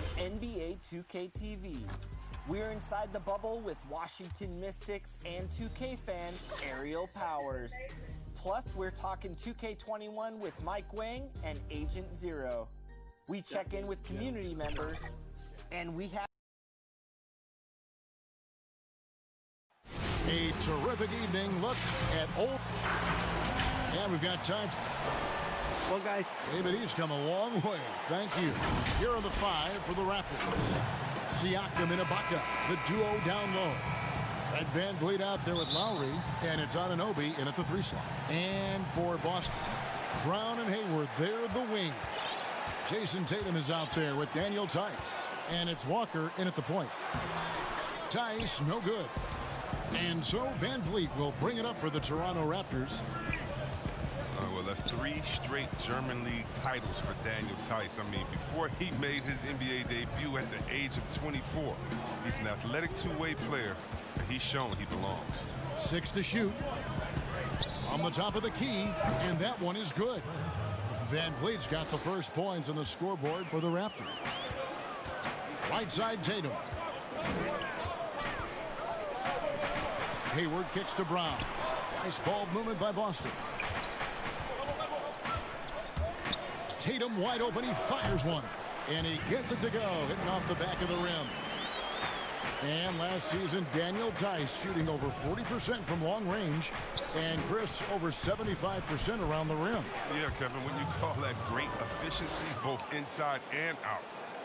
on NBA 2K TV. We're inside the bubble with Washington Mystics and 2K fan Ariel Powers. Plus, we're talking 2K21 with Mike Wang and Agent Zero. We check in with community members, and we have a terrific evening. Look at old. And we've got time. Well, guys, David, he's come a long way. Thank you. Here are the five for the Raptors. Siakam and Ibaka, the duo down low. Fred VanVleet out there with Lowry, and it's Anunoby in at the 3 slot. And for Boston, Brown and Hayward, they're the wings. Jason Tatum is out there with Daniel Tice, and it's Walker in at the point. Tice, no good. And so VanVleet will bring it up for the Toronto Raptors. Well, that's 3 straight German League titles for Daniel Tice. I mean, before he made his NBA debut at the age of 24, he's an athletic two-way player, and he's shown he belongs. 6 to shoot. On the top of the key, and that one is good. VanVleet's got the first points on the scoreboard for the Raptors. Right side, Tatum. Hayward kicks to Brown. Nice ball movement by Boston. Tatum wide open, he fires one. And he gets it to go, hitting off the back of the rim. And last season, Daniel Tice shooting over 40% from long range. And Chris, over 75% around the rim. Yeah, Kevin, when you call that great efficiency, both inside and out.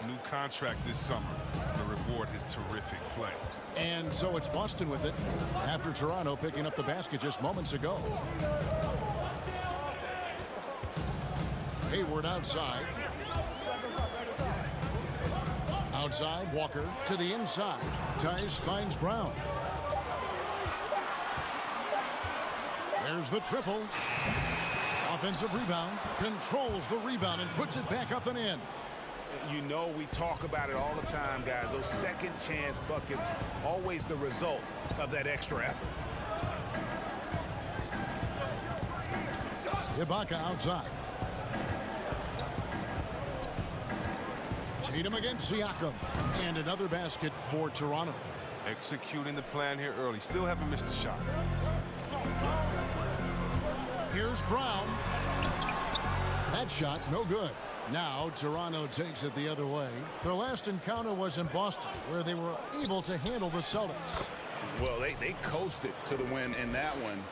New contract this summer. The reward is terrific play. And so it's Boston with it after Toronto picking up the basket just moments ago. Hayward outside. Outside, Walker to the inside. Tice finds Brown. There's the triple. Offensive rebound. Controls the rebound and puts it back up and in. You know, we talk about it all the time, guys. Those second chance buckets, always the result of that extra effort. Ibaka outside. Tatum against Siakam. And another basket for Toronto. Executing the plan here early. Still haven't missed a shot. Here's Brown. That shot, no good. Now Toronto takes it the other way. Their last encounter was in Boston, where they were able to handle the Celtics. Well, they coasted to the win in that one.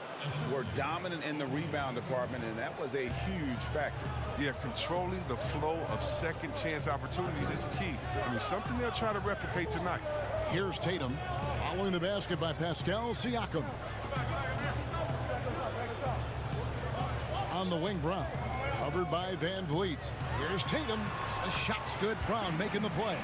Were dominant in the rebound department, and that was a huge factor. Yeah, controlling the flow of second chance opportunities is key. I mean, something they'll try to replicate tonight. Here's Tatum, following the basket by Pascal Siakam. On the wing, Brown, covered by VanVleet. Here's Tatum. The shot's good. Brown making the play.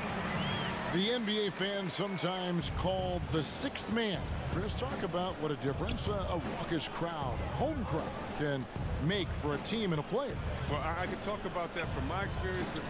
The NBA fans sometimes called the sixth man. Chris, talk about what a difference a raucous crowd, a home crowd, can make for a team and a player. Well, I can talk about that from my experience, but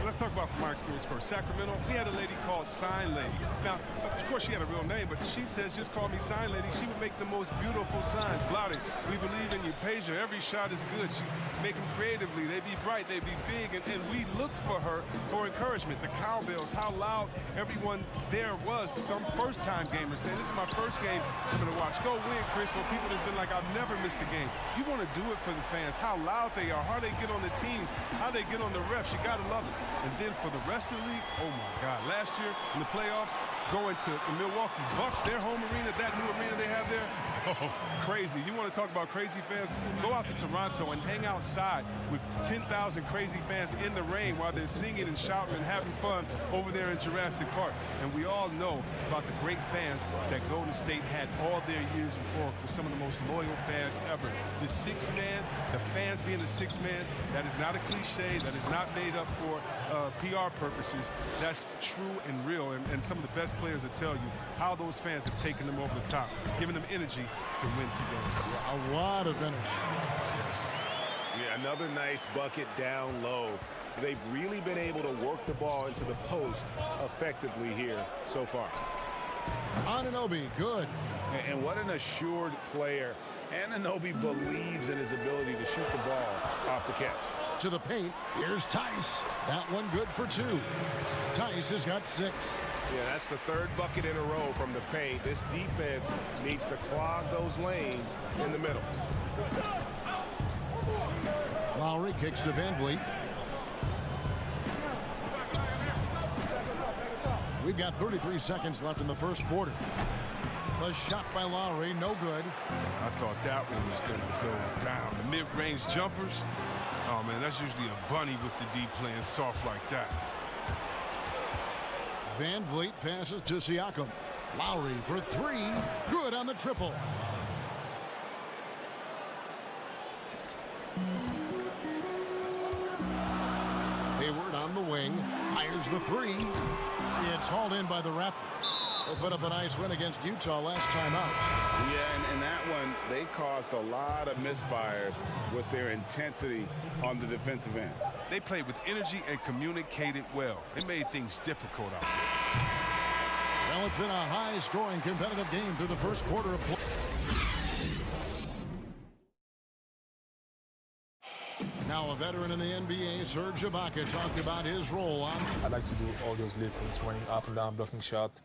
let's talk about from my experience first. Sacramento, we had a lady called Sign Lady. Now, of course, she had a real name, but she says, just call me Sign Lady. She would make the most beautiful signs. Flouting, we believe in you. Pager, every shot is good. She make them creatively. They'd be bright, they'd be big, and we looked for her for encouragement. The cowbells, how loud everyone there was. Some first-time gamers saying, this is my first game I'm going to watch. Go win, Chris. So people that's been like, I've never missed a game. You want to do it for the fans, how loud they are, how they get on the teams, how they get on the refs. You got to love it. And then for the rest of the league, oh my God. Last year in the playoffs, going to the Milwaukee Bucks, their home arena, that new arena they have there, oh, crazy. You want to talk about crazy fans? Go out to Toronto and hang outside with 10,000 crazy fans in the rain while they're singing and shouting and having fun over there in Jurassic Park. And we all know about the great fans that Golden State had all their years in Oracle, some of the most loyal fans ever. The sixth man, the fans being the sixth man, that is not a cliche, that is not made up for PR purposes. That's true and real, and some of the best players will tell you how those fans have taken them over the top, giving them energy to win some games. Yeah, a lot of energy. Yeah, another nice bucket down low. They've really been able to work the ball into the post effectively here so far. Anunoby, good. And what an assured player. Anunoby believes in his ability to shoot the ball off the catch. To the paint. Here's Tice. That one good for 2. Tice has got 6. Yeah, that's the 3rd bucket in a row from the paint. This defense needs to clog those lanes in the middle. Lowry kicks to VanVleet. We've got 33 seconds left in the first quarter. The shot by Lowry, no good. I thought that one was going to go down. The mid-range jumpers, oh, man, that's usually a bunny with the D playing soft like that. VanVleet passes to Siakam. Lowry for 3. Good on the triple. Hayward on the wing. Fires the 3. It's hauled in by the Raptors. They put up a nice win against Utah last time out. Yeah, and that one, they caused a lot of misfires with their intensity on the defensive end. They played with energy and communicated well. It made things difficult out there. Well, it's been a high-scoring competitive game through the first quarter of play. Now a veteran in the NBA, Serge Ibaka, talked about his role on. I like to do all those little things, running up and down, blocking shot.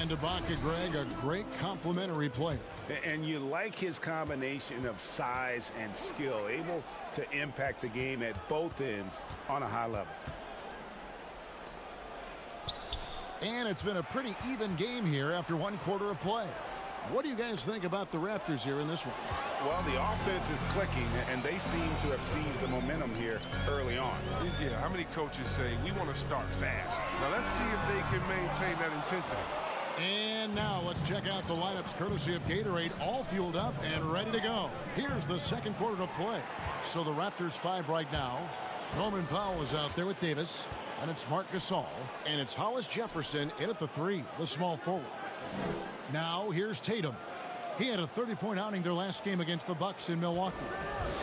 And Ibaka, Greg, a great complementary player. And you like his combination of size and skill, able to impact the game at both ends on a high level. And it's been a pretty even game here after one quarter of play. What do you guys think about the Raptors here in this one? Well, the offense is clicking, and they seem to have seized the momentum here early on. Yeah, how many coaches say, we want to start fast? Now, let's see if they can maintain that intensity. And now let's check out the lineups courtesy of Gatorade, all fueled up and ready to go. Here's the second quarter of play. So the Raptors 5 right now. Norman Powell is out there with Davis, and it's Marc Gasol, and it's Hollis Jefferson in at the 3, the small forward. Now here's Tatum. He had a 30-point outing their last game against the Bucks in Milwaukee.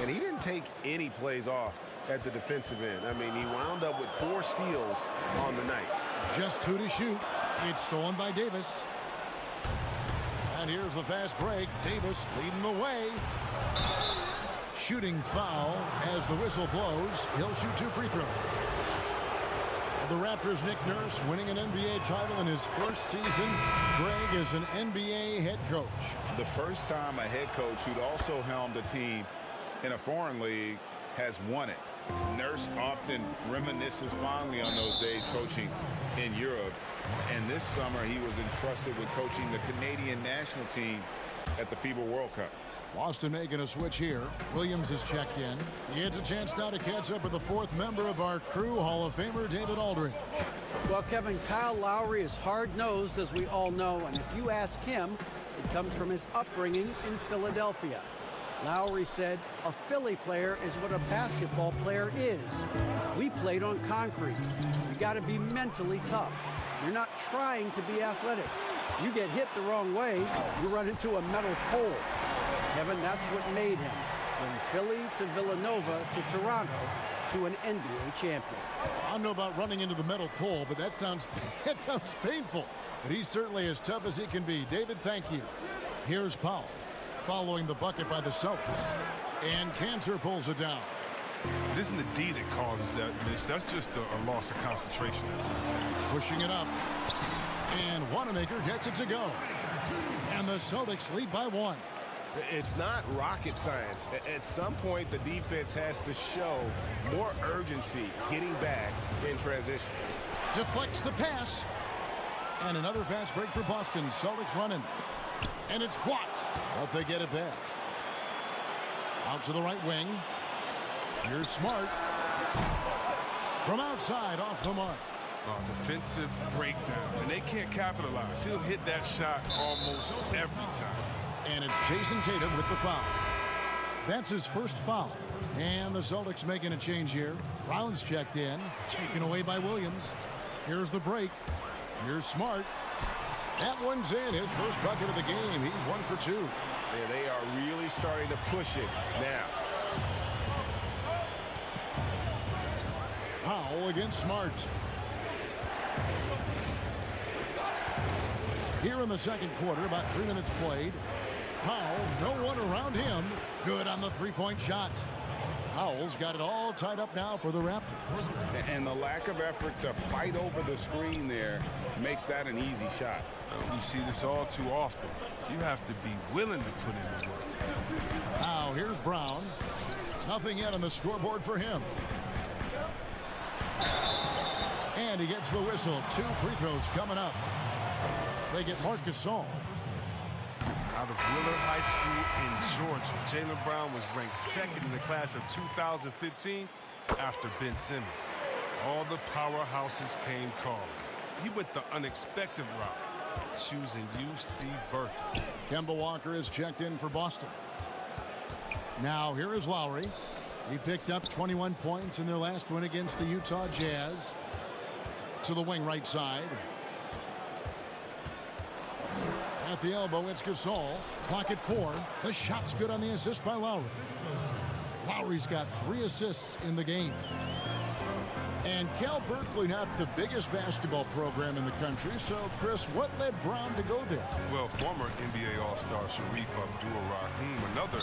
And he didn't take any plays off at the defensive end. I mean, he wound up with 4 steals on the night. Just 2 to shoot. It's stolen by Davis. And here's the fast break. Davis leading the way. Shooting foul as the whistle blows. He'll shoot 2 free throws. The Raptors' Nick Nurse winning an NBA title in his first season. Greg is an NBA head coach. The first time a head coach who'd also helmed a team in a foreign league has won it. Nurse often reminisces fondly on those days coaching in Europe. And this summer he was entrusted with coaching the Canadian national team at the FIBA World Cup. Boston making a switch here. Williams is checked in. He has a chance now to catch up with the 4th member of our crew, Hall of Famer David Aldridge. Well, Kevin, Kyle Lowry is hard-nosed, as we all know, and if you ask him, it comes from his upbringing in Philadelphia. Lowry said, a Philly player is what a basketball player is. We played on concrete. You got to be mentally tough. You're not trying to be athletic. You get hit the wrong way, you run into a metal pole. Kevin, that's what made him, from Philly to Villanova to Toronto to an NBA champion. I don't know about running into the metal pole, but that sounds painful. But he's certainly as tough as he can be. David, thank you. Here's Powell, following the bucket by the Celtics. And Cantor pulls it down. It isn't the D that causes that miss. That's just a loss of concentration. Pushing it up. And Wanamaker gets it to go. And the Celtics lead by 1. It's not rocket science. At some point, the defense has to show more urgency getting back in transition. Deflects the pass. And another fast break for Boston. Celtics running. And it's blocked. But they get it back. Out to the right wing. Here's Smart. From outside, off the mark. Defensive breakdown. And they can't capitalize. He'll hit that shot almost every time. And it's Jason Tatum with the foul. That's his first foul. And the Celtics making a change here. Brown's checked in. Taken away by Williams. Here's the break. Here's Smart. That one's in. His first bucket of the game. He's 1 for 2. Yeah, they are really starting to push it now. Powell against Smart. Here in the second quarter, about 3 minutes played. Powell, no one around him. Good on the 3-point shot. Howell's got it all tied up now for the Raptors. And the lack of effort to fight over the screen there makes that an easy shot. We see this all too often. You have to be willing to put in the work. Now here's Brown. Nothing yet on the scoreboard for him. And he gets the whistle. 2 free throws coming up. They get Marc Gasol. Out of Willard High School in Georgia, Jaylen Brown was ranked 2nd in the class of 2015 after Ben Simmons. All the powerhouses came calling. He went the unexpected route, choosing UC Berkeley. Kemba Walker is checked in for Boston. Now here is Lowry. He picked up 21 points in their last win against the Utah Jazz. To the wing right side. At the elbow, it's Gasol. Clock at 4. The shot's good on the assist by Lowry. Lowry's got 3 assists in the game. And Cal Berkeley, not the biggest basketball program in the country. So, Chris, what led Brown to go there? Well, former NBA All-Star Sharif Abdul-Rahim, another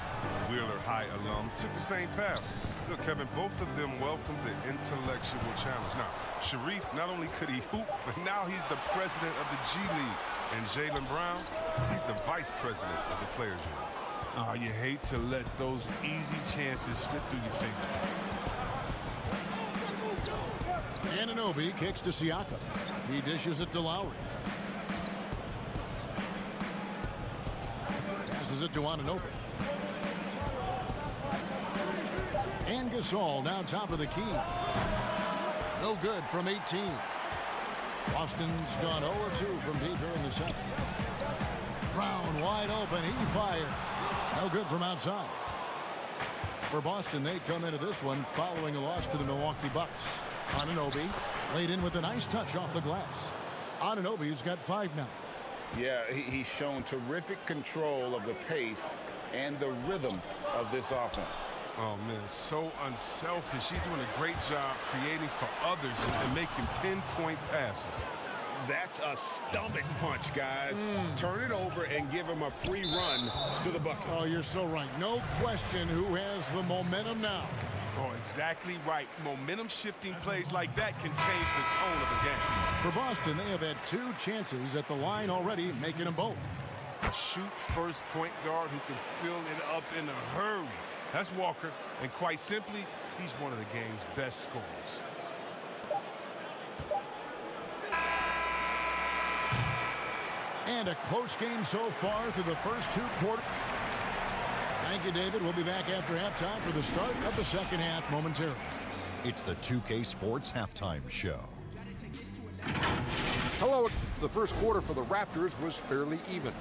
Wheeler High alum, took the same path. Look, Kevin, both of them welcomed the intellectual challenge. Now, Sharif, not only could he hoop, but now he's the president of the G League. And Jaylen Brown, he's the vice president of the Players Union. You hate to let those easy chances slip through your fingers. Anunoby kicks to Siakam. He dishes it to Lowry. Passes it to Anunoby. And Gasol now top of the key. No good from 18. Boston's gone 0-2 from deep here in the second. Brown wide open. He fires. No good from outside. For Boston, they come into this one following a loss to the Milwaukee Bucks. Anunoby laid in with a nice touch off the glass. Anunoby's got 5 now. Yeah, he's shown terrific control of the pace and the rhythm of this offense. Oh, man, so unselfish. He's doing a great job creating for others and making pinpoint passes. That's a stomach punch, guys. Turn it over and give him a free run to the bucket. Oh, you're so right. No question who has the momentum now. Oh, exactly right. Momentum-shifting plays like that can change the tone of the game. For Boston, they have had 2 chances at the line already, making them both. A shoot-first point guard who can fill it up in a hurry. That's Walker, and quite simply, he's one of the game's best scorers. And a close game so far through the first 2 quarters. Thank you, David. We'll be back after halftime for the start of the second half momentarily. It's the 2K Sports Halftime Show. Hello. The first quarter for the Raptors was fairly even.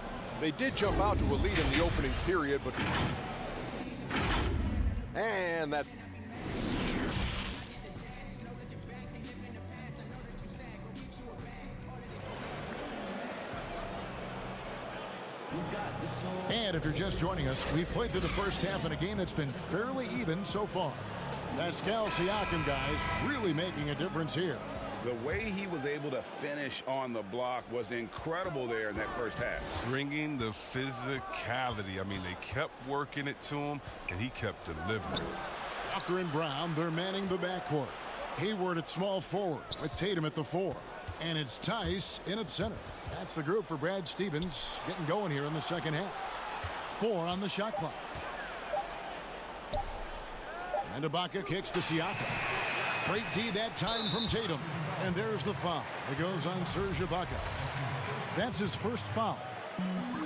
They did jump out to a lead in the opening period, but... And that... And if you're just joining us, we've played through the first half in a game that's been fairly even so far. Pascal Siakam, guys, really making a difference here. The way he was able to finish on the block was incredible there in that first half. Bringing the physicality. I mean, they kept working it to him, and he kept delivering. Walker and Brown, they're manning the backcourt. Hayward at small forward with Tatum at the 4. And it's Tice in at center. That's the group for Brad Stevens getting going here in the second half. 4 on the shot clock. And Ibaka kicks to Siakam. Great D that time from Tatum. And there's the foul. It goes on Serge Ibaka. That's his first foul.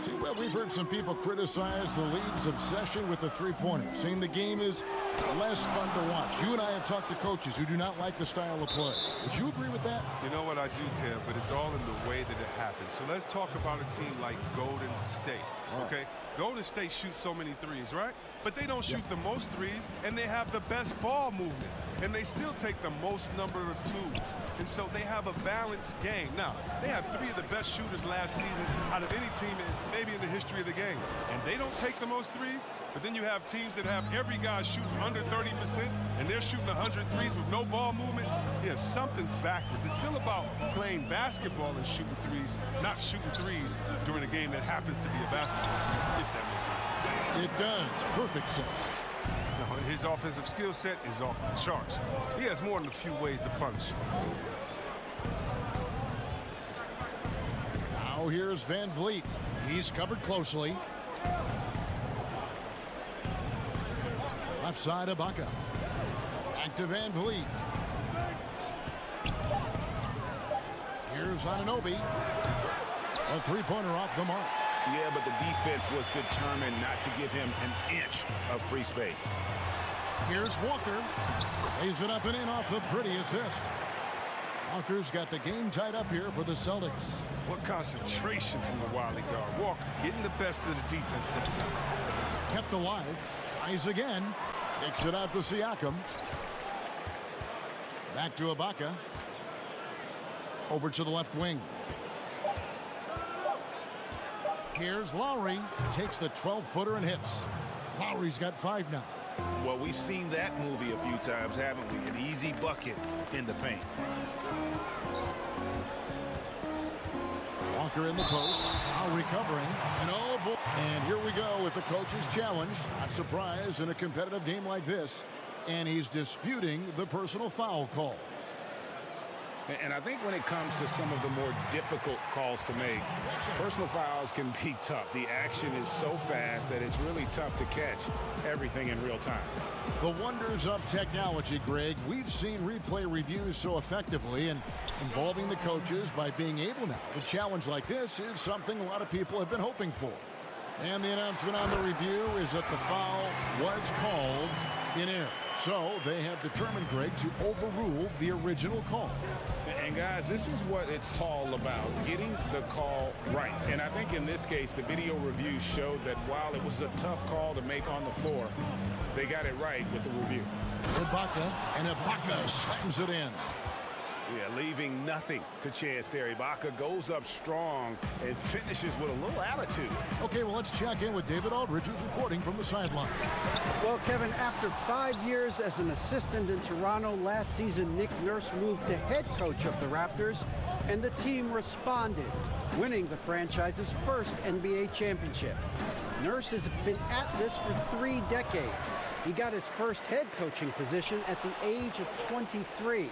See, well, we've heard some people criticize the league's obsession with the three-pointer, saying the game is less fun to watch. You and I have talked to coaches who do not like the style of play. Would you agree with that? You know what, I do, Kev, but it's all in the way that it happens. So let's talk about a team like Golden State, okay? Golden State shoots so many threes, right? But they don't shoot the most threes, and they have the best ball movement. And they still take the most number of twos. And so they have a balanced game. Now, they have 3 of the best shooters last season out of any team maybe in the history of the game. And they don't take the most threes, but then you have teams that have every guy shooting under 30%, and they're shooting 100 threes with no ball movement. Yeah, something's backwards. It's still about playing basketball and shooting threes, not shooting threes during a game that happens to be a basketball, if that makes sense. It does. Perfect sense. Now, his offensive skill set is off the charts. He has more than a few ways to punish. Now here's Van Vliet. He's covered closely. Left side, Ibaka. Back to Van Vliet. Here's Anunoby. A three-pointer off the mark. Yeah, but the defense was determined not to give him an inch of free space. Here's Walker. Lays it up and in off the pretty assist. Walker's got the game tied up here for the Celtics. What concentration from the wily guard. Walker getting the best of the defense that time. Kept alive. Tries again. Kicks it out to Siakam. Back to Ibaka. Over to the left wing. Here's Lowry. Takes the 12-footer and hits. Lowry's got 5 now. Well, we've seen that movie a few times, haven't we? An easy bucket in the paint. Walker in the post. Now recovering. And oh boy. And here we go with the coach's challenge. Not surprised in a competitive game like this. And he's disputing the personal foul call. And I think when it comes to some of the more difficult calls to make, personal fouls can be tough. The action is so fast that it's really tough to catch everything in real time. The wonders of technology, Greg. We've seen replay reviews so effectively, and involving the coaches by being able now to challenge like this is something a lot of people have been hoping for. And the announcement on the review is that the foul was called in error. So they have determined, Greg, to overrule the original call. And guys, this is what it's all about, getting the call right. And I think in this case, the video review showed that while it was a tough call to make on the floor, they got it right with the review. Ibaka, and Ibaka slams it in. Yeah, leaving nothing to chance there. Ibaka goes up strong and finishes with a little attitude. Okay, well, let's check in with David Aldridge, who's reporting from the sideline. Well, Kevin, after 5 years as an assistant in Toronto last season, Nick Nurse moved to head coach of the Raptors, and the team responded, winning the franchise's first NBA championship. Nurse has been at this for 3 decades. He got his first head coaching position at the age of 23.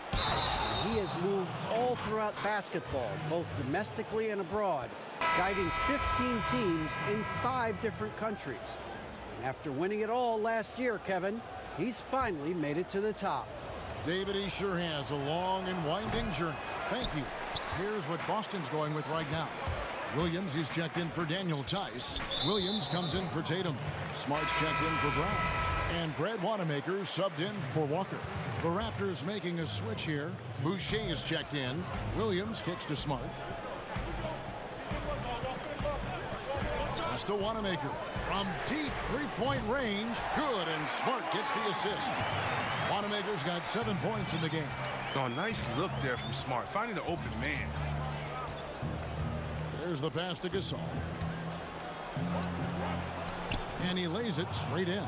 He has moved all throughout basketball, both domestically and abroad, guiding 15 teams in 5 different countries. And after winning it all last year, Kevin, he's finally made it to the top. David, he sure has a long and winding journey. Thank you. Here's what Boston's going with right now. Williams is checked in for Daniel Tice. Williams comes in for Tatum. Smart's checked in for Brown. And Brad Wanamaker subbed in for Walker. The Raptors making a switch here. Boucher is checked in. Williams kicks to Smart. Pass to Wanamaker. From deep three-point range. Good, and Smart gets the assist. Wanamaker's got 7 points in the game. Oh, nice look there from Smart, finding the open man. There's the pass to Gasol. And he lays it straight in.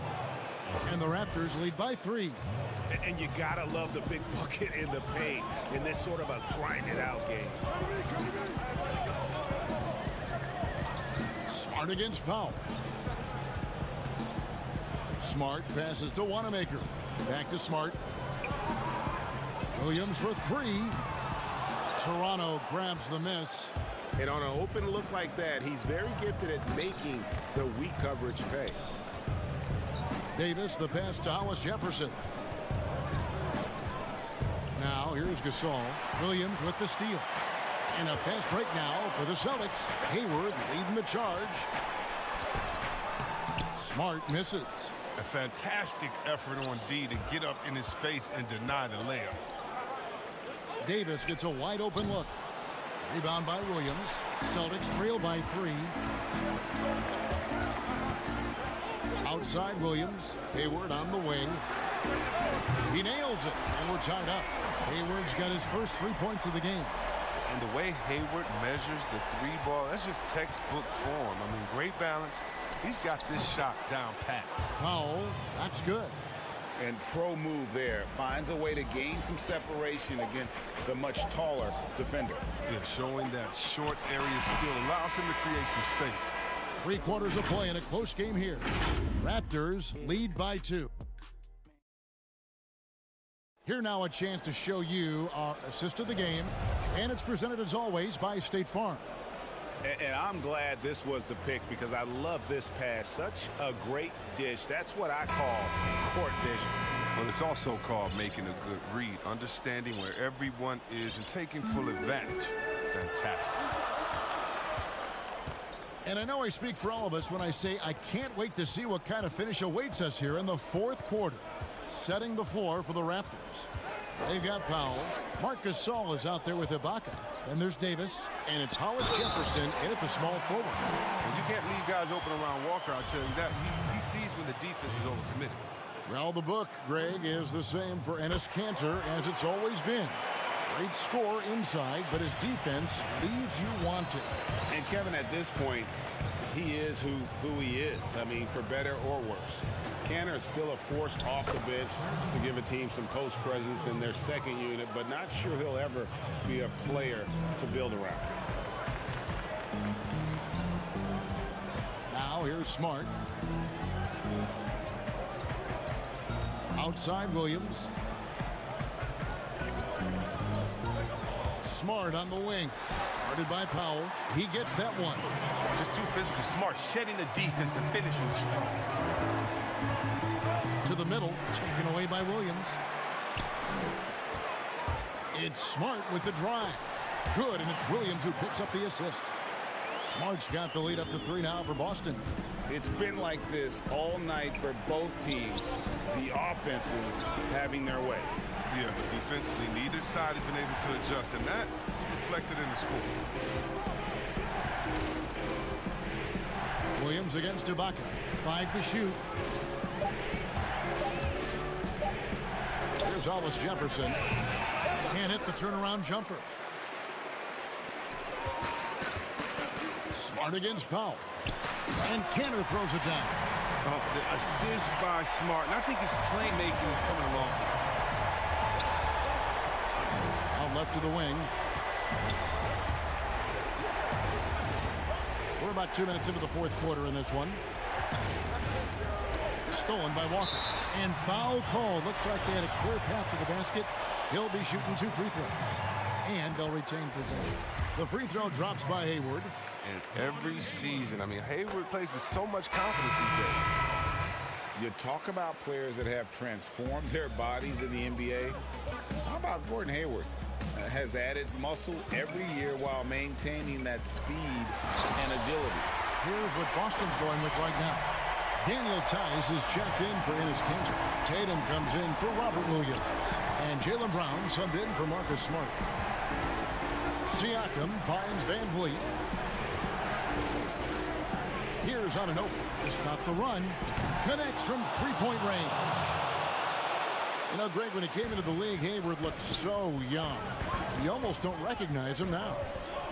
And the Raptors lead by 3. And you gotta love the big bucket in the paint in this sort of a grinded-out game. Smart against Powell. Smart passes to Wanamaker. Back to Smart. Williams for 3. Toronto grabs the miss. And on an open look like that, he's very gifted at making the weak coverage pay. Davis, the pass to Hollis Jefferson. Now, here's Gasol. Williams with the steal. And a fast break now for the Celtics. Hayward leading the charge. Smart misses. A fantastic effort on D to get up in his face and deny the layup. Davis gets a wide open look. Rebound by Williams. Celtics trail by 3. Outside Williams. Hayward on the wing. He nails it, and we're tied up. Hayward's got his first 3 points of the game. And the way Hayward measures the 3-ball, that's just textbook form. I mean, great balance. He's got this shot down pat. Powell, that's good. And pro move there. Finds a way to gain some separation against the much taller defender. Yeah, showing that short area skill allows him to create some space. 3 quarters of play in a close game here. Raptors lead by 2. Here now a chance to show you our assist of the game, and it's presented as always by State Farm. And I'm glad this was the pick because I love this pass. Such a great dish. That's what I call court vision. Well, it's also called making a good read, understanding where everyone is and taking full advantage. Fantastic. And I know I speak for all of us when I say I can't wait to see what kind of finish awaits us here in the fourth quarter. Setting the floor for the Raptors. They've got Powell. Marcus Gasol is out there with Ibaka. Then there's Davis, and it's Hollis Jefferson in at the small forward. And you can't leave guys open around Walker, I'll tell you that. He sees when the defense is overcommitted. Well, the book, Greg, is the same for Enes Kanter as it's always been. Great score inside, but his defense leaves you wanting. And Kevin, at this point, he is who he is. I mean, for better or worse. Kanter is still a force off the bench to give a team some post presence in their second unit, but not sure he'll ever be a player to build around. Now here's Smart. Outside Williams. Smart on the wing. Guarded by Powell. He gets that one. Just too physical. Smart shedding the defense and finishing strong. To the middle, taken away by Williams. It's Smart with the drive. Good, and it's Williams who picks up the assist. Smart's got the lead up to 3 now for Boston. It's been like this all night for both teams. The offenses having their way. Yeah, but defensively, neither side has been able to adjust, and that's reflected in the score. Williams against Ibaka. 5 to shoot. Here's Hollis Jefferson. Can't hit the turnaround jumper. Smart against Powell. And Kanter throws it down. Oh, the assist by Smart, and I think his playmaking is coming along. Out left to the wing. We're about 2 minutes into the fourth quarter in this one. Stolen by Walker. And foul called. Looks like they had a clear path to the basket. He'll be shooting 2 free throws. And they'll retain possession. The free throw drops by Hayward. And every season, I mean, Hayward plays with so much confidence these days. You talk about players that have transformed their bodies in the NBA. How about Gordon Hayward? Has added muscle every year while maintaining that speed and agility. Here's what Boston's going with right now. Daniel Tice is checked in for Enes Kanter. Tatum comes in for Robert Williams. And Jaylen Brown subbed in for Marcus Smart. Siakam finds Van Vliet. Here's Anunoby to stop the run. Connects from three-point range. You know, Greg, when he came into the league, Hayward looked so young. You almost don't recognize him now.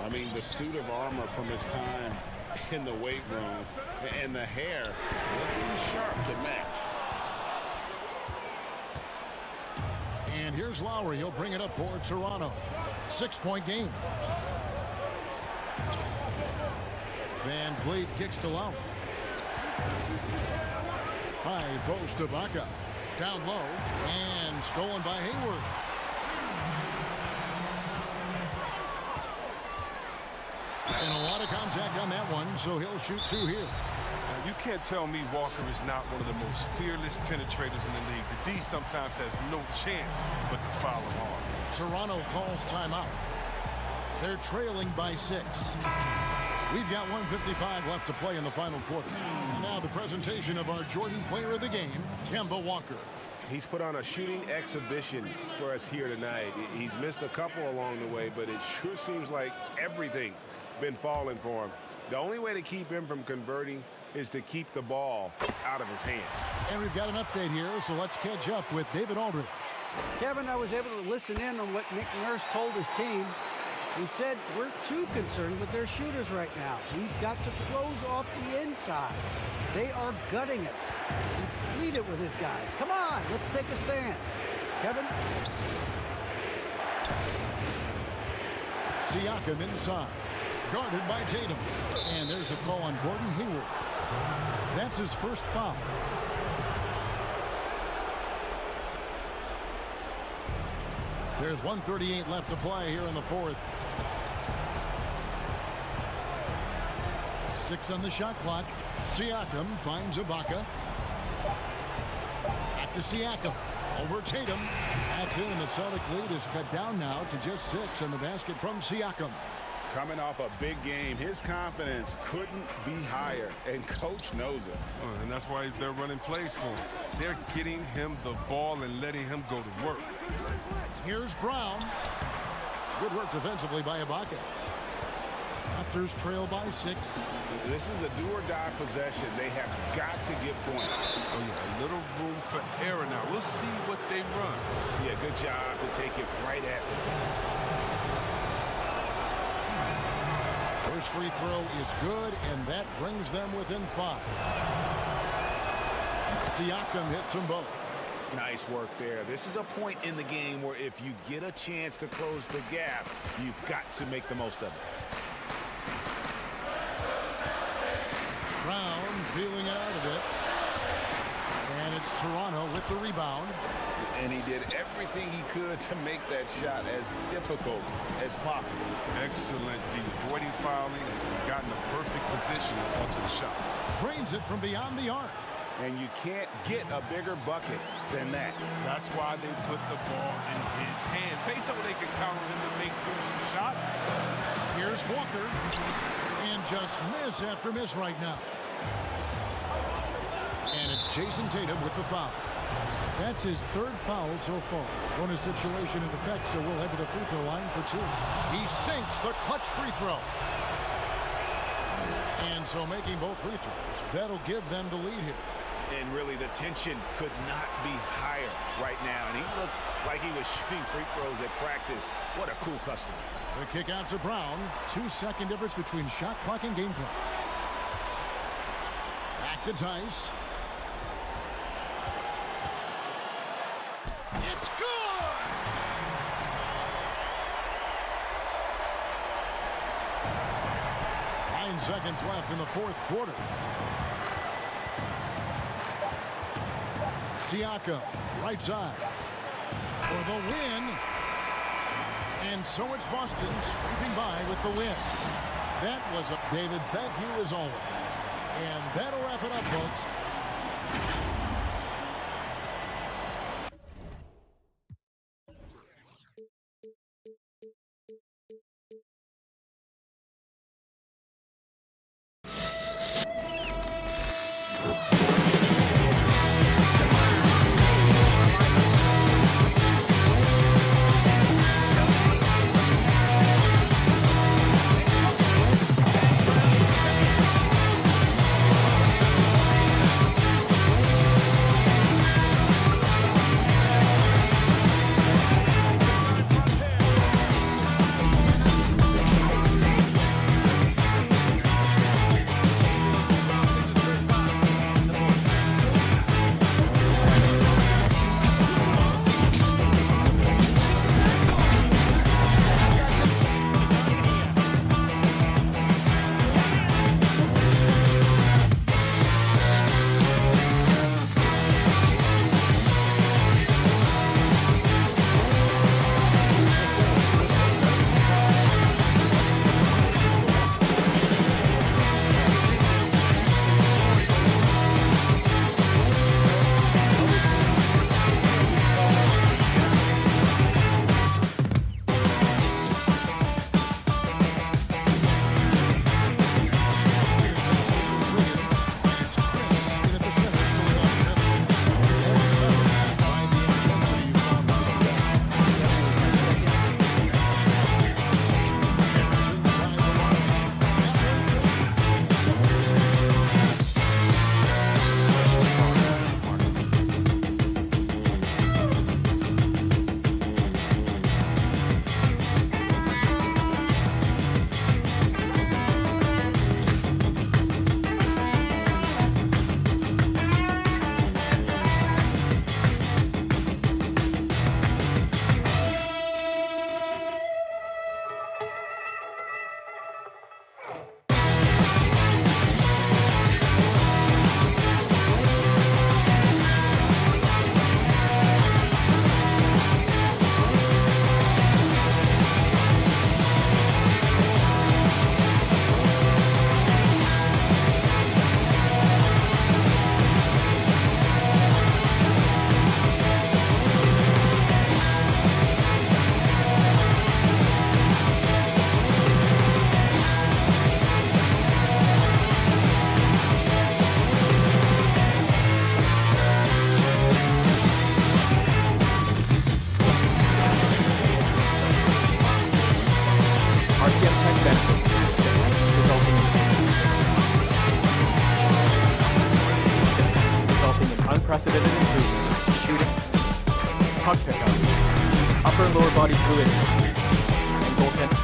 I mean, the suit of armor from his time in the weight room and the hair looking sharp to match. And here's Lowry. He'll bring it up for Toronto. 6-point game. Van Vliet kicks to Lowry. High post to Ibaka. Down low. And stolen by Hayward. And a lot of contact on that one, so he'll shoot 2 here. Now, you can't tell me Walker is not one of the most fearless penetrators in the league. The D sometimes has no chance but to foul him hard. Toronto calls timeout. They're trailing by 6. We've got 1:55 left to play in the final quarter. And now the presentation of our Jordan player of the game, Kemba Walker. He's put on a shooting exhibition for us here tonight. He's missed a couple along the way, but it sure seems like everything's been falling for him. The only way to keep him from converting is to keep the ball out of his hand. And we've got an update here, so let's catch up with David Aldridge. Kevin, I was able to listen in on what Nick Nurse told his team. He said, we're too concerned with their shooters right now. We've got to close off the inside. They are gutting us. He pleaded with his guys. Come on, let's take a stand. Kevin? Siakam inside. Guarded by Tatum. And there's a call on Gordon Hayward. That's his first foul. There's 1:38 left to play here in the fourth. 6 on the shot clock. Siakam finds Ibaka. Back to Siakam. Over Tatum. That's in, and the Celtic lead is cut down now to just 6 on the basket from Siakam. Coming off a big game, his confidence couldn't be higher, and coach knows it. And that's why they're running plays for him. They're getting him the ball and letting him go to work. Here's Brown. Good work defensively by Ibaka. Raptors trail by 6. This is a do-or-die possession. They have got to get points. Oh, yeah, a little room for error now. We'll see what they run. Yeah, good job to take it right at them. First free throw is good, and that brings them within 5. Siakam hits them both. Nice work there. This is a point in the game where if you get a chance to close the gap, you've got to make the most of it. Brown feeling it out of it. And it's Toronto with the rebound. And he did everything he could to make that shot as difficult as possible. Excellent D. Avoiding fouling and gotten the perfect position onto the shot. Drains it from beyond the arc. And you can't get a bigger bucket than that. That's why they put the ball in his hands. They know they can count on him to make those shots. Here's Walker. And just miss after miss right now. And it's Jason Tatum with the foul. That's his 3rd foul so far. Bonus situation in effect, so we'll head to the free throw line for 2. He sinks the clutch free throw. And so making both free throws, that'll give them the lead here. And really, the tension could not be higher right now. And he looked like he was shooting free throws at practice. What a cool customer. The kick out to Brown. 2-second difference between shot clock and game clock. Back to Tice. It's good! Nine seconds left in the fourth quarter. Siakam, right side, for the win. And so it's Boston sweeping by with the win. That was a David, thank you as always. And that'll wrap it up, folks. benefits to the stick, resulting in unprecedented improvements to shooting, puck pickups, upper and lower body fluidity, and goaltending.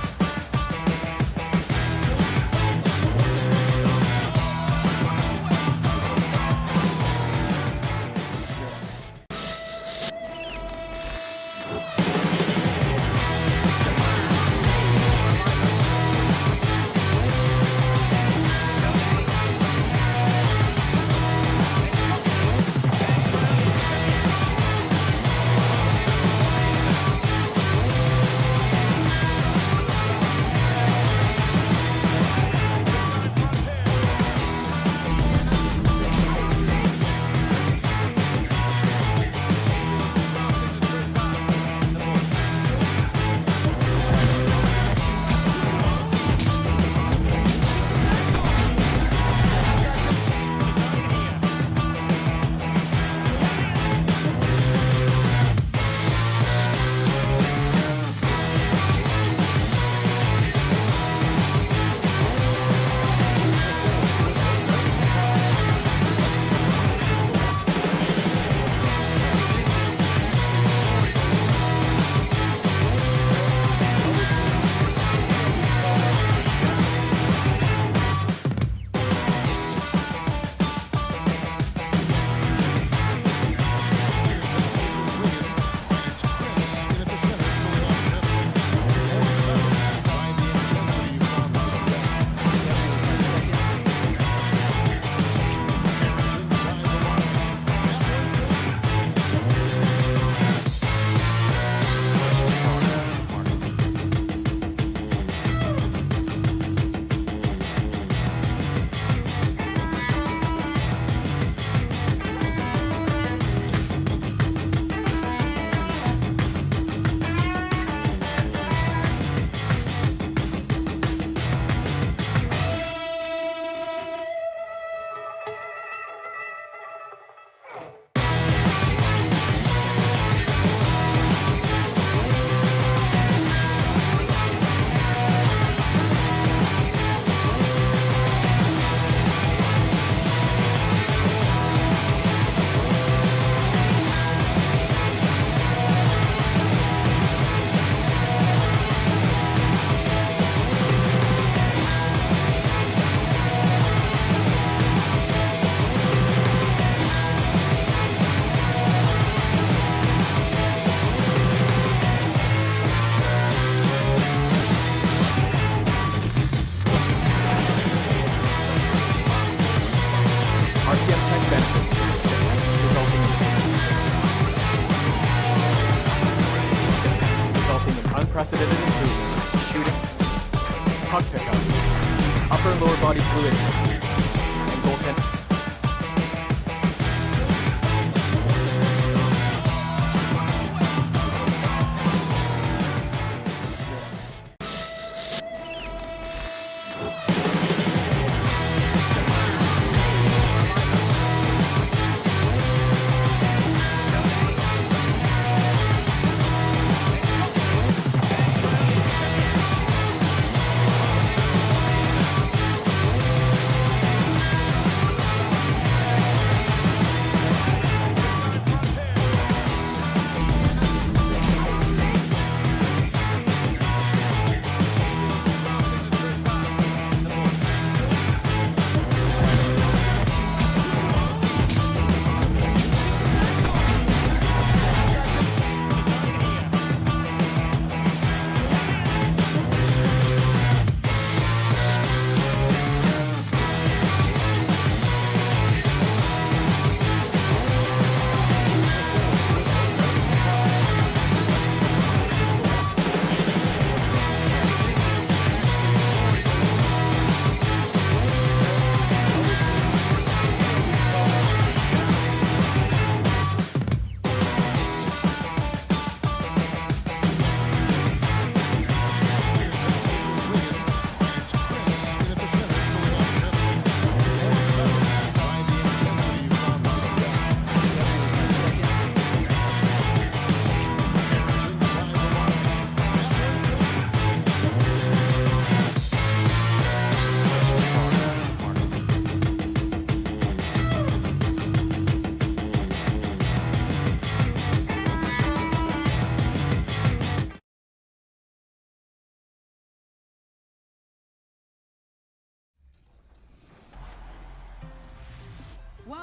Unprecedented improvements to shooting, puck pickups, upper and lower body fluidity, and goaltending.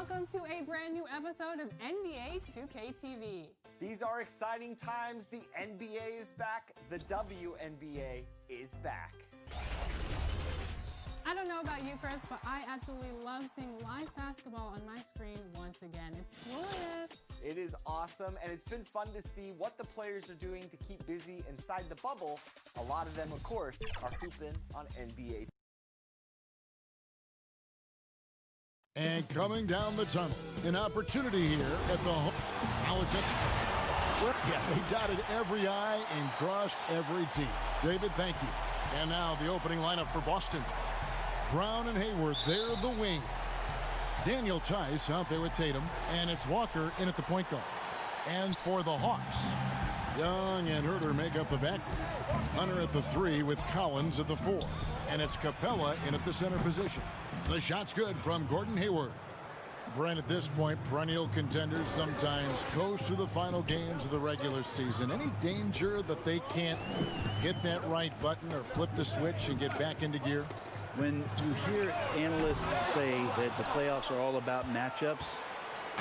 welcome to a brand new episode of NBA 2K TV. These are exciting times. The NBA is back. The WNBA is back. I don't know about you, Chris, but I absolutely love seeing live basketball on my screen once again. It's glorious. It is awesome, and it's been fun to see what the players are doing to keep busy inside the bubble. A lot of them, of course, are hooping on NBA. And coming down the tunnel, an opportunity here at the home. Now it's at. Yeah, they dotted every I and crossed every T. David, thank you. And now the opening lineup for Boston. Brown and Hayward, they're the wing. Daniel Tice out there with Tatum, and it's Walker in at the point guard. And for the Hawks, Young and Herter make up the backcourt. Hunter at the 3 with Collins at the 4. And it's Capella in at the center position. The shot's good from Gordon Hayward. Brent, at this point, perennial contenders sometimes goes through the final games of the regular season. Any danger that they can't hit that right button or flip the switch and get back into gear? When you hear analysts say that the playoffs are all about matchups,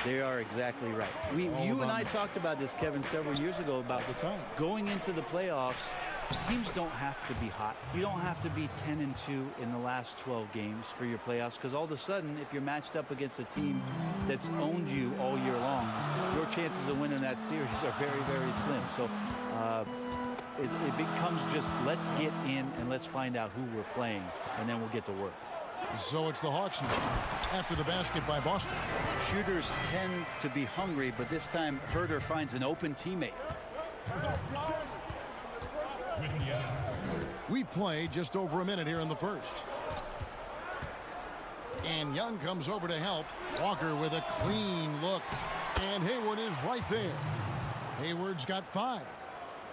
they are exactly right. You and I talked about this, Kevin, several years ago about the time going into the playoffs. Teams don't have to be hot. You don't have to be 10-2 in the last 12 games for your playoffs, because all of a sudden, if you're matched up against a team that's owned you all year long, your chances of winning that series are very, very slim. So it becomes just let's get in and let's find out who we're playing, and then we'll get to work. So it's the Hawks now after the basket by Boston. Shooters tend to be hungry, but this time Herter finds an open teammate. We've played just over a minute here in the first. And Young comes over to help. Walker with a clean look. And Hayward is right there. Hayward's got 5.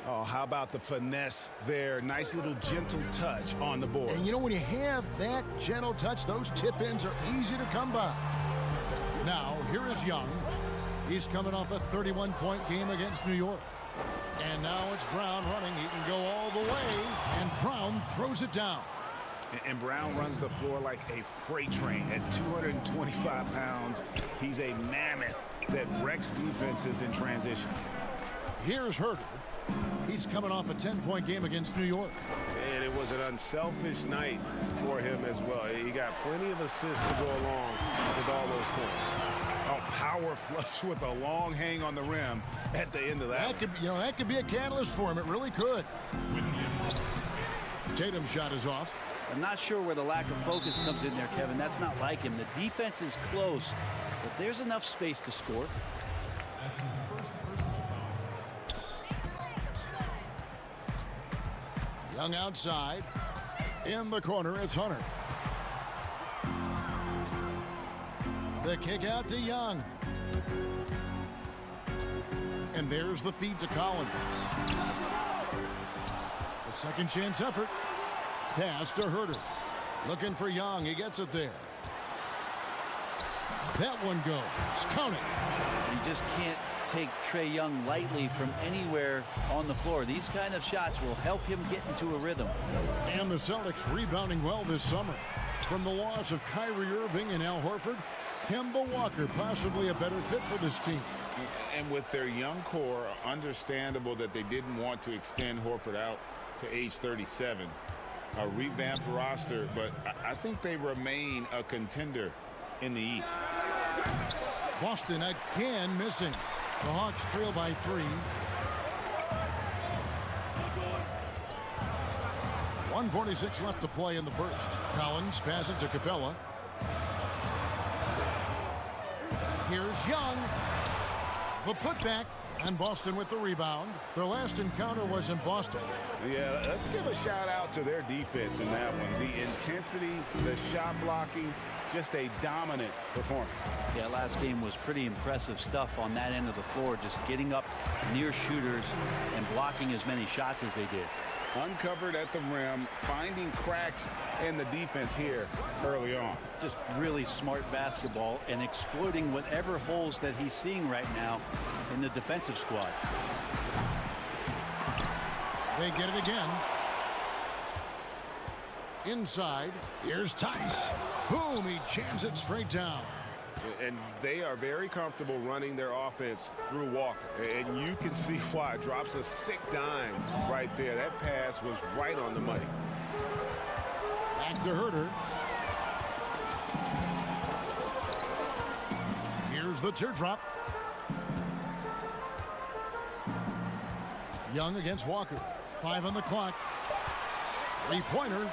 Oh, how about the finesse there? Nice little gentle touch on the board. And you know, when you have that gentle touch, those tip-ins are easy to come by. Now, here is Young. He's coming off a 31-point game against New York. And now it's Brown running. He can go all the way. And Brown throws it down. And Brown runs the floor like a freight train at 225 pounds. He's a mammoth that wrecks defenses in transition. Here's Herter. He's coming off a 10-point game against New York. And it was an unselfish night for him as well. He got plenty of assists to go along with all those points. A power flush with a long hang on the rim at the end of that. That could be a catalyst for him. It really could. Tatum's shot is off. I'm not sure where the lack of focus comes in there, Kevin. That's not like him. The defense is close, but there's enough space to score. Young outside. In the corner, it's Hunter. The kick out to Young. And there's the feed to Collins. A second chance effort. Pass to Herter. Looking for Young. He gets it there. That one goes. Count it. You just can't take Trae Young lightly from anywhere on the floor. These kind of shots will help him get into a rhythm. And the Celtics rebounding well this summer. From the loss of Kyrie Irving and Al Horford, Kemba Walker possibly a better fit for this team. And with their young core, understandable that they didn't want to extend Horford out to age 37. A revamped roster, but I think they remain a contender in the East. Boston again missing. The Hawks trail by 3. 1:46 left to play in the first. Collins passes to Capella. Here's Young. The putback, and Boston with the rebound. Their last encounter was in Boston. Yeah, let's give a shout out to their defense in that one. The intensity, the shot blocking, just a dominant performance. Yeah, last game was pretty impressive stuff on that end of the floor, just getting up near shooters and blocking as many shots as they did. Uncovered at the rim, finding cracks in the defense here early on. Just really smart basketball and exploiting whatever holes that he's seeing right now in the defensive squad. They get it again. Inside, here's Tice. Boom, he jams it straight down. And they are very comfortable running their offense through Walker. And you can see why. Drops a sick dime right there. That pass was right on the money. Back to Herter. Here's the teardrop. Young against Walker. 5 on the clock. Three-pointer.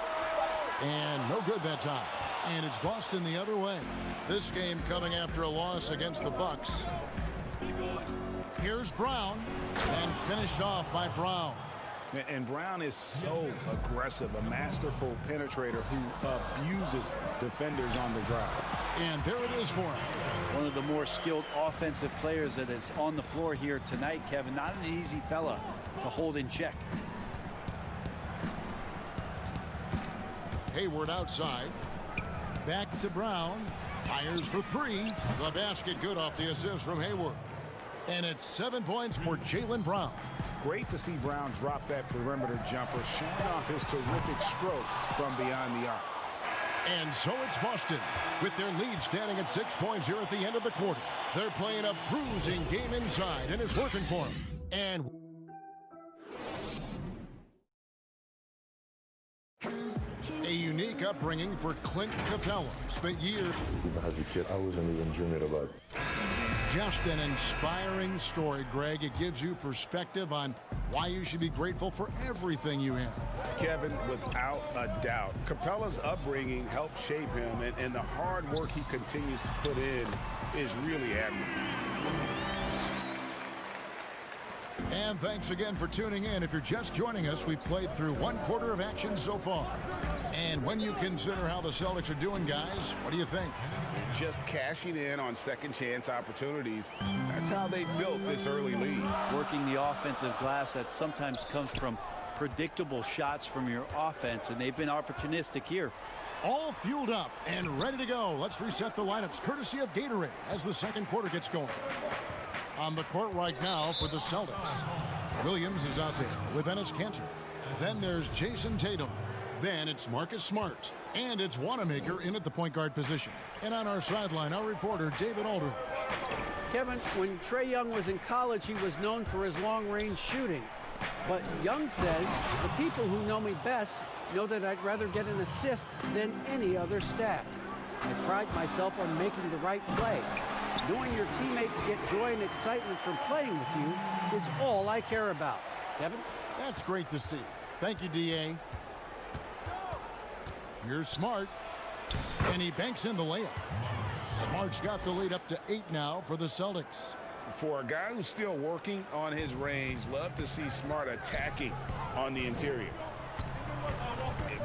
And no good that time. And it's Boston the other way. This game coming after a loss against the Bucks. Here's Brown. And finished off by Brown. And Brown is so aggressive, a masterful penetrator who abuses defenders on the drive. And there it is for him. One of the more skilled offensive players that is on the floor here tonight, Kevin. Not an easy fella to hold in check. Hayward outside. Back to Brown. Fires for 3. The basket good off the assist from Hayward. And it's 7 points for Jaylen Brown. Great to see Brown drop that perimeter jumper, showing off his terrific stroke from beyond the arc. And so it's Boston with their lead standing at 6 points here at the end of the quarter. They're playing a bruising game inside, and it's working for them. And a unique upbringing for Clint Capella. Spent years. As a kid, I wasn't even dreaming about it. Just an inspiring story, Greg. It gives you perspective on why you should be grateful for everything you have. Kevin, without a doubt, Capella's upbringing helped shape him, and the hard work he continues to put in is really admirable. And thanks again for tuning in. If you're just joining us, we've played through 1 quarter of action so far. And when you consider how the Celtics are doing, guys, what do you think? Just cashing in on second chance opportunities. That's how they built this early lead. Working the offensive glass that sometimes comes from predictable shots from your offense, and they've been opportunistic here. All fueled up and ready to go. Let's reset the lineups courtesy of Gatorade as the second quarter gets going. On the court right now for the Celtics. Williams is out there with Enes Kanter. Then there's Jason Tatum. Then it's Marcus Smart. And it's Wanamaker in at the point guard position. And on our sideline, our reporter, David Aldridge. Kevin, when Trae Young was in college, he was known for his long-range shooting. But Young says, the people who know me best know that I'd rather get an assist than any other stat. I pride myself on making the right play. Knowing your teammates get joy and excitement from playing with you is all I care about. Kevin? That's great to see. Thank you, D.A. Here's Smart. And he banks in the layup. Smart's got the lead up to 8 now for the Celtics. For a guy who's still working on his range, love to see Smart attacking on the interior.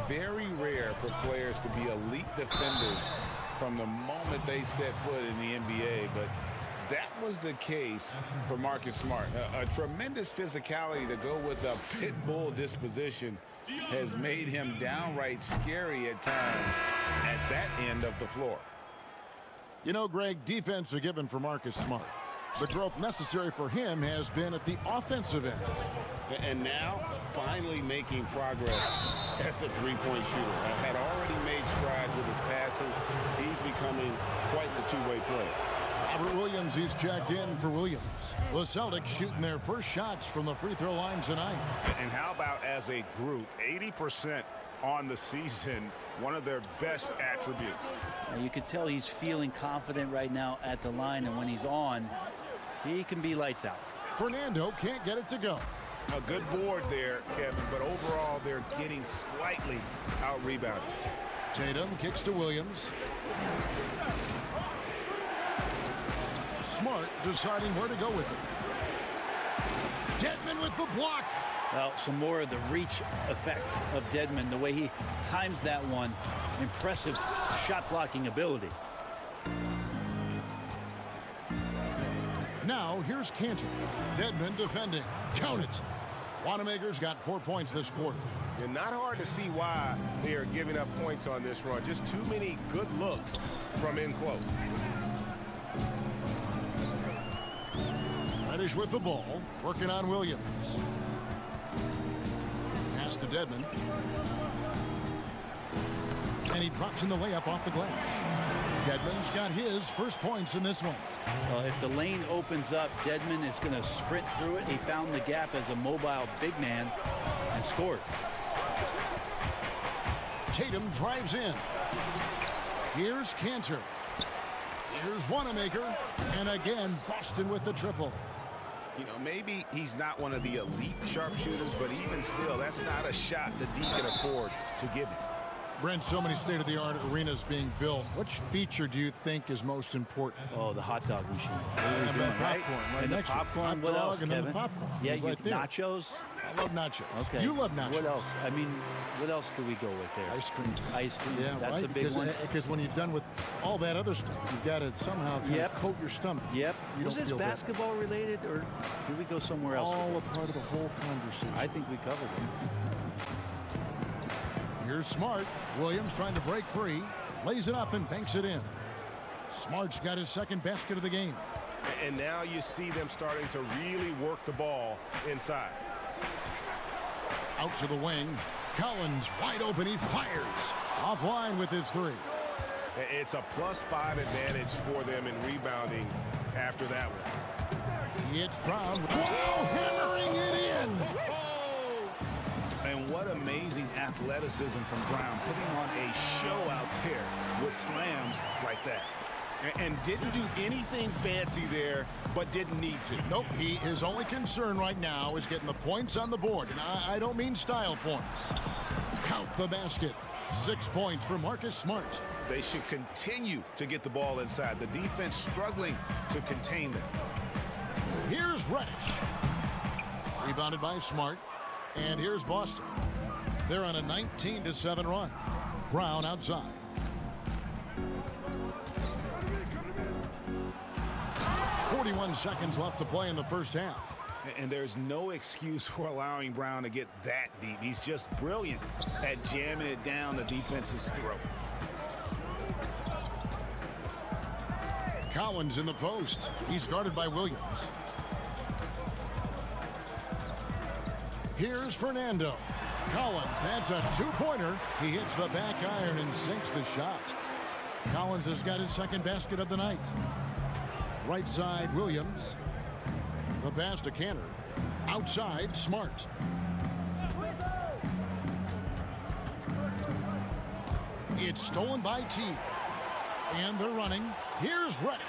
Very rare for players to be elite defenders from the moment they set foot in the NBA, but that was the case for Marcus Smart. A tremendous physicality to go with a pit bull disposition has made him downright scary at times at that end of the floor. You know, Greg, defense are given for Marcus Smart. The growth necessary for him has been at the offensive end. And now, finally making progress as a three-point shooter. Had already made strides with his passing. He's becoming quite the two-way player. Robert Williams, he's checked in for Williams. The Celtics shooting their first shots from the free throw line tonight. And how about as a group, 80% on the season, one of their best attributes. You can tell he's feeling confident right now at the line, and when he's on, he can be lights out. Fernando can't get it to go. A good board there, Kevin, but overall they're getting slightly out-rebounded. Tatum kicks to Williams. Smart deciding where to go with it. Dedmon with the block. Well, some more of the reach effect of Dedmon, the way he times that one. Impressive shot blocking ability. Now here's Kanter. Dedmon defending. Count it. Wanamaker's got 4 points this quarter. And not hard to see why they are giving up points on this run. Just too many good looks from in close. Reddish with the ball. Working on Williams. Pass to Dedmon. And he drops in the layup off the glass. Dedmon's got his first points in this one. Well, if the lane opens up, Dedmon is going to sprint through it. He found the gap as a mobile big man and scored. Tatum drives in. Here's Cantor. Here's Wanamaker. And again, Boston with the triple. You know, maybe he's not one of the elite sharpshooters, but even still, that's not a shot the D can afford to give him. Brent, so many state-of-the-art arenas being built. Which feature do you think is most important? Oh, the hot dog machine. And the popcorn, right? And the popcorn. What else, and Kevin? Then the popcorn. Yeah, right there. nachos. I love nachos. Okay. You love nachos. What else? I mean, what else could we go with there? Ice cream. Ice cream. Yeah, that's right? a big one. Because when you're done with all that other stuff, you've got to somehow kind of coat your stomach. Yep. You Was don't this feel basketball related, or did we go somewhere else? All a part of the whole conversation. I think we covered it. Here's Smart. Williams trying to break free. Lays it up and banks it in. Smart's got his second basket of the game. And now you see them starting to really work the ball inside. Out to the wing. Collins wide open. He fires. Offline with his three. It's a +5 advantage for them in rebounding after that one. It's Brown. Wow, hammering it in. And what amazing athleticism from Brown, putting on a show out there with slams like that. And didn't do anything fancy there, but didn't need to. Nope, his only concern right now is getting the points on the board. And I don't mean style points. Count the basket. 6 points for Marcus Smart. They should continue to get the ball inside. The defense struggling to contain them. Here's Reddish. Rebounded by Smart. And here's Boston. They're on a 19-7 run. Brown outside. .41 seconds left to play in the first half. And there's no excuse for allowing Brown to get that deep. He's just brilliant at jamming it down the defense's throat. Collins in the post. He's guarded by Williams. Here's Fernando. Collins, that's a two-pointer. He hits the back iron and sinks the shot. Collins has got his second basket of the night. Right side, Williams. The pass to Cantor. Outside, Smart. It's stolen by Teague. And they're running. Here's Reddish.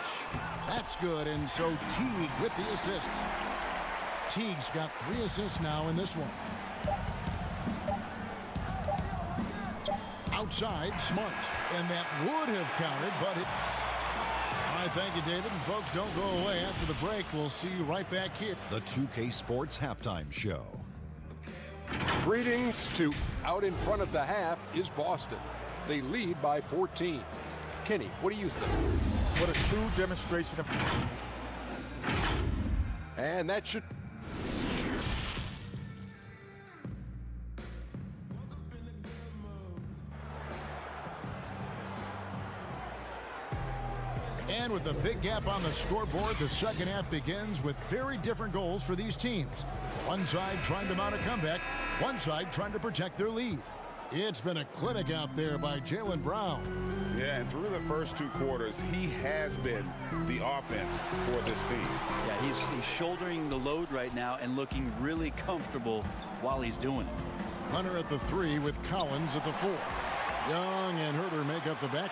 That's good, and so Teague with the assist. Teague's got 3 assists now in this one. Outside, Smart. And that would have counted, but it... All right, thank you, David. And folks, don't go away. After the break, we'll see you right back here. The 2K Sports Halftime Show. Greetings to out in front of the half is Boston. They lead by 14. Kenny, what do you think? What a true demonstration of... And that should... And with a big gap on the scoreboard, the second half begins with very different goals for these teams. One side trying to mount a comeback, one side trying to protect their lead. It's been a clinic out there by Jaylen Brown. Yeah, and through the first 2 quarters, he has been the offense for this team. Yeah, he's shouldering the load right now and looking really comfortable while he's doing it. Hunter at the 3 with Collins at the 4. Young and Herter make up the backcourt.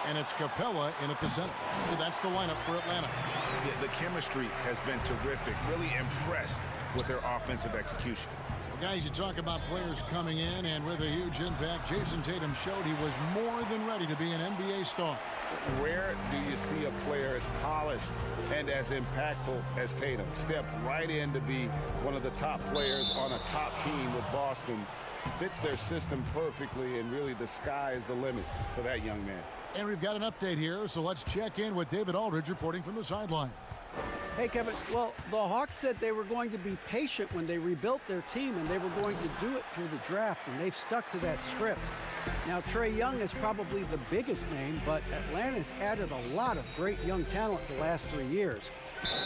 And it's Capella in at the center. So that's the lineup for Atlanta. Yeah, the chemistry has been terrific. Really impressed with their offensive execution. Well, guys, you talk about players coming in, and with a huge impact, Jason Tatum showed he was more than ready to be an NBA star. Rare do you see a player as polished and as impactful as Tatum. Stepped right in to be one of the top players on a top team with Boston. Fits their system perfectly, and really the sky is the limit for that young man. And we've got an update here, so let's check in with David Aldridge reporting from the sideline. Hey, Kevin. Well, the Hawks said they were going to be patient when they rebuilt their team, and they were going to do it through the draft, and they've stuck to that script. Now, Trae Young is probably the biggest name, but Atlanta's added a lot of great young talent the last 3 years.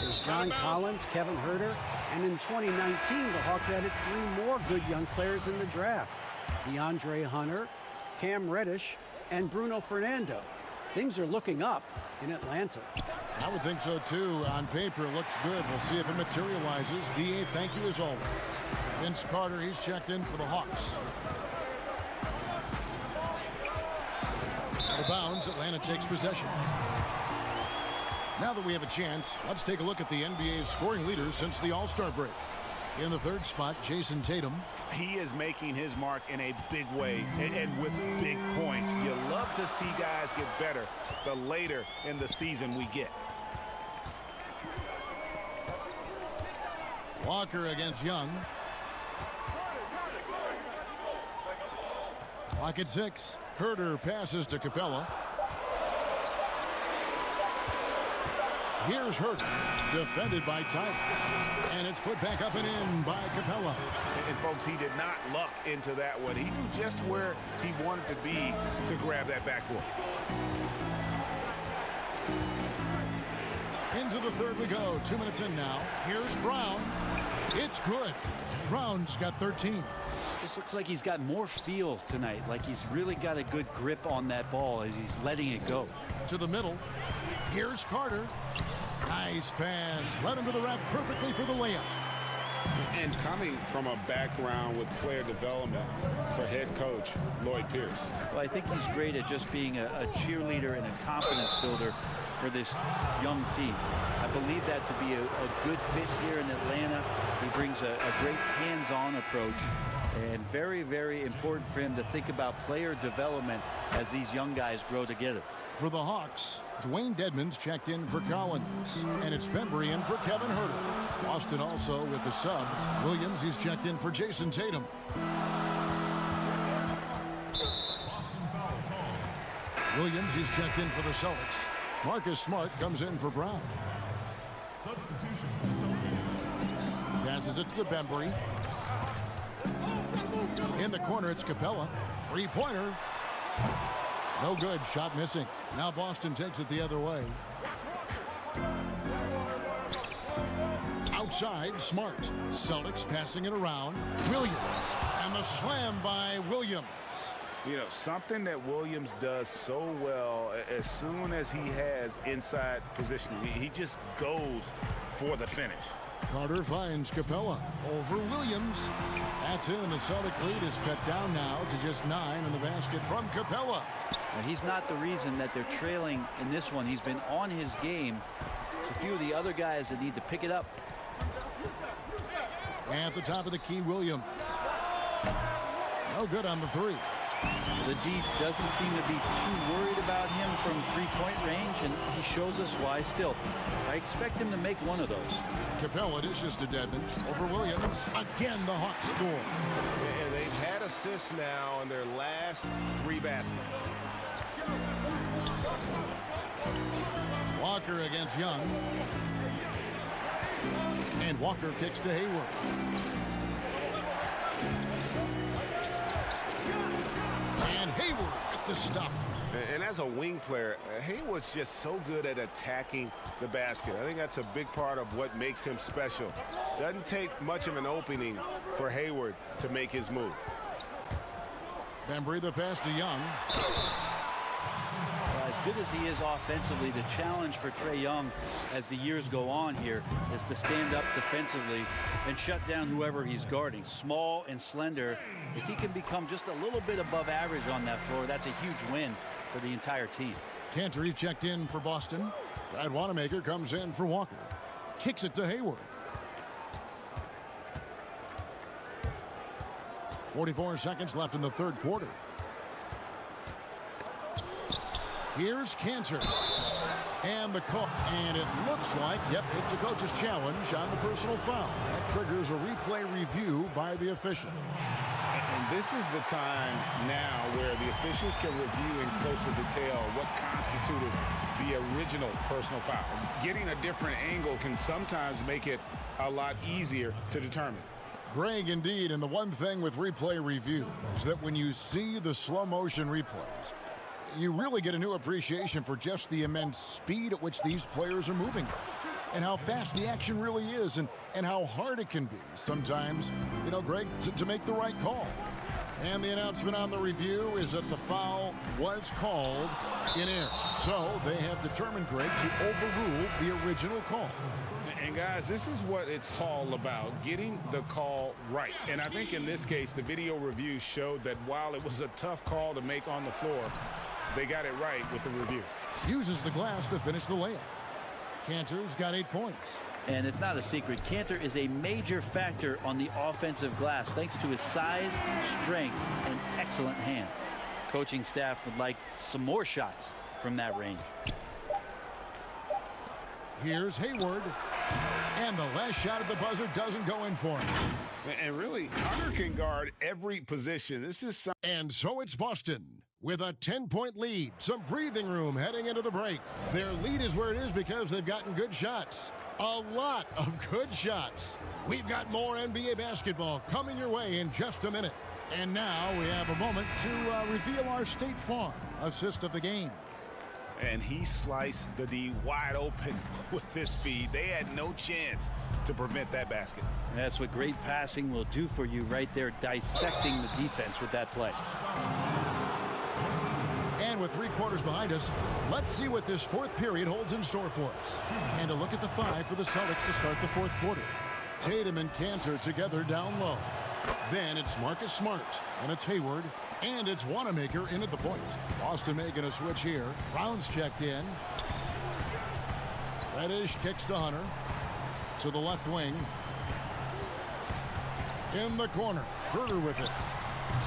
There's John Collins, Kevin Herter, and in 2019, the Hawks added 3 more good young players in the draft. DeAndre Hunter, Cam Reddish, and Bruno Fernando. things are looking up in Atlanta. I would think so, too. On paper, it looks good. We'll see if it materializes. D.A., thank you as always. Vince Carter, he's checked in for the Hawks. Out of bounds, Atlanta takes possession. Now that we have a chance, let's take a look at the NBA's scoring leaders since the All-Star break. In the third spot, Jason Tatum. He is making his mark in a big way and with big points. You love to see guys get better the later in the season we get. Walker against Young. Clock at 6. Herter passes to Capella. Here's Herter, defended by Tice. And it's put back up and in by Capella. And folks, he did not luck into that one. He knew just where he wanted to be to grab that backboard. Into the third we go. 2 minutes in now. Here's Brown. It's good. Brown's got 13. This looks like he's got more feel tonight, like he's really got a good grip on that ball as he's letting it go. To the middle. Here's Carter. Nice pass. Led him to the rack perfectly for the layup. And coming from a background with player development for head coach Lloyd Pierce. Well, I think he's great at just being a cheerleader and a confidence builder for this young team. I believe that to be a good fit here in Atlanta. He brings a great hands-on approach, and very, very important for him to think about player development as these young guys grow together. For the Hawks, Dwayne Dedmon's checked in for Collins, and it's Bembry in for Kevin Herter. Boston also with the sub. Williams, he's checked in for Jason Tatum. Williams, he's checked in for the Celtics. Marcus Smart comes in for Brown. Passes it to Bembry. In the corner, it's Capella. Three-pointer. No good. Shot missing. Now Boston takes it the other way. Outside, Smart. Celtics passing it around. Williams. And the slam by Williams. You know, something that Williams does so well, as soon as he has inside positioning, he just goes for the finish. Carter finds Capella over Williams. That's in. The Celtic lead is cut down now to just 9 in the basket from Capella. Now, he's not the reason that they're trailing in this one. He's been on his game. It's a few of the other guys that need to pick it up. At the top of the key, Williams. No good on the three. The D doesn't seem to be too worried about him from three-point range, and he shows us why still. I expect him to make one of those. Capella dishes to Dedmon over Williams. Again, the Hawks score. And they've had assists now in their last 3 baskets. Walker against Young. And Walker kicks to Hayward. And Hayward with the stuff. And as a wing player, Hayward's just so good at attacking the basket. I think that's a big part of what makes him special. Doesn't take much of an opening for Hayward to make his move. Bembry the pass to Young. As good as he is offensively, the challenge for Trae Young as the years go on here is to stand up defensively and shut down whoever he's guarding. Small and slender. If he can become just a little bit above average on that floor, that's a huge win for the entire team. Cantor, he checked in for Boston. Brad Wanamaker comes in for Walker. Kicks it to Hayward. 44 seconds left in the third quarter. Here's Cantor. And the call. And it looks like, yep, it's a coach's challenge on the personal foul. That triggers a replay review by the official. And this is the time now where the officials can review in closer detail what constituted the original personal foul. Getting a different angle can sometimes make it a lot easier to determine. Greg, indeed, and the one thing with replay review is that when you see the slow motion replays, you really get a new appreciation for just the immense speed at which these players are moving and how fast the action really is and how hard it can be sometimes, you know, Greg, to make the right call. And the announcement on the review is that the foul was called in air. So they have determined, Greg, to overrule the original call. And guys, this is what it's all about, getting the call right. And I think in this case, the video review showed that while it was a tough call to make on the floor, they got it right with the review. Uses the glass to finish the layup. Cantor's got 8 points. And it's not a secret. Cantor is a major factor on the offensive glass thanks to his size, strength, and excellent hands. Coaching staff would like some more shots from that range. Here's Hayward. And the last shot at the buzzer doesn't go in for him. And really, Hunter can guard every position. This is some... And so it's Boston with a 10-point lead. Some breathing room heading into the break. Their lead is where it is because they've gotten good shots. A lot of good shots. We've got more NBA basketball coming your way in just a minute. And now we have a moment to reveal our State Farm assist of the game. And he sliced the D wide open with his speed. They had no chance to prevent that basket. And that's what great passing will do for you right there, dissecting the defense with that play. And with 3 quarters behind us, let's see what this 4th period holds in store for us. And a look at the 5 for the Celtics to start the 4th quarter. Tatum and Cantor together down low. Then it's Marcus Smart, and it's Hayward, and it's Wanamaker in at the point. Boston making a switch here. Brown's checked in. Reddish kicks to Hunter. To the left wing. In the corner. Herter with it.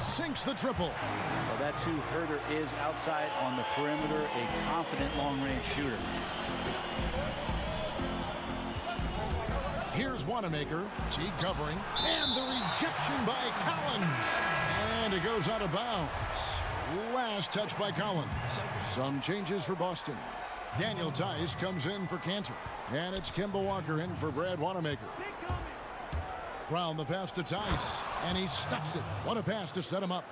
Sinks the triple. Well, that's who Herter is outside on the perimeter, a confident long-range shooter. Here's Wanamaker, T covering, and the rejection by Collins. And it goes out of bounds. Last touch by Collins. Some changes for Boston. Daniel Tice comes in for Cantor. And it's Kemba Walker in for Brad Wanamaker. Brown the pass to Tice, and he stuffs it. What a pass to set him up.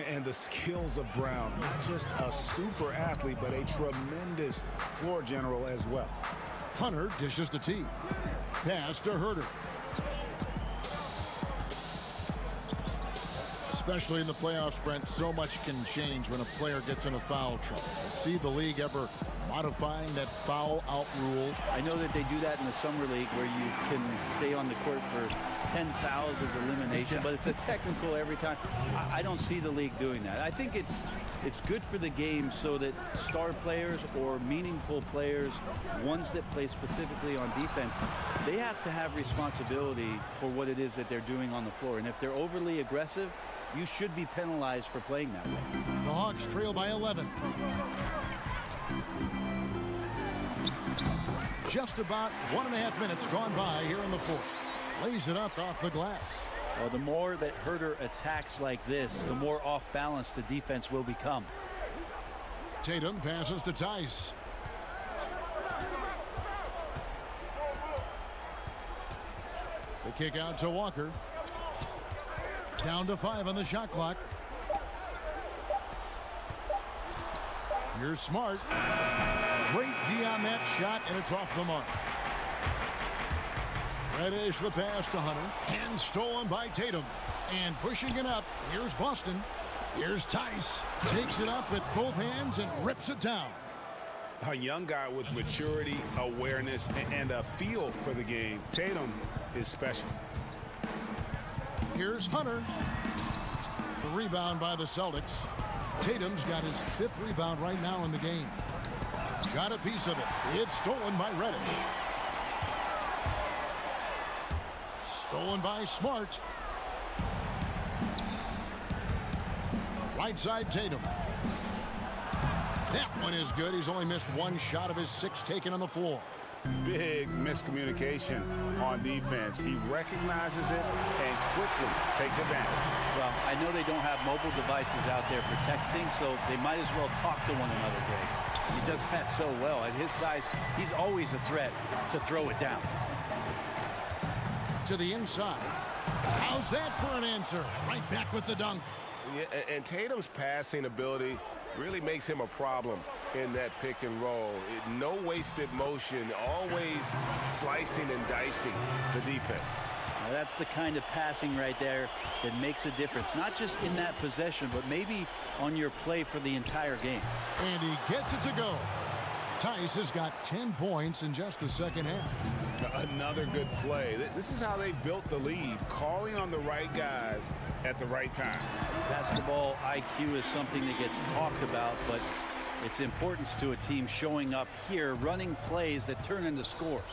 And the skills of Brown, just a super athlete, but a tremendous floor general as well. Hunter dishes to T. Pass to Herter. Especially in the playoffs, Brent, so much can change when a player gets in a foul trouble. See the league ever modifying that foul out rule? I know that they do that in the Summer League where you can stay on the court for 10 fouls as elimination, but it's a technical every time. I don't see the league doing that. I think it's good for the game so that star players or meaningful players, ones that play specifically on defense, they have to have responsibility for what it is that they're doing on the floor. And if they're overly aggressive, you should be penalized for playing that way. The Hawks trail by 11. Just about 1.5 minutes gone by here in the 4th. Lays it up off the glass. Well, the more that Herter attacks like this, the more off balance the defense will become. Tatum passes to Tice. The kick out to Walker. Down to 5 on the shot clock. Here's Smart. Great D on that shot, and it's off the mark. Reddish the pass to Hunter. And stolen by Tatum. And pushing it up, here's Boston. Here's Tice. Takes it up with both hands and rips it down. A young guy with maturity, awareness, and a feel for the game. Tatum is special. Here's Hunter. The rebound by the Celtics. Tatum's got his 5th rebound right now in the game. Got a piece of it. It's stolen by Reddish. Stolen by Smart. Right side Tatum. That one is good. He's only missed 1 shot of his 6 taken on the floor. Big miscommunication on defense. He recognizes it and quickly takes advantage. Well, I know they don't have mobile devices out there for texting, so they might as well talk to one another, Greg. He does that so well. At his size, he's always a threat to throw it down. To the inside. How's that for an answer? Right back with the dunk. Yeah, and Tatum's passing ability really makes him a problem in that pick and roll. No wasted motion, always slicing and dicing the defense. That's the kind of passing right there that makes a difference, not just in that possession, but maybe on your play for the entire game. And he gets it to go. Tice has got 10 points in just the second half. Another good play. This is how they built the lead, calling on the right guys at the right time. Basketball IQ is something that gets talked about, but its importance to a team showing up here, running plays that turn into scores.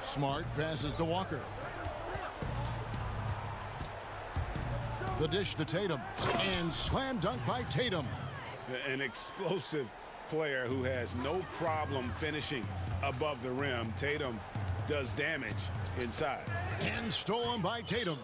Smart passes to Walker. The dish to Tatum. And slam dunk by Tatum. An explosive player who has no problem finishing above the rim. Tatum does damage inside. And stolen by Tatum.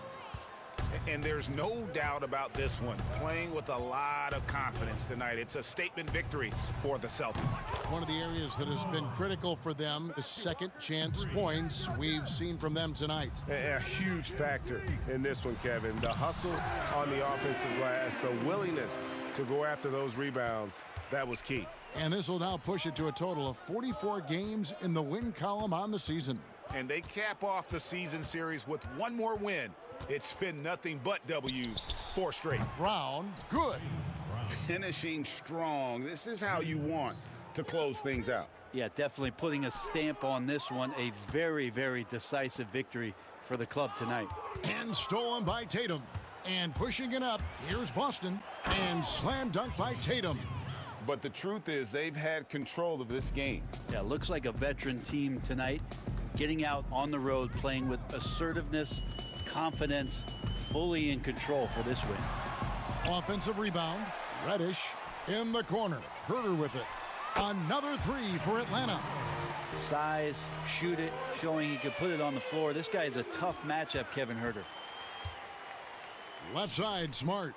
And there's no doubt about this one. Playing with a lot of confidence tonight. It's a statement victory for the Celtics. One of the areas that has been critical for them, the second chance points we've seen from them tonight. A huge factor in this one, Kevin. The hustle on the offensive glass, the willingness to go after those rebounds, that was key. And this will now push it to a total of 44 games in the win column on the season. And they cap off the season series with one more win. It's been nothing but W's, 4 straight. Brown, good. Finishing strong. This is how you want to close things out. Yeah, definitely putting a stamp on this one. A very, very decisive victory for the club tonight. And stolen by Tatum. And pushing it up, here's Boston. And slam dunk by Tatum. But the truth is they've had control of this game. Yeah, looks like a veteran team tonight. Getting out on the road, playing with assertiveness, confidence, fully in control for this win. Offensive rebound. Reddish in the corner. Herter with it. Another 3 for Atlanta. Size, shoot it, showing he could put it on the floor. This guy is a tough matchup, Kevin Herter. Left side, Smart.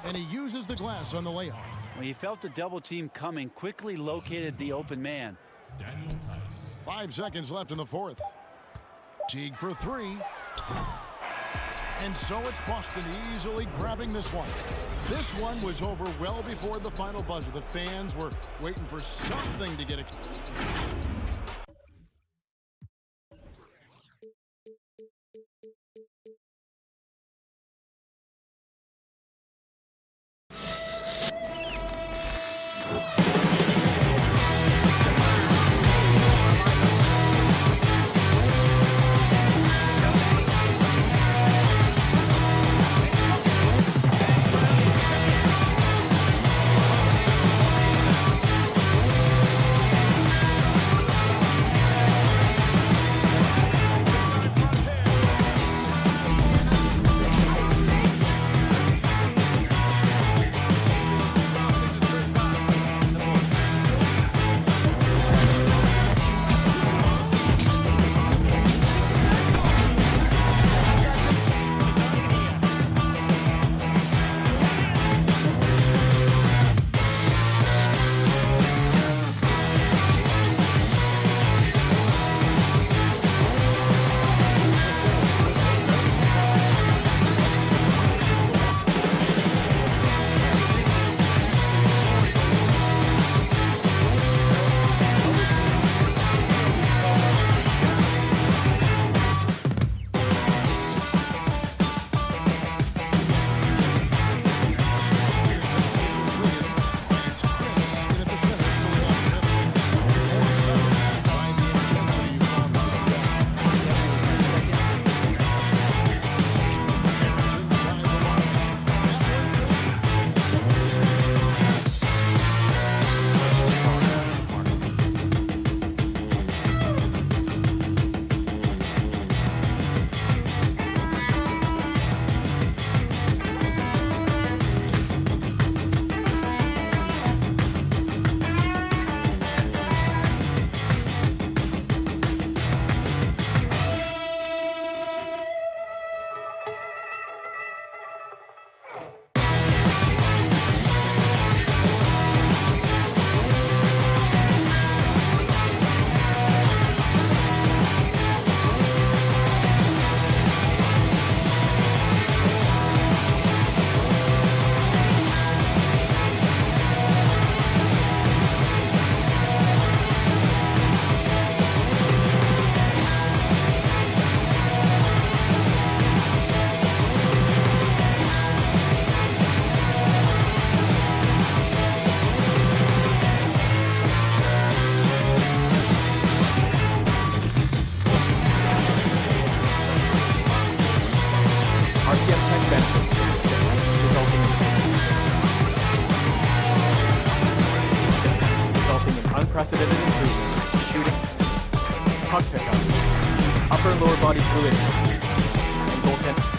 And he uses the glass on the layup. When he felt the double team coming, quickly located the open man. 5 seconds left in the fourth. Teague for 3. And so it's Boston easily grabbing this one. This one was over well before the final buzzer. The fans were waiting for something to get it. unprecedented improvements, shooting, puck pickups, upper and lower body fluidity, and goaltending.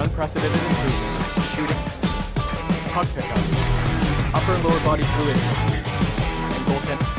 Unprecedented improvements, shooting, puck pickups, upper and lower body fluidity, and goaltending.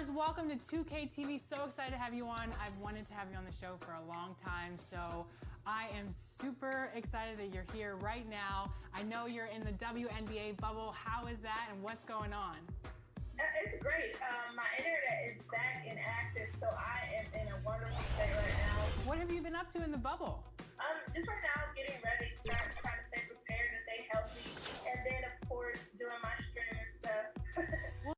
Powers, welcome to 2K TV. So excited to have you on. I've wanted to have you on the show for a long time, so I am super excited that you're here right now. I know you're in the WNBA bubble. How is that and what's going on? It's great. My internet is back and active, so I am in a wonderful state right now. What have you been up to in the bubble? Just right now, getting ready, trying to stay prepared and stay healthy, and then of course doing my streaming stuff.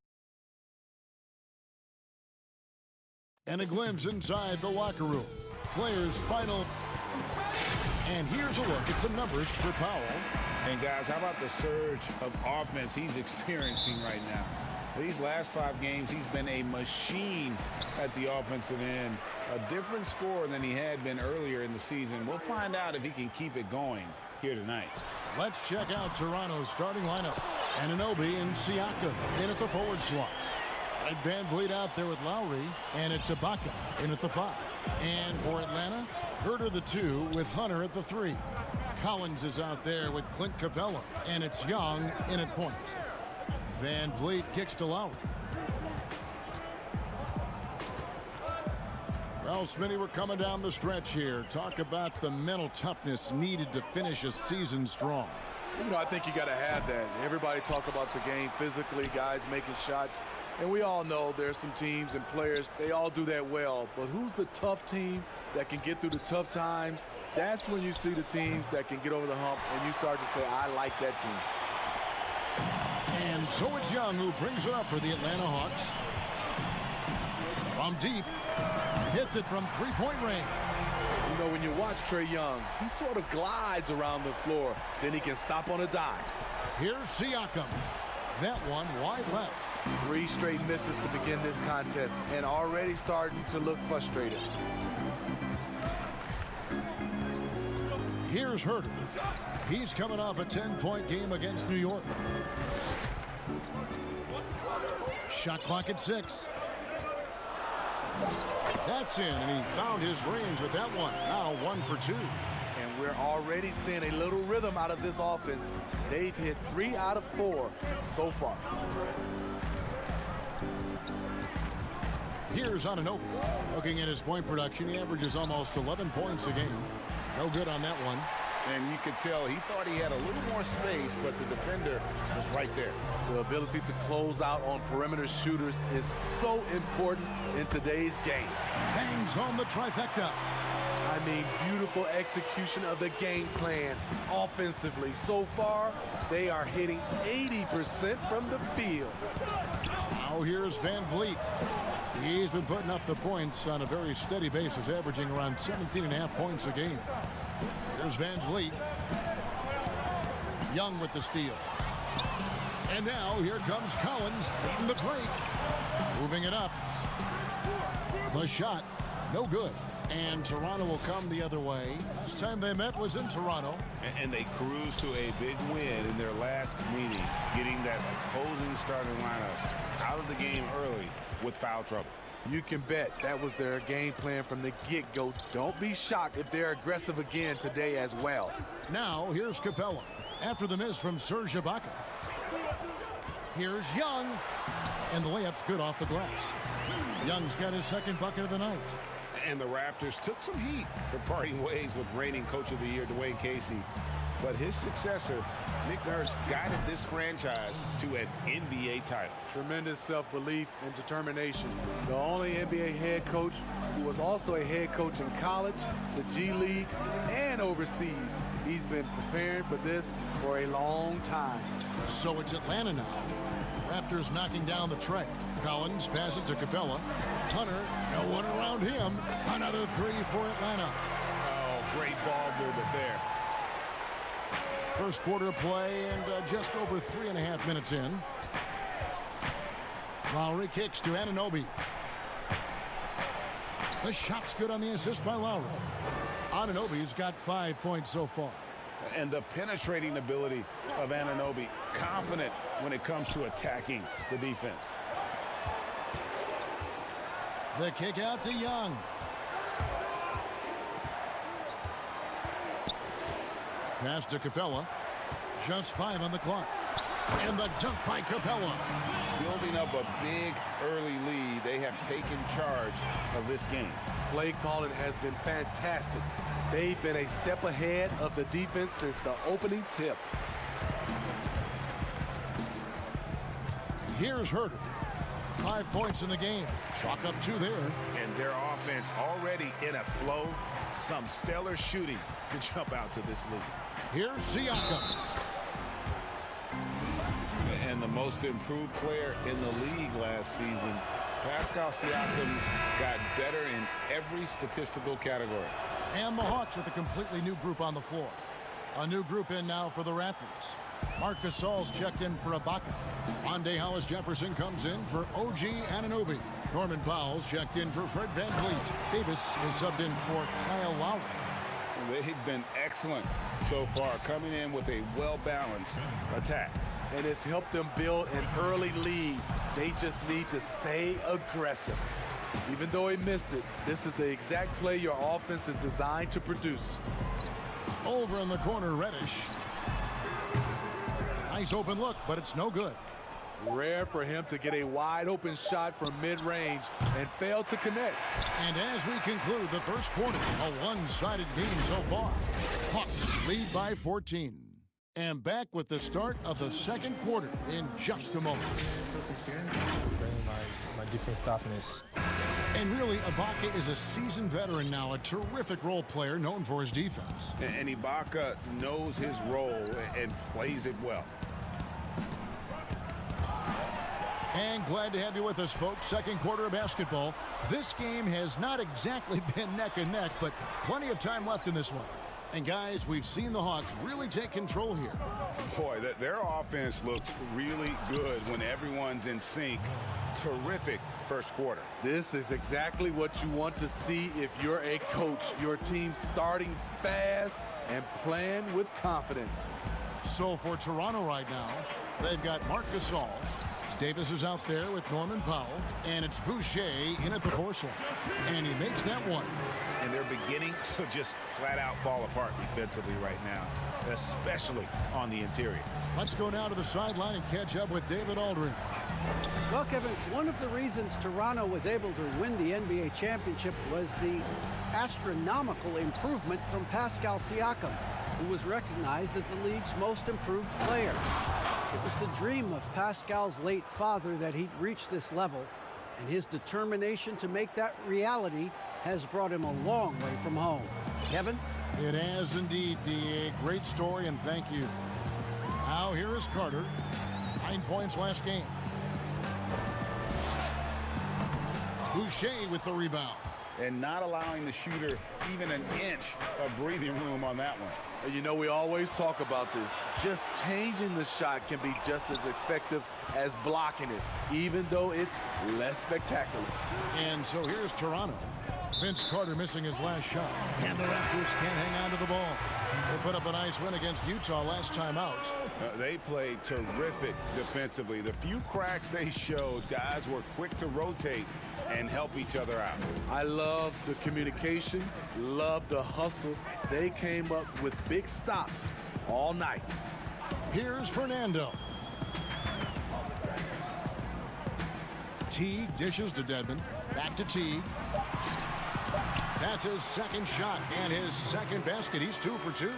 And a glimpse inside the locker room. Players' final. And here's a look at some numbers for Powell. And guys, how about the surge of offense he's experiencing right now? These last 5 games, he's been a machine at the offensive end. A different scorer than he had been earlier in the season. We'll find out if he can keep it going here tonight. Let's check out Toronto's starting lineup. Anunoby and Siakam in at the forward slots. Red Van Vliet out there with Lowry, and it's Ibaka in at the 5. And for Atlanta, Herter the 2 with Hunter at the 3. Collins is out there with Clint Capella, and it's Young in at point. Van Vliet kicks to Lowry. Well, Smitty, we're coming down the stretch here. Talk about the mental toughness needed to finish a season strong. You know, I think you got to have that. Everybody talk about the game physically, guys making shots. And we all know there's some teams and players, they all do that well. But who's the tough team that can get through the tough times? That's when you see the teams that can get over the hump and you start to say, I like that team. And so it's Young who brings it up for the Atlanta Hawks. From deep, hits it from three-point range. You know, when you watch Trae Young, he sort of glides around the floor. Then he can stop on a dime. Here's Siakam. That one wide left. 3 straight misses to begin this contest and already starting to look frustrated. Here's Herter. He's coming off a 10-point game against New York. Shot clock at 6. That's in, and he found his range with that one. Now 1 for 2. And we're already seeing a little rhythm out of this offense. They've hit 3 out of 4 so far. Here's Anunoby. Looking at his point production, he averages almost 11 points a game. No good on that one. And you could tell he thought he had a little more space, but the defender was right there. The ability to close out on perimeter shooters is so important in today's game. Bangs on the trifecta. I mean, beautiful execution of the game plan offensively. So far, they are hitting 80% from the field. Now here's Van Vliet. He's been putting up the points on a very steady basis, averaging around 17.5 points a game. Here's Van Vliet. Young with the steal. And now here comes Collins leading the break. Moving it up. The shot, no good. And Toronto will come the other way. Last time they met was in Toronto. And they cruised to a big win in their last meeting, getting that opposing starting lineup out of the game early with foul trouble. You can bet that was their game plan from the get-go. Don't be shocked if they're aggressive again today as well. Now here's Capella after the miss from Serge Ibaka. Here's Young, and the layup's good off the glass. Young's got his second bucket of the night. And the Raptors took some heat for parting ways with reigning Coach of the Year Dwayne Casey. But his successor, Nick Nurse, guided this franchise to an NBA title. Tremendous self-belief and determination. The only NBA head coach who was also a head coach in college, the G League, and overseas. He's been preparing for this for a long time. So it's Atlanta now. Raptors knocking down the Trae. Collins passes to Capella. Hunter, no one around him. Another 3 for Atlanta. Oh, great ball movement there. First quarter play and just over 3.5 minutes in. Lowry kicks to Anunoby. The shot's good on the assist by Lowry. Anunoby's got 5 points so far. And the penetrating ability of Anunoby, confident when it comes to attacking the defense. The kick out to Young. Pass to Capella. Just 5 on the clock. And the dunk by Capella. Building up a big early lead, they have taken charge of this game. Play calling has been fantastic. They've been a step ahead of the defense since the opening tip. Here's Herter. 5 points in the game. Chalk up 2 there. And their offense already in a flow. Some stellar shooting to jump out to this lead. Here's Siakam. And the most improved player in the league last season, Pascal Siakam, got better in every statistical category. And the Hawks with a completely new group on the floor. A new group in now for the Raptors. Marc Gasol's checked in for Ibaka. Rondé Hollis-Jefferson comes in for OG Anunoby. Norman Powell's checked in for Fred VanVleet. Davis is subbed in for Kyle Lowry. They've been excellent so far, coming in with a well-balanced attack. And it's helped them build an early lead. They just need to stay aggressive. Even though he missed it, this is the exact play your offense is designed to produce. Over in the corner, Reddish. Nice open look, but it's no good. Rare for him to get a wide open shot from mid-range and fail to connect. And as we conclude the first quarter, a one-sided game so far. Hawks lead by 14. And back with the start of the second quarter in just a moment. My defense toughness. And really, Ibaka is a seasoned veteran now, a terrific role player known for his defense. And Ibaka knows his role and plays it well. And glad to have you with us, folks. Second quarter of basketball. This game has not exactly been neck and neck, but plenty of time left in this one. And guys, we've seen the Hawks really take control here. Boy, their offense looks really good when everyone's in sync. Terrific first quarter. This is exactly what you want to see if you're a coach. Your team starting fast and playing with confidence. So for Toronto right now, they've got Marc Gasol. Davis is out there with Norman Powell. And it's Boucher in at the force line. And he makes that one. And they're beginning to just flat out fall apart defensively right now, especially on the interior. Let's go now to the sideline and catch up with David Aldridge. Well, Kevin, one of the reasons Toronto was able to win the NBA championship was the astronomical improvement from Pascal Siakam, who was recognized as the league's most improved player. It was the dream of Pascal's late father that he'd reach this level, and his determination to make that reality has brought him a long way from home. Kevin? It has indeed, D.A. Great story, and thank you. Now here is Carter. 9 points last game. Boucher with the rebound. And not allowing the shooter even an inch of breathing room on that one. And you know, we always talk about this. Just changing the shot can be just as effective as blocking it, even though it's less spectacular. And so here's Toronto. Vince Carter missing his last shot. And the Raptors can't hang on to the ball. They put up a nice win against Utah last time out. They played terrific defensively. The few cracks they showed, guys were quick to rotate and help each other out. I love the communication, love the hustle. They came up with big stops all night. Here's Fernando. Teague dishes to Dedmon. Back to Teague. That's his second shot and his second basket. He's 2 for 2.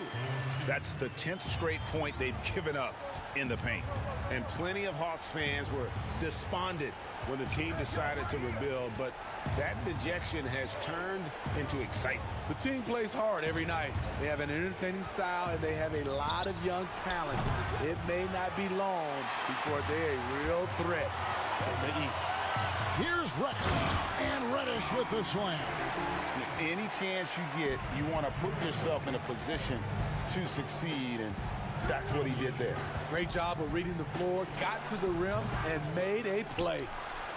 That's the 10th straight point they've given up in the paint. And plenty of Hawks fans were despondent when the team decided to rebuild, but that dejection has turned into excitement. The team plays hard every night. They have an entertaining style, and they have a lot of young talent. It may not be long before they're a real threat in the East. Here's Rex and Reddish with the slam. Any chance you get, you want to put yourself in a position to succeed, and that's what he did there. Great job of reading the floor, got to the rim, and made a play.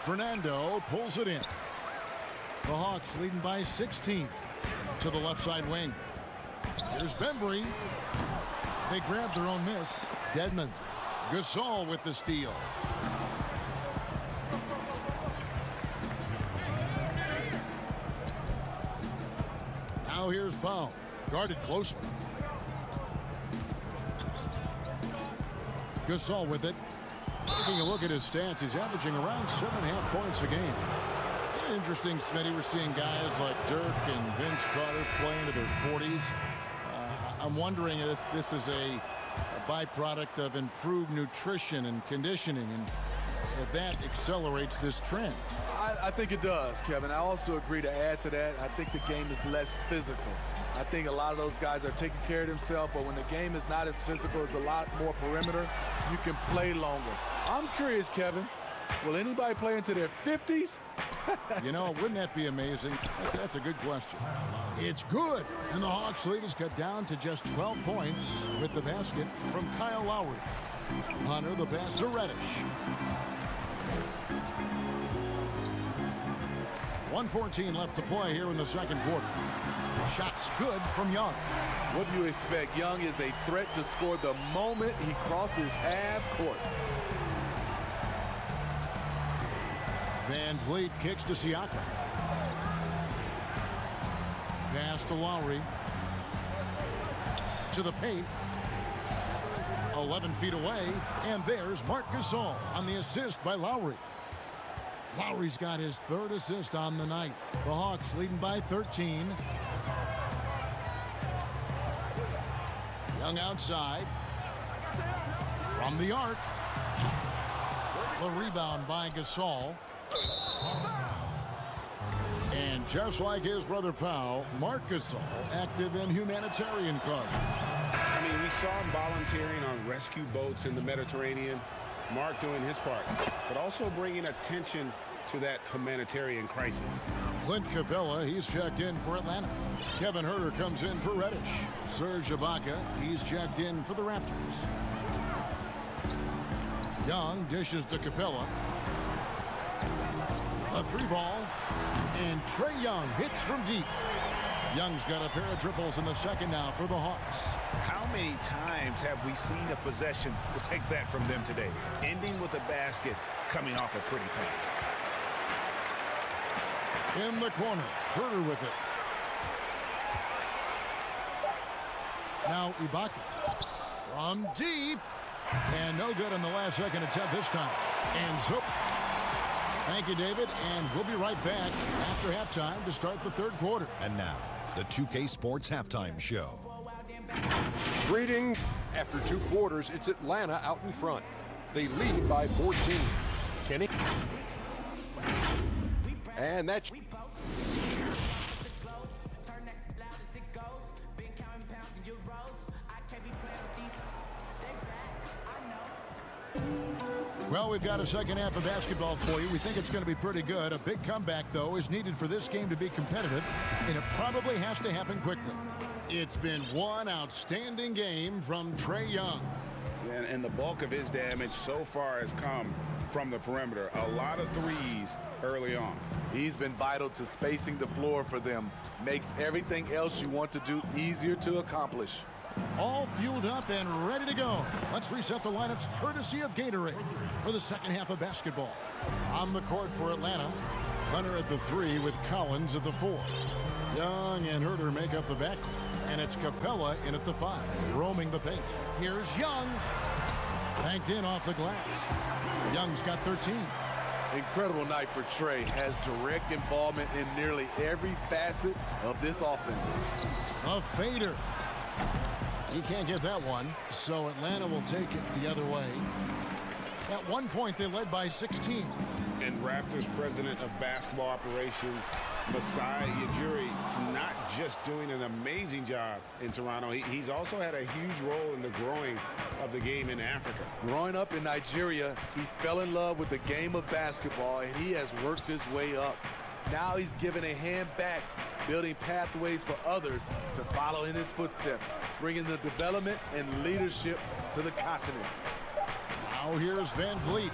Fernando pulls it in. The Hawks leading by 16 to the left side wing. Here's Bembry. They grabbed their own miss. Dedmon. Gasol with the steal. Now here's Powell. Guarded closely. Gasol with it. Taking a look at his stats, he's averaging around 7.5 points a game. Interesting, Smitty. We're seeing guys like Dirk and Vince Carter playing to their 40s. I'm wondering if this is a byproduct of improved nutrition and conditioning, and if that accelerates this trend. I think it does, Kevin. I also agree to add to that. I think the game is less physical. I think a lot of those guys are taking care of themselves, but when the game is not as physical, it's a lot more perimeter. You can play longer. I'm curious, Kevin, will anybody play into their 50s? You know, wouldn't that be amazing? That's a good question. It's good, and the Hawks lead is cut down to just 12 points with the basket from Kyle Lowry. Hunter, the pass to Reddish. 1:14 left to play here in the second quarter. Shots good from Young. What do you expect? Young is a threat to score the moment he crosses half court. Van Vliet kicks to Siakam. Pass to Lowry. To the paint. 11 feet away. And there's Marc Gasol on the assist by Lowry. Lowry's got his third assist on the night. The Hawks leading by 13. Young outside. From the arc. The rebound by Gasol. And just like his brother Powell, Marc Gasol active in humanitarian causes. I mean, we saw him volunteering on rescue boats in the Mediterranean. Marc doing his part, but also bringing attention to that humanitarian crisis. Clint Capella, he's checked in for Atlanta. Kevin Huerter comes in for Reddish. Serge Ibaka, he's checked in for the Raptors. Young dishes to Capella. A three ball, and Trae Young hits from deep. Young's got a pair of triples in the second now for the Hawks. How many times have we seen a possession like that from them today? Ending with a basket, coming off a pretty pass. In the corner, Huerter with it. Now Ibaka from deep, and no good on the last second attempt this time. And so, thank you, David, and we'll be right back after halftime to start the third quarter. And now, the 2K Sports Halftime Show. Greetings. After two quarters, it's Atlanta out in front. They lead by 14. Kenny. And that's... Well, we've got a second half of basketball for you. We think it's going to be pretty good. A big comeback, though, is needed for this game to be competitive, and it probably has to happen quickly. It's been one outstanding game from Trae Young. And the bulk of his damage so far has come from the perimeter. A lot of threes early on. He's been vital to spacing the floor for them. Makes everything else you want to do easier to accomplish. All fueled up and ready to go. Let's reset the lineups courtesy of Gatorade for the second half of basketball. On the court for Atlanta, Hunter at the 3 with Collins at the 4. Young and Huerter make up the backcourt, and it's Capella in at the 5, roaming the paint. Here's Young, banked in off the glass. Young's got 13. Incredible night for Trae. Has direct involvement in nearly every facet of this offense. A fader. He can't get that one, so Atlanta will take it the other way. At one point, they led by 16. And Raptors president of basketball operations, Masai Ujiri, not just doing an amazing job in Toronto, he's also had a huge role in the growing of the game in Africa. Growing up in Nigeria, he fell in love with the game of basketball, and he has worked his way up. Now he's given a hand back, building pathways for others to follow in his footsteps, bringing the development and leadership to the continent. Now here's Van Vliet.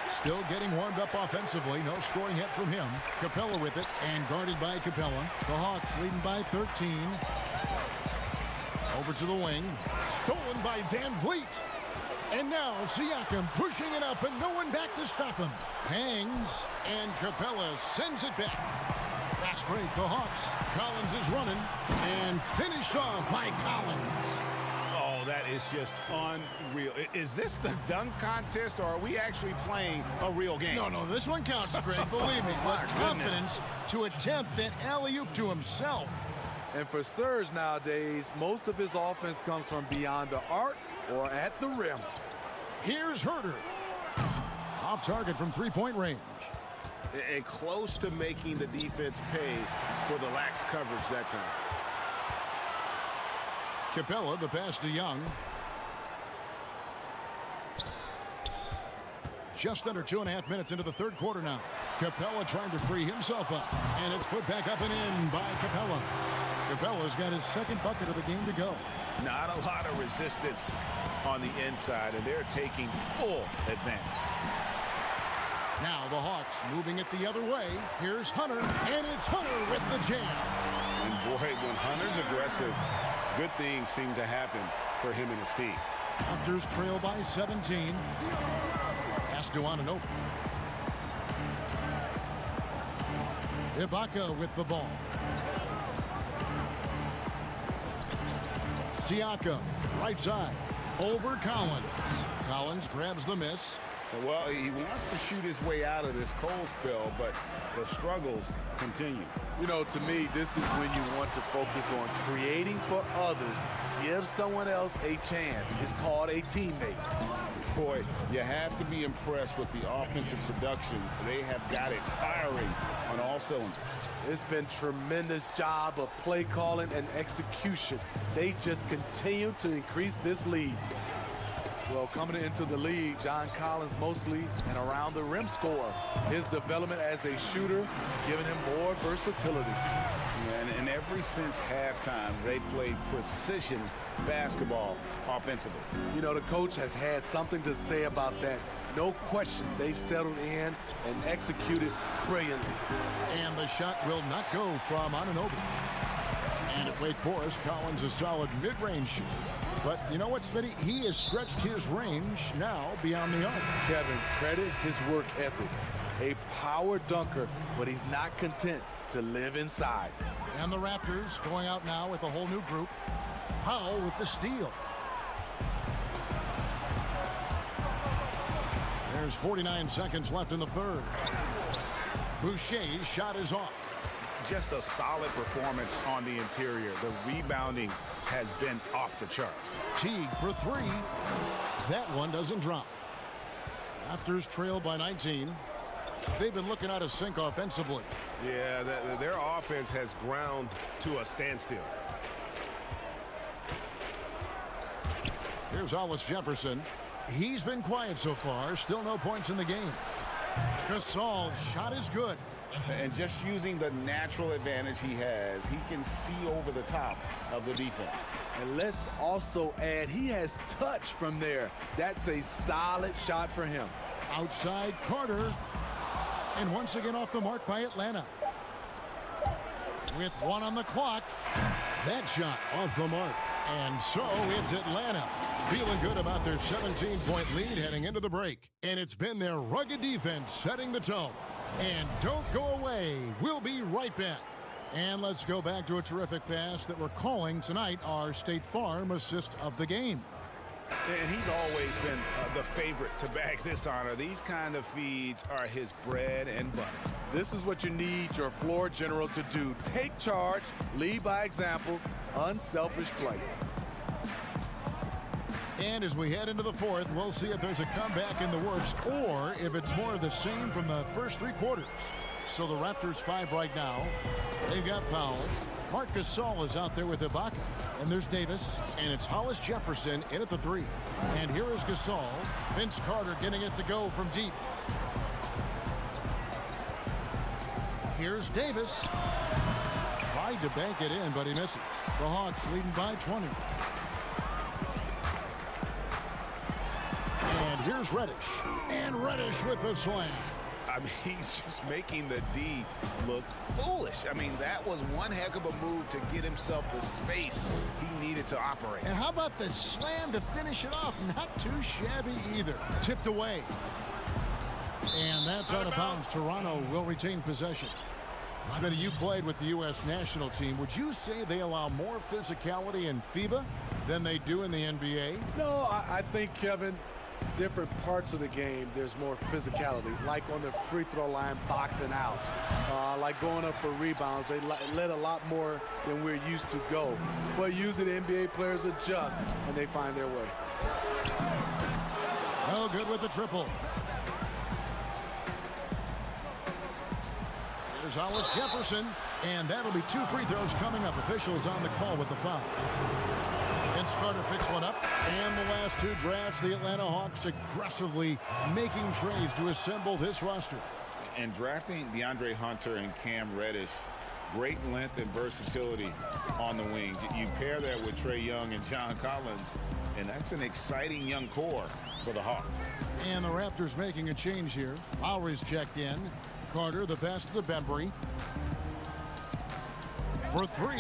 Still getting warmed up offensively. No scoring hit from him. Capella with it and guarded by Capella. The Hawks leading by 13. Over to the wing. Stolen by Van Vliet. And now Siakam pushing it up and no one back to stop him. Hangs and Capella sends it back. Fast break, the Hawks. Collins is running and finished off by Collins. Oh, Oh, that is just unreal. Is this the dunk contest, or are we actually playing a real game? No, this one counts, Greg. Believe me. With confidence to attempt that alley-oop to himself. And for Serge nowadays, most of his offense comes from beyond the arc or at the rim. Here's Herter. Off target from three-point range. And close to making the defense pay for the lax coverage that time. Capella, the pass to Young. Just under 2.5 minutes into the third quarter now. Capella trying to free himself up. And it's put back up and in by Capella. Capella's got his second bucket of the game to go. Not a lot of resistance on the inside, and they're taking full advantage. Now the Hawks moving it the other way. Here's Hunter, and it's Hunter with the jam. And boy, when Hunter's aggressive, good things seem to happen for him and his team. Raptors trail by 17. Pass to Anunoby. Ibaka with the ball. Siakam, right side, over Collins. Collins grabs the miss. Well, he wants to shoot his way out of this cold spell, but the struggles continue. You know, to me, this is when you want to focus on creating for others. Give someone else a chance. It's called a teammate. Boy, you have to be impressed with the offensive production. They have got it firing on all cylinders. It's been tremendous job of play calling and execution. They just continue to increase this lead. Well, coming into the league, John Collins mostly an around the rim scorer. His development as a shooter giving him more versatility. And ever since halftime, they played precision basketball offensively. You know, the coach has had something to say about that. No question, they've settled in and executed brilliantly. And the shot will not go from Anunoby. And at Wake Forest, Collins a solid mid-range shooter. But you know what, Smitty? He has stretched his range now beyond the arc. Kevin, credit his work ethic. A power dunker, but he's not content to live inside. And the Raptors going out now with a whole new group. Powell with the steal. There's 49 seconds left in the third. Boucher's shot is off. Just a solid performance on the interior. The rebounding has been off the charts. Teague for three. That one doesn't drop. Raptors trail by 19. They've been looking out of sync offensively. Yeah, their offense has ground to a standstill. Here's Hollis Jefferson. He's been quiet so far. Still no points in the game. Gasol's shot is good. And just using the natural advantage he has, he can see over the top of the defense. And let's also add, he has touch from there. That's a solid shot for him. Outside Carter. And once again off the mark by Atlanta. With one on the clock. That shot off the mark. And so it's Atlanta feeling good about their 17-point lead heading into the break. And it's been their rugged defense setting the tone. And don't go away. We'll be right back. And let's go back to a terrific pass that we're calling tonight our State Farm assist of the game. And he's always been the favorite to bag this honor. These kind of feeds are his bread and butter. This is what you need your floor general to do. Take charge, lead by example, unselfish play. And as we head into the fourth, we'll see if there's a comeback in the works or if it's more of the same from the first three quarters. So the Raptors 5 right now. They've got Powell. Marc Gasol is out there with Ibaka. And there's Davis. And it's Hollis Jefferson in at the 3. And here is Gasol. Vince Carter getting it to go from deep. Here's Davis. Tried to bank it in, but he misses. The Hawks leading by 20. And here's Reddish. And Reddish with the slam. I mean, he's just making the D look foolish. I mean, that was one heck of a move to get himself the space he needed to operate. And how about the slam to finish it off? Not too shabby either. Tipped away. And that's out of bounds. Toronto will retain possession. Smitty, you played with the U.S. national team. Would you say they allow more physicality in FIBA than they do in the NBA? No, I think, Kevin, different parts of the game, there's more physicality. Like on the free throw line, boxing out. Like going up for rebounds, they let a lot more than we're used to go. But usually the NBA players adjust, and they find their way. Oh, good with the triple. Here's Hollis Jefferson, and that'll be 2 free throws coming up. Officials on the call with the foul. Vince Carter picks one up, and the last 2 drafts, the Atlanta Hawks aggressively making trades to assemble this roster. And drafting DeAndre Hunter and Cam Reddish, great length and versatility on the wings. You pair that with Trae Young and John Collins, and that's an exciting young core for the Hawks. And the Raptors making a change here. Lowry's checked in. Carter, the pass to the Bembry. For 3.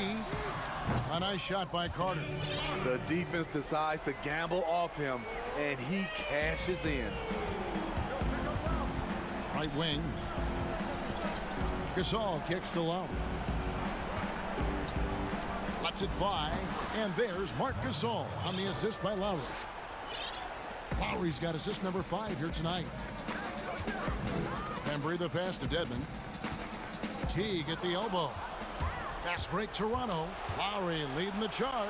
A nice shot by Carter. The defense decides to gamble off him, and he cashes in. Right wing. Gasol kicks to Lowry. Lets it fly, and there's Marc Gasol on the assist by Lowry. Lowry's got assist number 5 here tonight. Bembry the pass to Dedmon. Teague at the elbow. Fast break Toronto. Lowry leading the charge.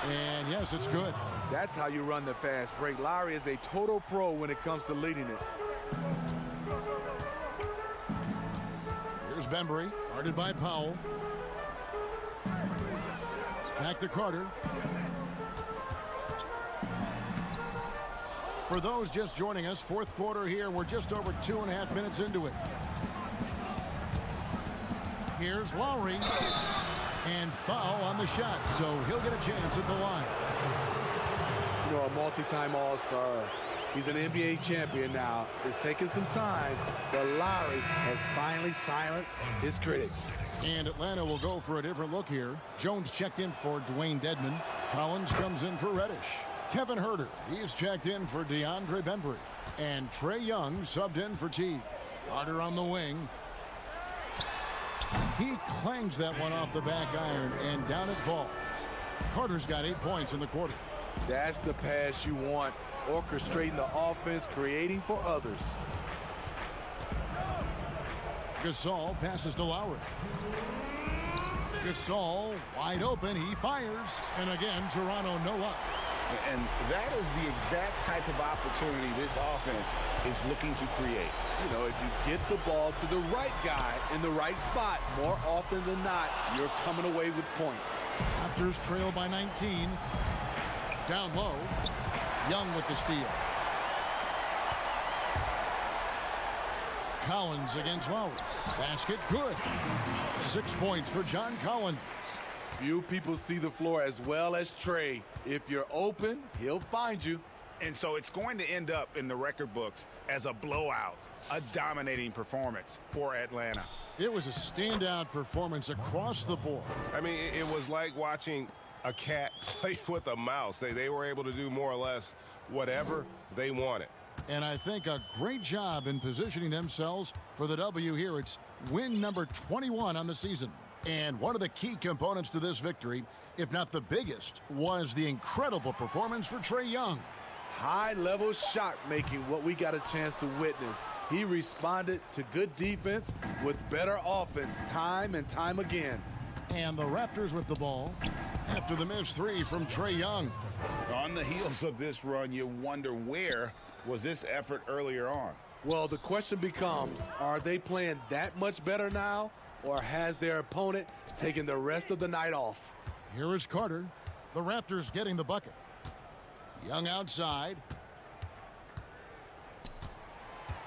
And yes, it's good. That's how you run the fast break. Lowry is a total pro when it comes to leading it. Here's Bembry, guarded by Powell. Back to Carter. For those just joining us, 4th quarter here. We're just over 2.5 minutes into it. Here's Lowry. And foul on the shot, so he'll get a chance at the line. You know, a multi-time All-Star. He's an NBA champion now. It's taking some time, but Lowry has finally silenced his critics. And Atlanta will go for a different look here. Jones checked in for Dwayne Dedmon. Collins comes in for Reddish. Kevin Huerter, he's checked in for DeAndre Bembry. And Trae Young subbed in for Teague. Carter on the wing. He clangs that one off the back iron, and down it falls. Carter's got 8 points in the quarter. That's the pass you want. Orchestrating the offense, creating for others. Gasol passes to Lowry. Gasol wide open. He fires. And again, Toronto no luck. And that is the exact type of opportunity this offense is looking to create. You know, if you get the ball to the right guy in the right spot, more often than not, you're coming away with points. Raptors trail by 19. Down low. Young with the steal. Collins against Lowry. Basket good. 6 points for John Collins. Few people see the floor as well as Trae. If you're open, he'll find you. And so it's going to end up in the record books as a blowout, a dominating performance for Atlanta. It was a standout performance across the board. I mean, it was like watching a cat play with a mouse. They were able to do more or less whatever they wanted. And I think a great job in positioning themselves for the W here. It's win number 21 on the season. And one of the key components to this victory, if not the biggest, was the incredible performance for Trae Young. High-level shot making, what we got a chance to witness. He responded to good defense with better offense time and time again. And the Raptors with the ball after the missed 3 from Trae Young. On the heels of this run, you wonder where was this effort earlier on? Well, the question becomes, are they playing that much better now? Or has their opponent taken the rest of the night off? Here is Carter. The Raptors getting the bucket. Young outside.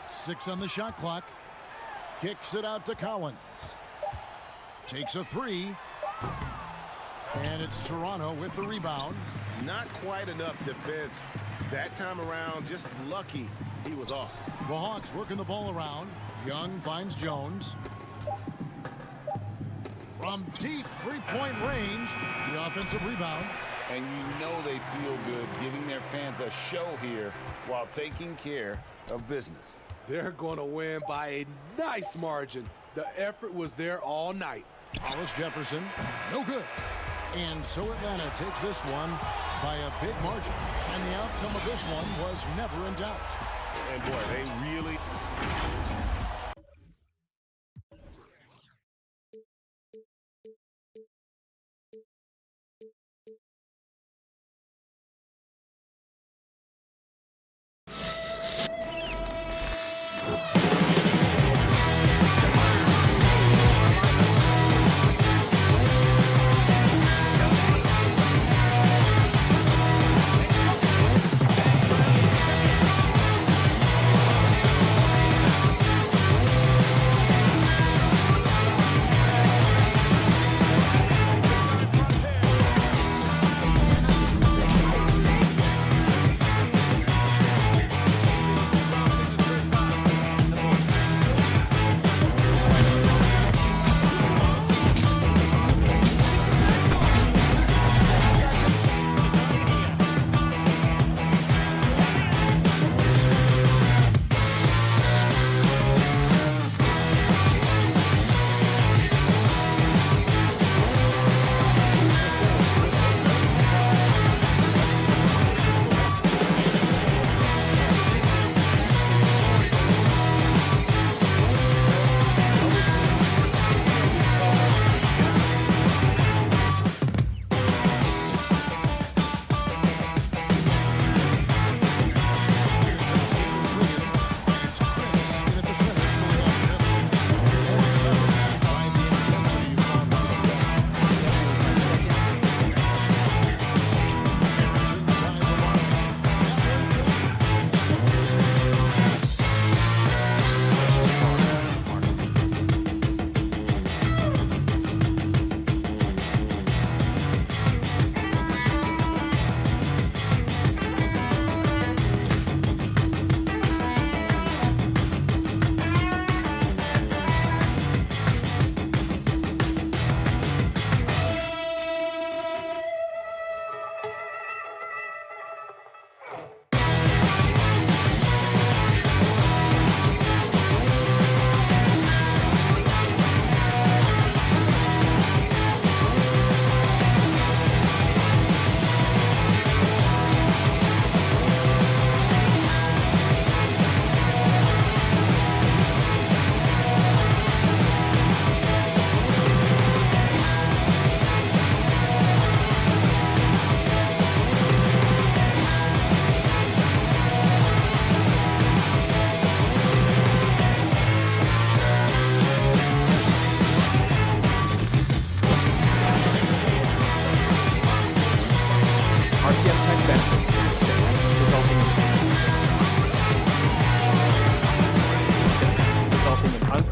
6 on the shot clock. Kicks it out to Collins. Takes a 3. And it's Toronto with the rebound. Not quite enough defense that time around. Just lucky he was off. The Hawks working the ball around. Young finds Jones. From deep three-point range, the offensive rebound. And you know they feel good giving their fans a show here while taking care of business. They're going to win by a nice margin. The effort was there all night. Hollis Jefferson, no good. And so Atlanta takes this one by a big margin. And the outcome of this one was never in doubt. And boy, they really...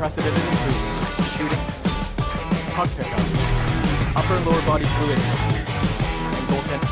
unprecedented improvements in shooting, puck pickups, upper and lower body fluidity, and goaltending.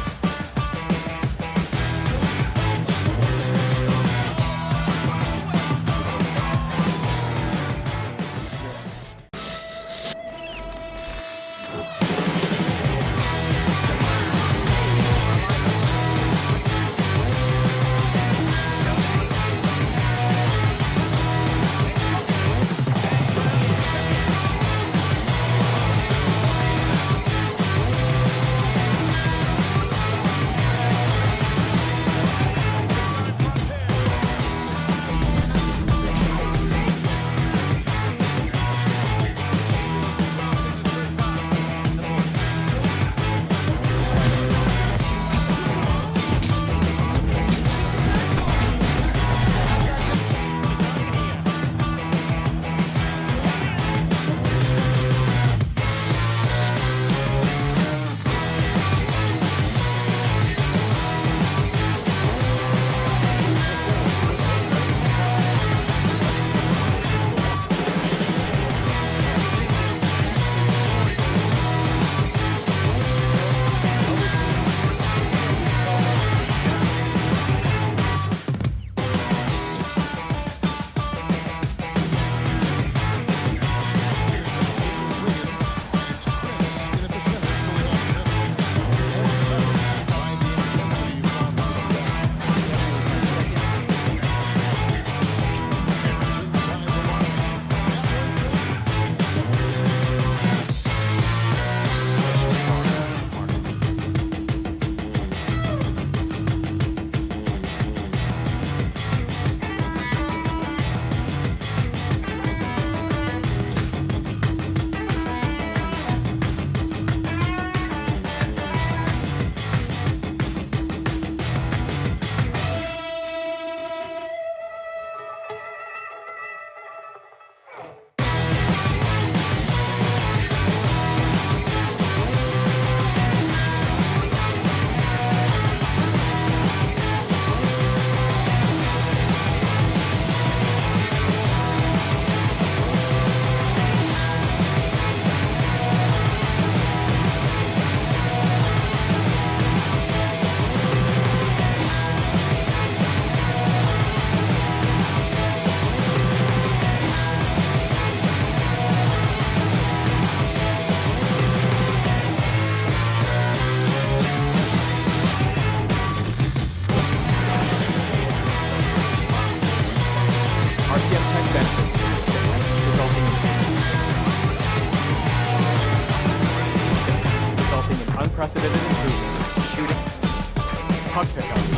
puck pickups,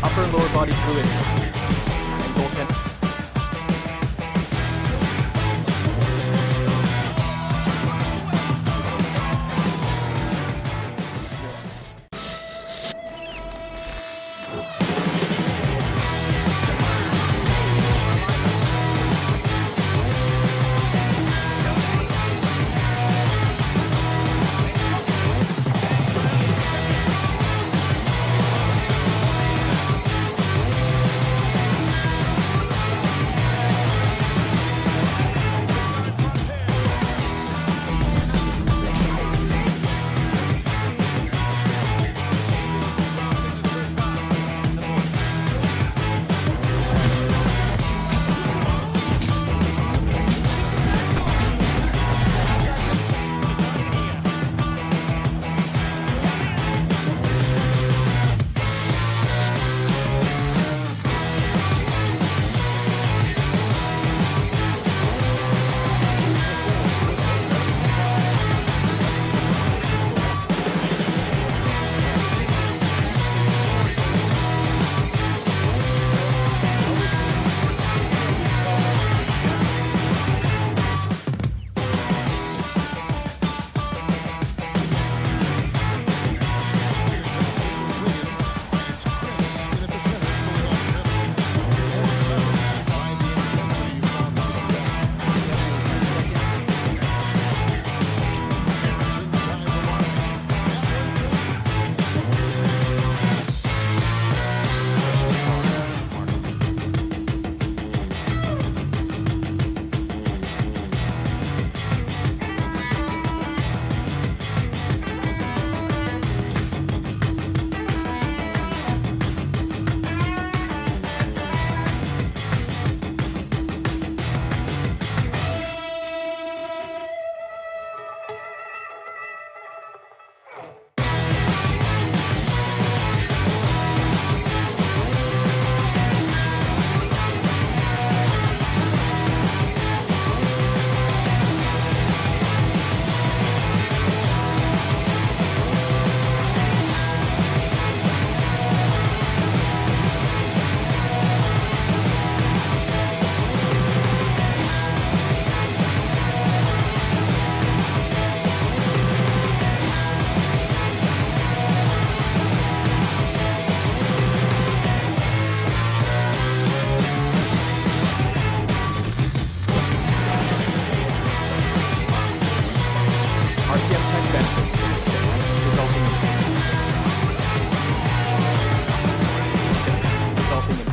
upper and lower body fluidity, and goaltending.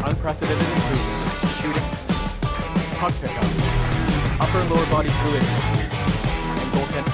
Unprecedented improvements in shooting, puck pickups, upper and lower body fluidity, and goaltending.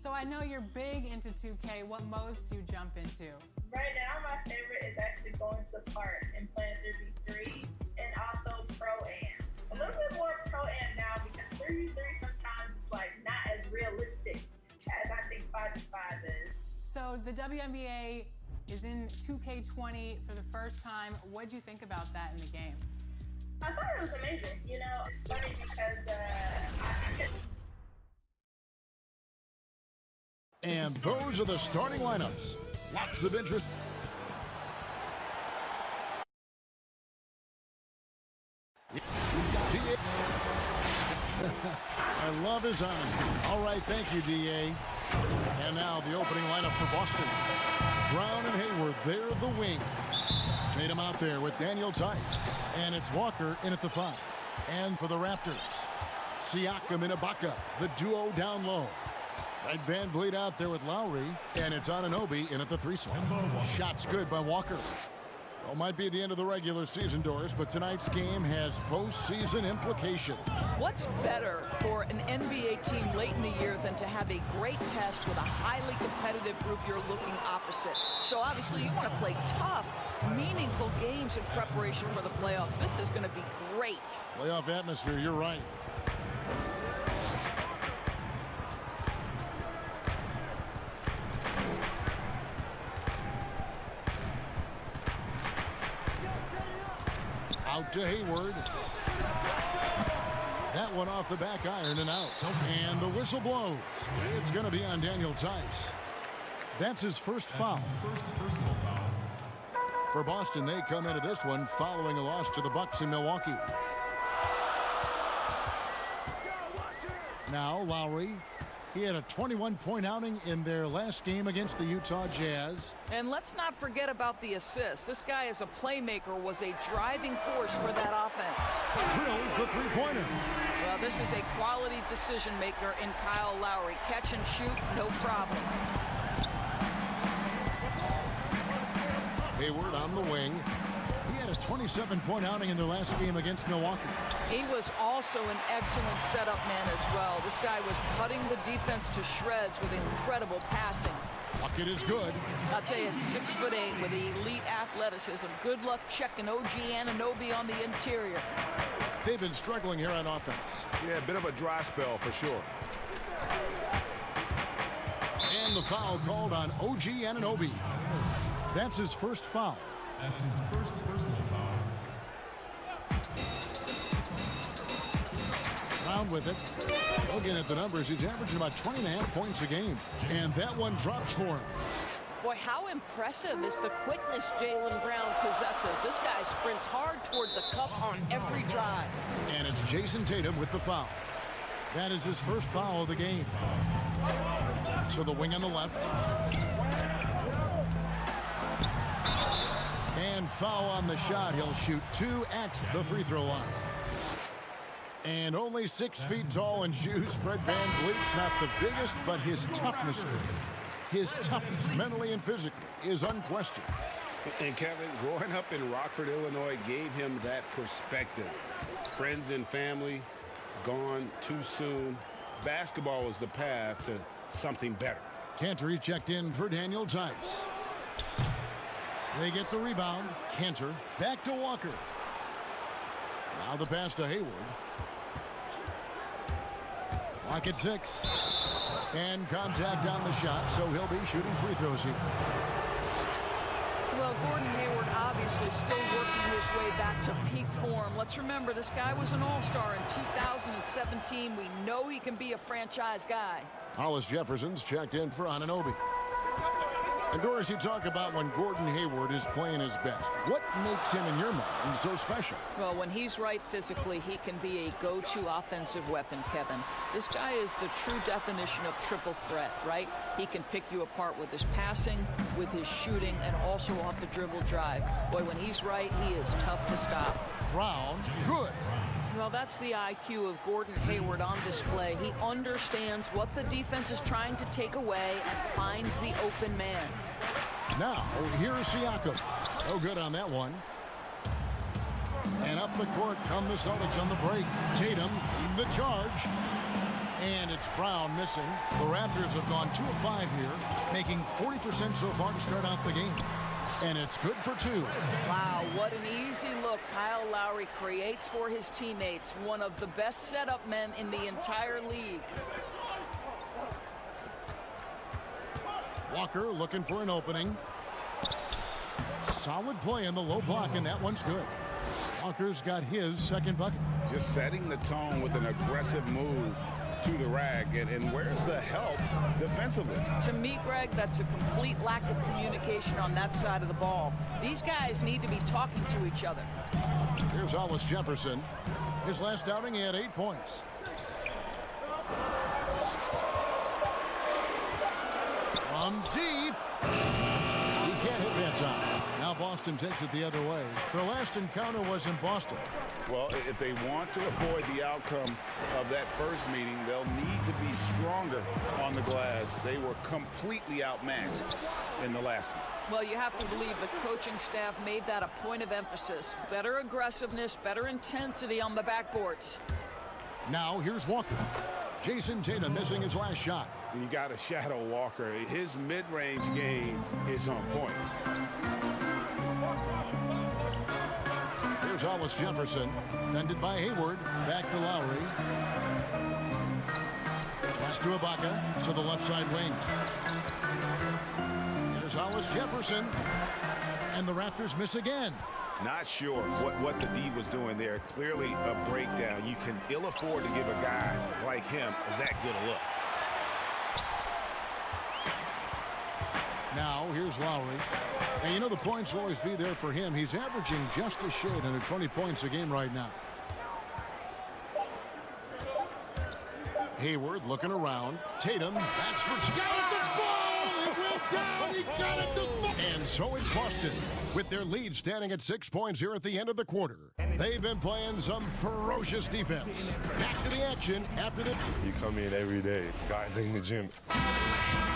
So I know you're big into 2K. What modes do you jump into? Right now, my favorite is actually going to the park and playing 3v3 and also Pro-Am. A little bit more Pro-Am now because 3v3 sometimes is like not as realistic as I think 5v5 is. So the WNBA is in 2K20 for the first time. What'd you think about that in the game? I thought it was amazing. You know, it's funny because And those are the starting lineups. Lots of interest. I love his honesty. All right, thank you, DA. And now the opening lineup for Boston. Brown and Hayward, they're the wings. Tatum out there with Daniel Tice. And it's Walker in at the 5. And for the Raptors, Siakam and Ibaka, the duo down low. Fred VanVleet out there with Lowry. And it's Anunoby in at the 3 slot. Shots good by Walker. Well, might be the end of the regular season, Doris, but tonight's game has postseason implications. What's better for an NBA team late in the year than to have a great test with a highly competitive group you're looking opposite? So obviously you want to play tough, meaningful games in preparation for the playoffs. This is going to be great. Playoff atmosphere, you're right. Out to Hayward. That one off the back iron and out. And the whistle blows. It's going to be on Daniel Tice. That's his first foul. For Boston, they come into this one following a loss to the Bucks in Milwaukee. Now Lowry. He had a 21-point outing in their last game against the Utah Jazz. And let's not forget about the assist. This guy is a playmaker, was a driving force for that offense. Drills the three-pointer. Well, this is a quality decision maker in Kyle Lowry. Catch and shoot, no problem. Hayward on the wing. He had a 27-point outing in their last game against Milwaukee. He was also an excellent setup man as well. This guy was cutting the defense to shreds with incredible passing. Bucket is good. I'll tell you, it's 6'8" with elite athleticism. Good luck checking OG Anunoby on the interior. They've been struggling here on offense. Yeah, a bit of a dry spell for sure. And the foul called on OG Anunoby. That's his first foul. That's his first personal foul. Round with it. Looking at the numbers, he's averaging about 20.5 points a game. And that one drops for him. Boy, how impressive is the quickness Jaylen Brown possesses. This guy sprints hard toward the cup on every drive. And it's Jason Tatum with the foul. That is his first foul of the game. So the wing on the left. And foul on the shot. He'll shoot 2 at the free throw line. And only 6 feet tall in shoes. Fred VanVleet's not the biggest, but his toughness mentally and physically is unquestioned. And Kevin, growing up in Rockford, Illinois gave him that perspective. Friends and family gone too soon. Basketball was the path to something better. Cantor checked in for Daniel Tice. They get the rebound. Cantor back to Walker. Now the pass to Hayward. Clock at 6. And contact on the shot, so he'll be shooting free throws here. Well, Gordon Hayward obviously still working his way back to peak form. Let's remember, this guy was an all-star in 2017. We know he can be a franchise guy. Hollis Jefferson's checked in for Anunoby. And Doris, you talk about when Gordon Hayward is playing his best. What makes him, in your mind, so special? Well, when he's right physically, he can be a go-to offensive weapon, Kevin. This guy is the true definition of triple threat, right? He can pick you apart with his passing, with his shooting, and also off the dribble drive. Boy, when he's right, he is tough to stop. Brown, good. Well, that's the IQ of Gordon Hayward on display. He understands what the defense is trying to take away and finds the open man. Now, here's Siakam. No good on that one. And up the court come the Celtics on the break. Tatum leading the charge. And it's Brown missing. The Raptors have gone 2 of 5 here, making 40% so far to start out the game. And it's good for 2. Wow, what an easy look Kyle Lowry creates for his teammates. One of the best setup men in the entire league. Walker looking for an opening. Solid play in the low block, and that one's good. Walker's got his second bucket. Just setting the tone with an aggressive move to the rack. And where's the help defensively? To me, Greg, that's a complete lack of communication on that side of the ball. These guys need to be talking to each other. Here's Hollis Jefferson. His last outing, he had 8 points. From deep. He can't hit that time. Now Boston takes it the other way. Their last encounter was in Boston. Well, if they want to avoid the outcome of that first meeting, they'll need to be stronger on the glass. They were completely outmatched in the last one. Well, you have to believe the coaching staff made that a point of emphasis. Better aggressiveness, better intensity on the backboards. Now here's Walker. Jason Tatum missing his last shot. You got to shadow Walker. His mid-range game is on point. Here's Hollis Jefferson. Defended by Hayward. Back to Lowry. Pass to Ibaka to the left side wing. Here's Hollis Jefferson. And the Raptors miss again. Not sure what the D was doing there. Clearly a breakdown. You can ill afford to give a guy like him that good a look. Now, here's Lowry. And you know the points will always be there for him. He's averaging just a shade under 20 points a game right now. Hayward looking around. Tatum, that's for got it the ball! It went down! He got it the ball! And so it's Boston, with their lead standing at 6 points here at the end of the quarter. They've been playing some ferocious defense. Back to the action after the... You come in every day, guys in the gym.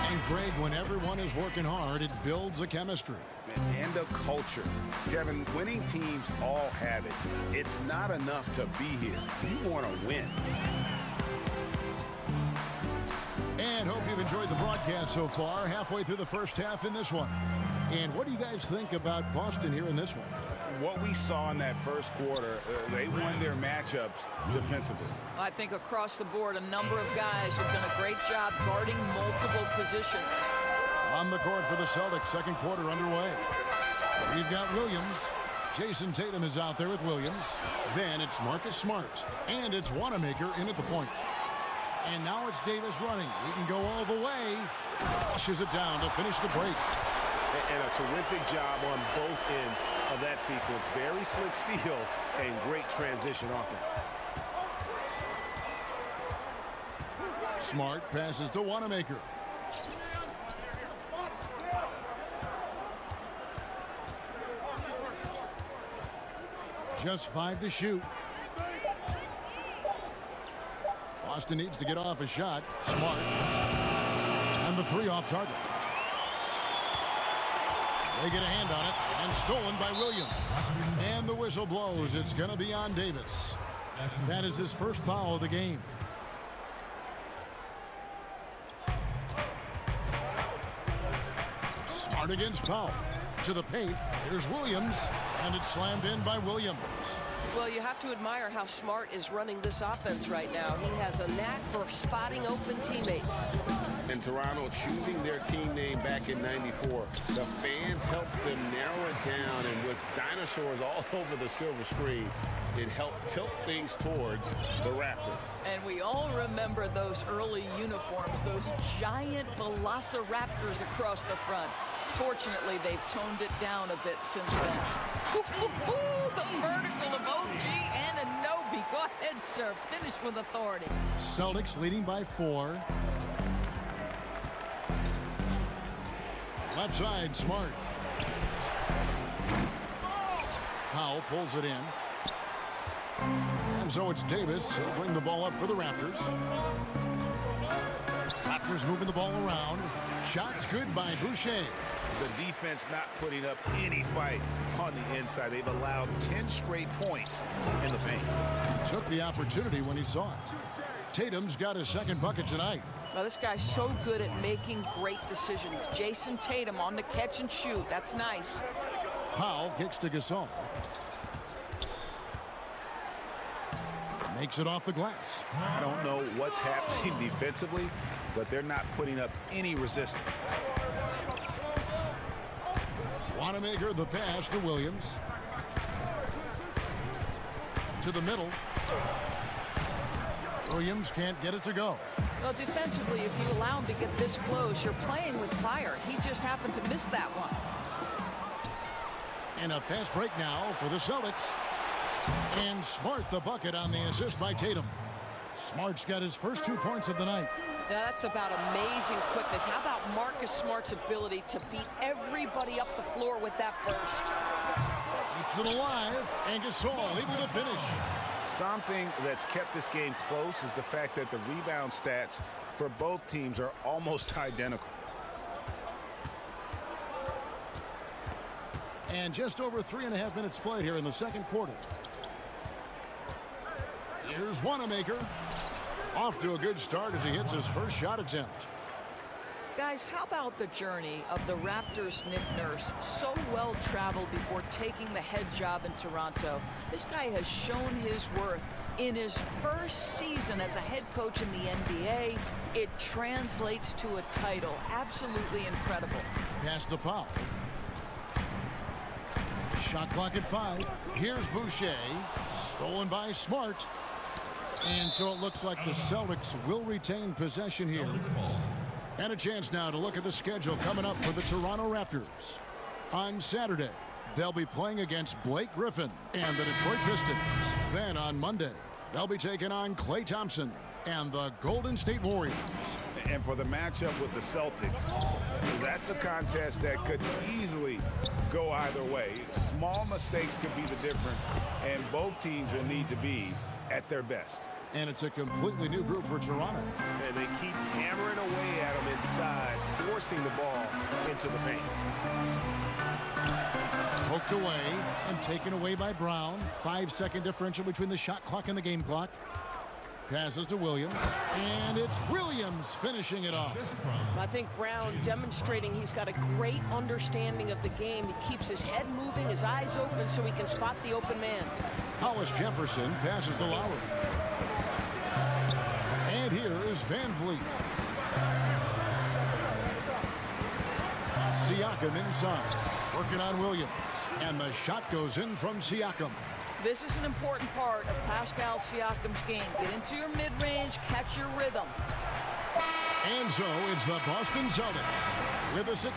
And Greg, when everyone is working hard, it builds a chemistry. And a culture. Kevin, winning teams all have it. It's not enough to be here. You want to win. And hope you've enjoyed the broadcast so far, halfway through the first half in this one. And what do you guys think about Boston here in this one? What we saw in that first quarter, they won their matchups defensively. I think across the board, a number of guys have done a great job guarding multiple positions. On the court for the Celtics, second quarter underway. We've got Williams. Jason Tatum is out there with Williams. Then it's Marcus Smart. And it's Wanamaker in at the point. And now it's Davis running. He can go all the way. Flushes it down to finish the break. And a terrific job on both ends of that sequence. Very slick steal and great transition offense. Smart passes to Wanamaker. Just 5 to shoot. Boston needs to get off a shot. Smart. And the 3 off target. They get a hand on it, and stolen by Williams. And the whistle blows. It's going to be on Davis. That is his first foul of the game. Smart against Powell. To the paint. Here's Williams, and it's slammed in by Williams. Well, you have to admire how Smart is running this offense right now. He has a knack for spotting open teammates. And Toronto choosing their team name back in '94. The fans helped them narrow it down, and with dinosaurs all over the silver screen, it helped tilt things towards the Raptors. And we all remember those early uniforms, those giant Velociraptors across the front. Fortunately, they've toned it down a bit since then. The vertical of OG and Anunoby. Go ahead, sir. Finish with authority. Celtics leading by 4. Left side, Smart. Powell pulls it in. And so it's Davis. He'll bring the ball up for the Raptors. Raptors moving the ball around. Shots good by Boucher. The defense not putting up any fight on the inside. They've allowed 10 straight points in the paint. He took the opportunity when he saw it. Tatum's got his second bucket tonight. Well, this guy's so good at making great decisions. Jason Tatum on the catch and shoot. That's nice. Powell kicks to Gasol. Makes it off the glass. I don't know what's happening defensively, but they're not putting up any resistance. Wanamaker, the pass to Williams. To the middle. Williams can't get it to go. Well, defensively, if you allow him to get this close, you're playing with fire. He just happened to miss that one. And a fast break now for the Celtics. And Smart the bucket on the assist by Tatum. Smart's got his first 2 points of the night. Now, that's about amazing quickness. How about Marcus Smart's ability to beat everybody up the floor with that burst? Keeps it alive, and Gasol able to finish. Something that's kept this game close is the fact that the rebound stats for both teams are almost identical. And just over 3.5 minutes played here in the second quarter. Here's Wanamaker. Off to a good start as he hits his first shot attempt. Guys, how about the journey of the Raptors' Nick Nurse? So well traveled before taking the head job in Toronto. This guy has shown his worth in his first season as a head coach in the NBA. It translates to a title. Absolutely incredible. Pass to Powell. Shot clock at 5. Here's Boucher. Stolen by Smart. And so it looks like the Celtics will retain possession here. And a chance now to look at the schedule coming up for the Toronto Raptors. On Saturday, they'll be playing against Blake Griffin and the Detroit Pistons. Then on Monday, they'll be taking on Klay Thompson and the Golden State Warriors. And for the matchup with the Celtics, that's a contest that could easily go either way. Small mistakes could be the difference, and both teams will need to be at their best. And it's a completely new group for Toronto. And they keep hammering away at them inside, forcing the ball into the paint. Poked away and taken away by Brown. 5-second differential between the shot clock and the game clock. Passes to Williams. And it's Williams finishing it off. I think Brown demonstrating he's got a great understanding of the game. He keeps his head moving, his eyes open so he can spot the open man. Hollis Jefferson passes to Lowry. And here is Van Vliet. Siakam inside. Working on Williams. And the shot goes in from Siakam. This is an important part of Pascal Siakam's game. Get into your mid-range, catch your rhythm. And so it's the Boston Celtics with a 6.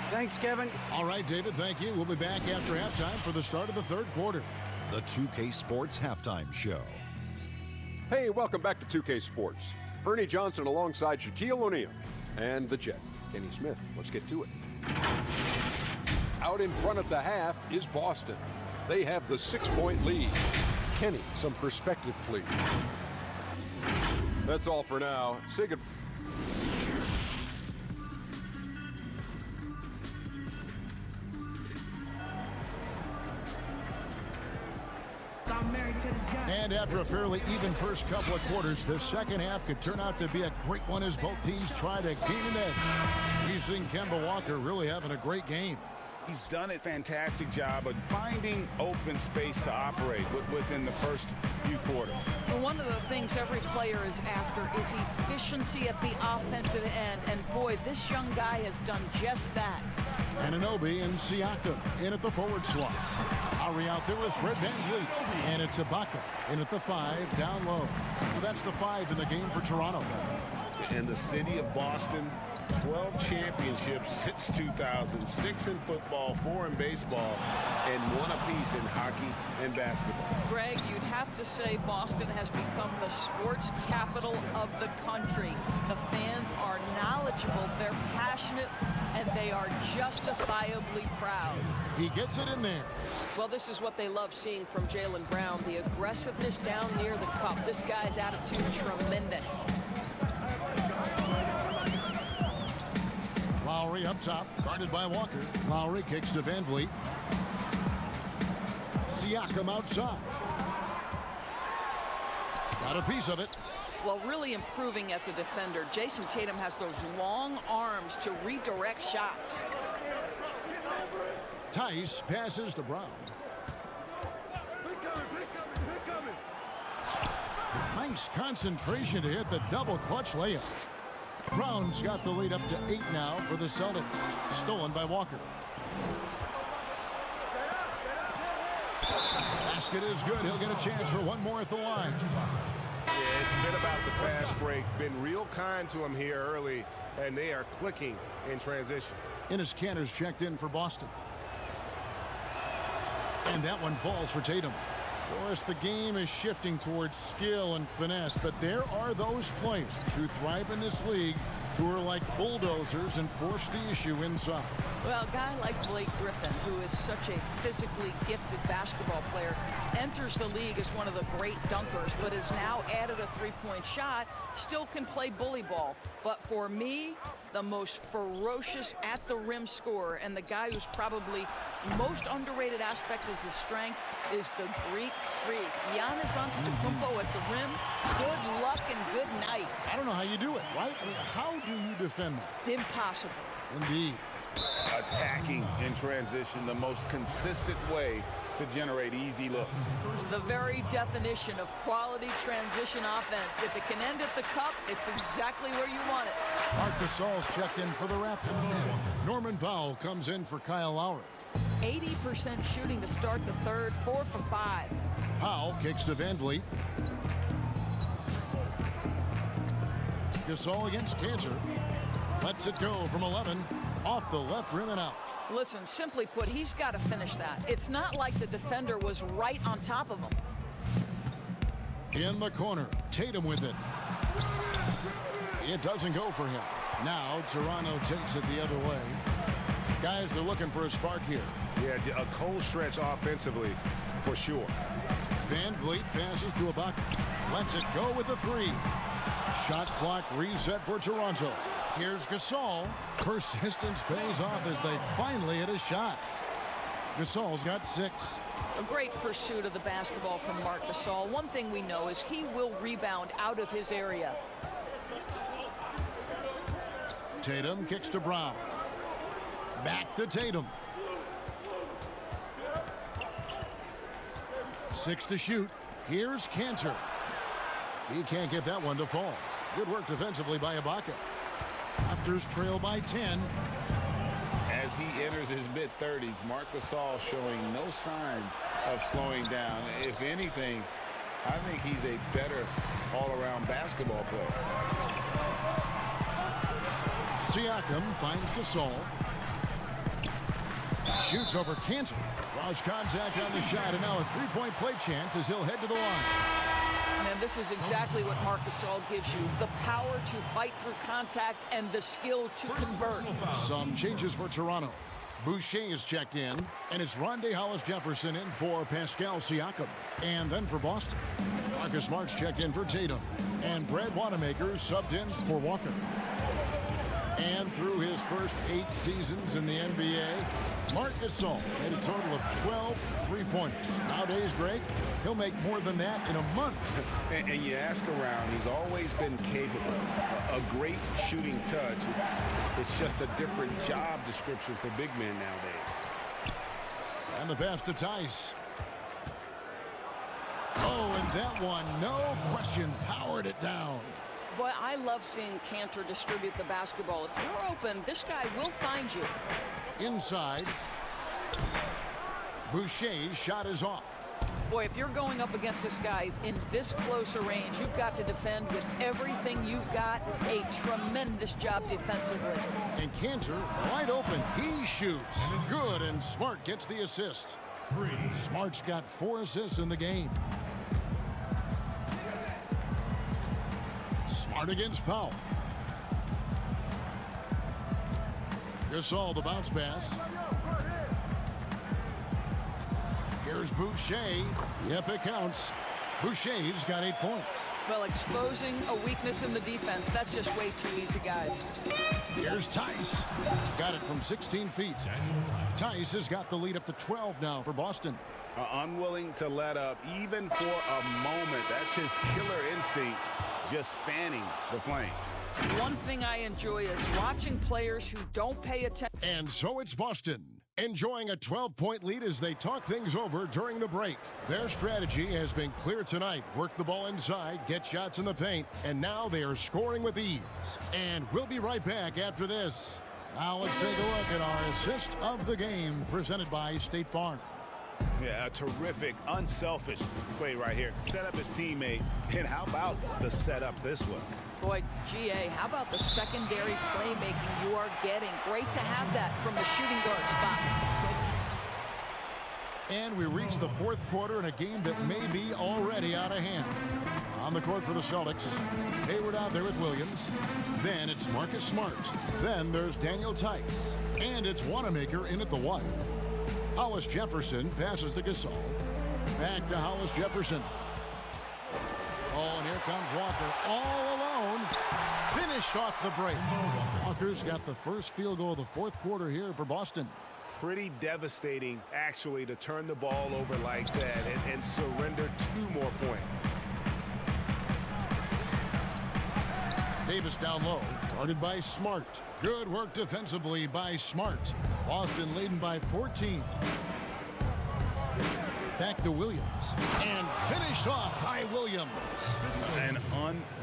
Thanks, Kevin. All right, David, thank you. We'll be back after halftime for the start of the third quarter. The 2K Sports Halftime Show. Hey, welcome back to 2K Sports. Ernie Johnson alongside Shaquille O'Neal and the Jet, Kenny Smith. Let's get to it. Out in front of the half is Boston. They have the 6-point lead. Kenny, some perspective, please. That's all for now. Say good. And after a fairly even first couple of quarters, the second half could turn out to be a great one as both teams try to gain an edge. We've seen Kemba Walker really having a great game. He's done a fantastic job of finding open space to operate within the first few quarters. Well, one of the things every player is after is efficiency at the offensive end. And boy, this young guy has done just that. Anunoby and Siakam in at the forward slots. Lowry out there with Fred VanVleet. And it's Ibaka in at the 5 down low. So that's the 5 in the game for Toronto. And the city of Boston, 12 championships since 2000, 6 in football, 4 in baseball, and 1 apiece in hockey and basketball. Greg, you'd have to say Boston has become the sports capital of the country. The fans are knowledgeable, they're passionate, and they are justifiably proud. He gets it in there. Well, this is what they love seeing from Jaylen Brown, the aggressiveness down near the cup. This guy's attitude, tremendous. Lowry up top, guarded by Walker. Lowry kicks to VanVleet. Siakam outside. Got a piece of it. Well, really improving as a defender. Jason Tatum has those long arms to redirect shots. Tice passes to Brown. Nice concentration to hit the double clutch layup. Brown's got the lead up to 8 now for the Celtics. Stolen by Walker. Basket is good. He'll get a chance for one more at the line. Yeah, it's been about the fast break. Been real kind to him here early, and they are clicking in transition. Enes Kanter's checked in for Boston. And that one falls for Tatum. Of course, the game is shifting towards skill and finesse, but there are those players who thrive in this league who are like bulldozers and force the issue inside. Well, a guy like Blake Griffin, who is such a physically gifted basketball player, enters the league as one of the great dunkers, but has now added a three-point shot, still can play bully ball. But for me, the most ferocious at-the-rim scorer and the guy who's probably most underrated aspect is his strength is the Greek freak. Giannis Antetokounmpo at the rim, good luck and good night. I don't know how you do it, right? I mean, how do you defend that? Impossible. Indeed. Attacking in transition, the most consistent way to generate easy looks. The very definition of quality transition offense. If it can end at the cup, it's exactly where you want it. Marc Gasol's checked in for the Raptors. Norman Powell comes in for Kyle Lowry. 80% shooting to start the third, 4 for 5. Powell kicks to Van Vliet. Gasol against Kanter. Lets it go from 11. Off the left rim and out. Listen, simply put, he's got to finish that. It's not like the defender was right on top of him. In the corner, Tatum with it. It doesn't go for him. Now Toronto takes it the other way. Guys are looking for a spark here. Yeah, a cold stretch offensively for sure. Van Vliet passes to Ibaka. Lets it go with a 3. Shot clock reset for Toronto. Here's Gasol. Persistence pays off as they finally hit a shot. Gasol's got 6. A great pursuit of the basketball from Marc Gasol. One thing we know is he will rebound out of his area. Tatum kicks to Brown. Back to Tatum. 6 to shoot. Here's Kanter. He can't get that one to fall. Good work defensively by Ibaka. Raptors trail by 10. As he enters his mid-30s, Marc Gasol showing no signs of slowing down. If anything, I think he's a better all-around basketball player. Siakam finds Gasol. Shoots over Kanter. Draws contact on the shot, and now a three-point play chance as he'll head to the line. And this is exactly what Marc Gasol gives you. The power to fight through contact and the skill to convert. Some changes for Toronto. Boucher is checked in, and it's Rondae Hollis-Jefferson in for Pascal Siakam. And then for Boston, Marcus Smart's checked in for Tatum. And Brad Wanamaker subbed in for Walker. And through his first 8 seasons in the NBA, Marc Gasol made a total of 12 three-pointers. Nowadays, Greg, he'll make more than that in a month. And you ask around, he's always been capable. A great shooting touch. It's just a different job description for big men nowadays. And the pass to Tice. Oh, and that one, no question, powered it down. Boy, I love seeing Kanter distribute the basketball. If you're open, this guy will find you. Inside. Boucher's shot is off. Boy, if you're going up against this guy in this close a range, you've got to defend with everything you've got. A tremendous job defensively. And Kanter wide open. He shoots. Good, and Smart gets the assist. Smart's got 4 assists in the game. Smart against Powell. Gasol, the bounce pass. Here's Boucher. Yep, it counts. Boucher's got 8 points. Well, exposing a weakness in the defense, that's just way too easy, guys. Here's Tice. Got it from 16 feet. Tice has got the lead up to 12 now for Boston. Unwilling to let up even for a moment. That's his killer instinct, just fanning the flame. One thing I enjoy is watching players who don't pay attention. And so it's Boston, enjoying a 12-point lead as they talk things over during the break. Their strategy has been clear tonight. Work the ball inside, get shots in the paint, and now they are scoring with ease. And we'll be right back after this. Now let's take a look at our assist of the game presented by State Farm. Yeah, a terrific, unselfish play right here. Set up his teammate, and how about the setup this was? Boy, GA, how about the secondary playmaking you are getting? Great to have that from the shooting guard spot. And we reach the fourth quarter in a game that may be already out of hand. On the court for the Celtics, Hayward out there with Williams. Then it's Marcus Smart. Then there's Daniel Tice. And it's Wanamaker in at the 1. Hollis Jefferson passes to Gasol. Back to Hollis Jefferson. Oh, and here comes Walker all alone. Finished off the break. Walker's got the first field goal of the fourth quarter here for Boston. Pretty devastating, actually, to turn the ball over like that and surrender 2 more points. Davis down low, guarded by Smart. Good work defensively by Smart. Boston leading by 14. Back to Williams. And finished off by Williams. An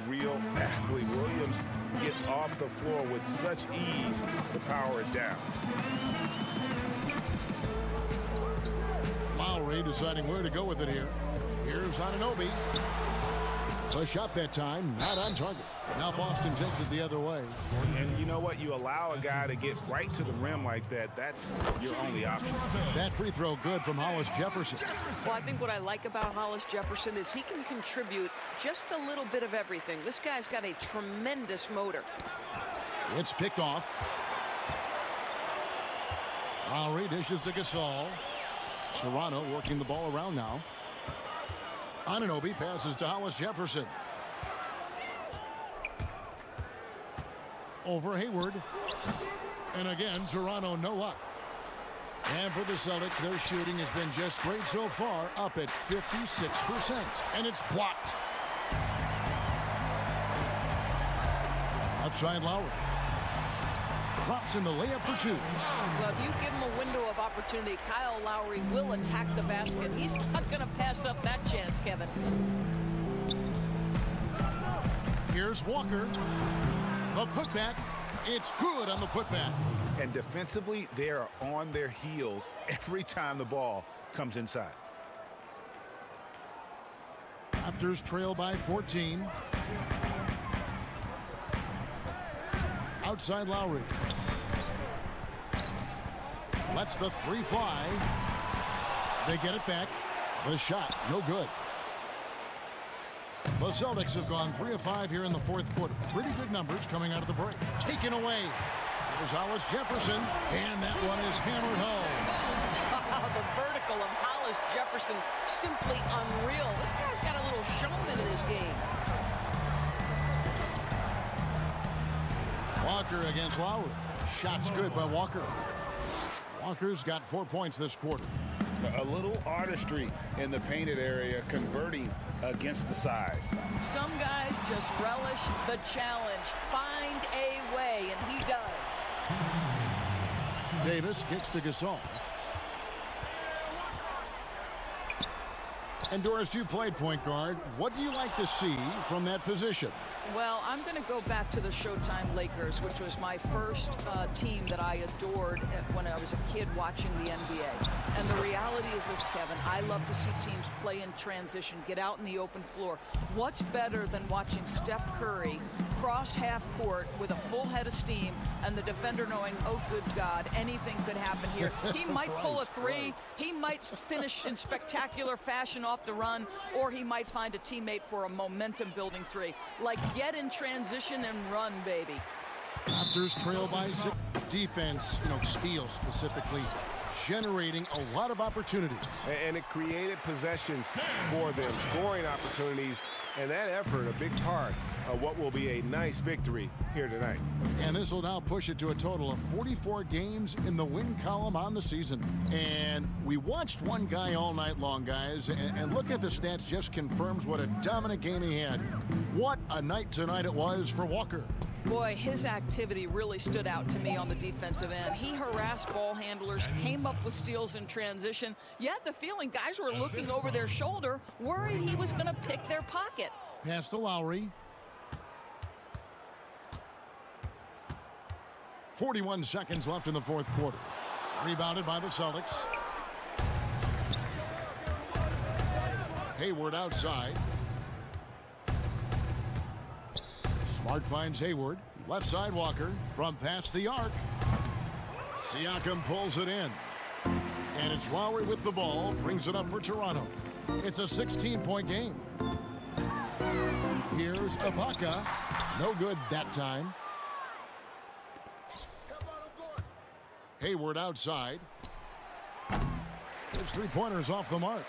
unreal athlete. Williams gets off the floor with such ease to power it down. Lowry deciding where to go with it here. Here's Anunoby. The shot that time, not on target. Now Boston takes it the other way. And you know what? You allow a guy to get right to the rim like that, that's your only option. That free throw good from Hollis Jefferson. Well, I think what I like about Hollis Jefferson is he can contribute just a little bit of everything. This guy's got a tremendous motor. It's picked off. Lowry dishes to Gasol. Toronto working the ball around now. Anunoby passes to Hollis Jefferson. Over Hayward. And again, Toronto no luck. And for the Celtics, their shooting has been just great so far, up at 56%. And it's blocked. Left side Lowry. Drops in the layup for 2. Well, if you give him a window of opportunity, Kyle Lowry will attack the basket. He's not going to pass up that chance, Kevin. Here's Walker. The putback. It's good on the putback. And defensively, they are on their heels every time the ball comes inside. Raptors trail by 14. Outside Lowry. Lets the 3 fly. They get it back. The shot, no good. The Celtics have gone 3 of 5 here in the fourth quarter. Pretty good numbers coming out of the break. Taken away. There's Hollis Jefferson, and that one is hammered home. The vertical of Hollis Jefferson, simply unreal. This guy's got a little showman in his game. Walker against Lowry. Shot's good by Walker. Walker's got 4 points this quarter. A little artistry in the painted area, converting against the size. Some guys just relish the challenge. Find a way, and he does. Davis kicks to Gasol. And Doris, you played point guard. What do you like to see from that position? Well, I'm going to go back to the Showtime Lakers, which was my first team that I adored when I was a kid watching the NBA. And the reality is this, Kevin, I love to see teams play in transition, get out in the open floor. What's better than watching Steph Curry cross half court with a full head of steam and the defender knowing, oh, good God, anything could happen here. He might pull a 3. He might finish in spectacular fashion off the run, or he might find a teammate for a momentum-building 3. Like, get in transition and run, baby. Raptors trail by 6. Defense, steal specifically. generating a lot of opportunities. And it created possessions for them, scoring opportunities, and that effort a big part of what will be a nice victory here tonight. And this will now push it to a total of 44 games in the win column on the season. And we watched one guy all night long, guys, and looking at the stats just confirms what a dominant game he had. What a night tonight it was for Walker. Boy, his activity really stood out to me on the defensive end. He harassed ball handlers, came up with steals in transition. You had the feeling guys were looking over their shoulder, worried he was going to pick their pocket. Pass to Lowry. 41 seconds left in the fourth quarter. Rebounded by the Celtics. Hayward outside. Smart finds Hayward. Left side Walker from past the arc. Siakam pulls it in. And it's Lowry with the ball. Brings it up for Toronto. It's a 16-point game. Here's Ibaka. No good that time. Hayward outside. His three-pointer's off the mark.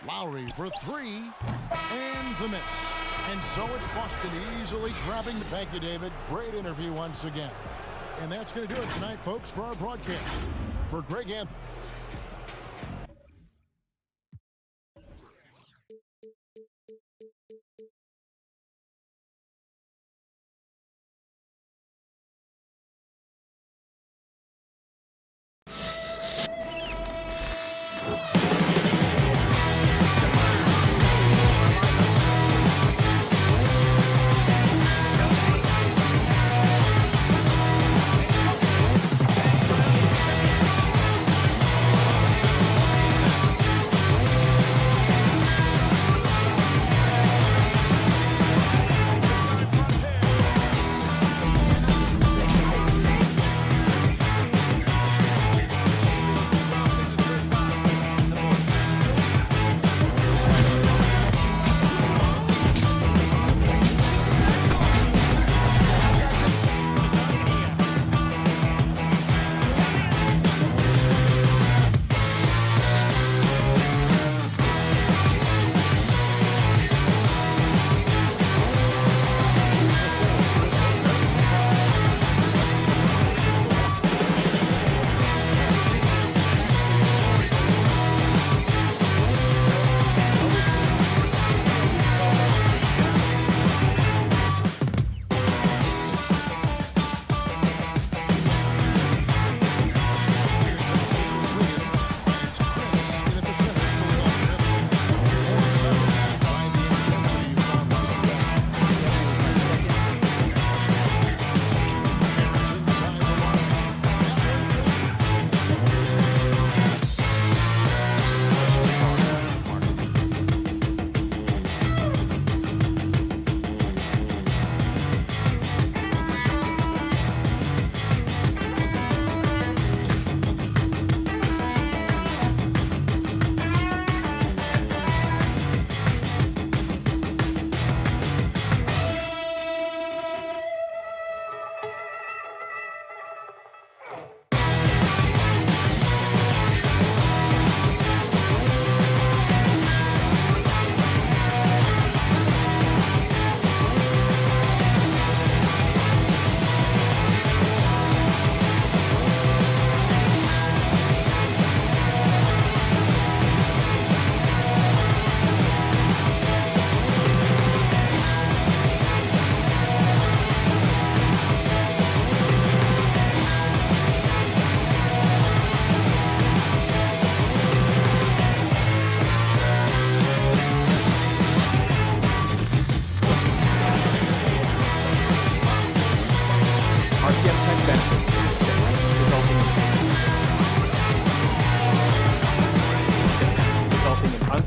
Lowry for three, and the miss. And so it's Boston easily grabbing the... Thank you, David. Great interview once again. And that's going to do it tonight, folks, for our broadcast. For Greg Anthony.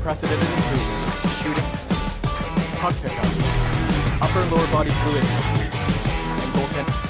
unprecedented improvements to shooting, puck pickups, upper and lower body fluidity, and goaltending.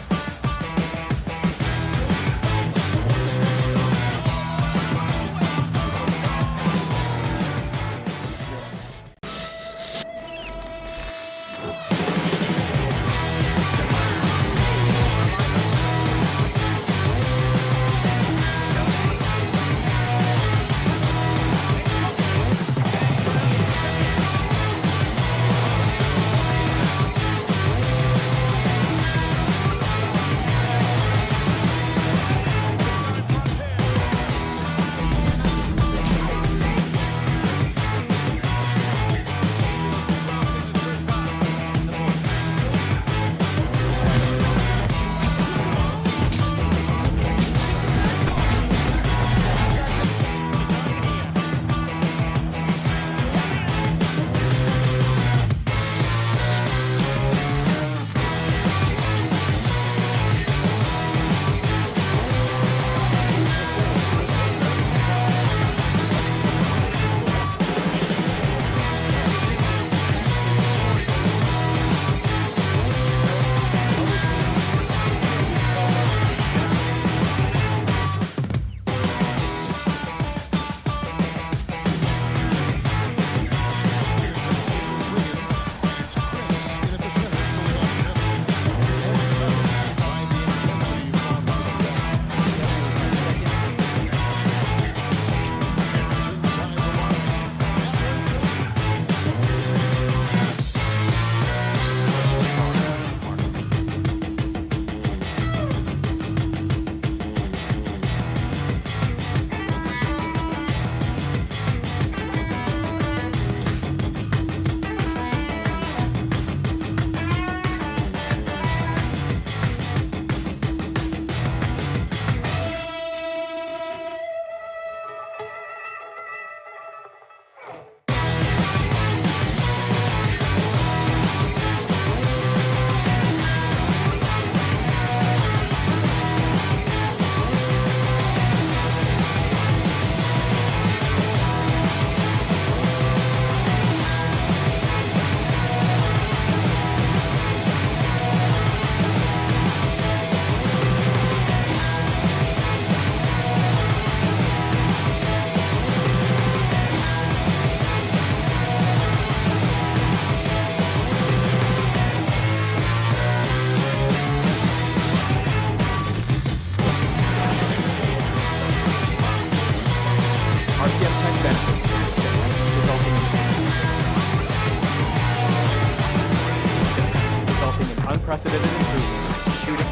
unprecedented improvements, shooting,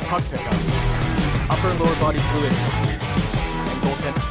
puck pickups, upper and lower body fluidity, and goaltending.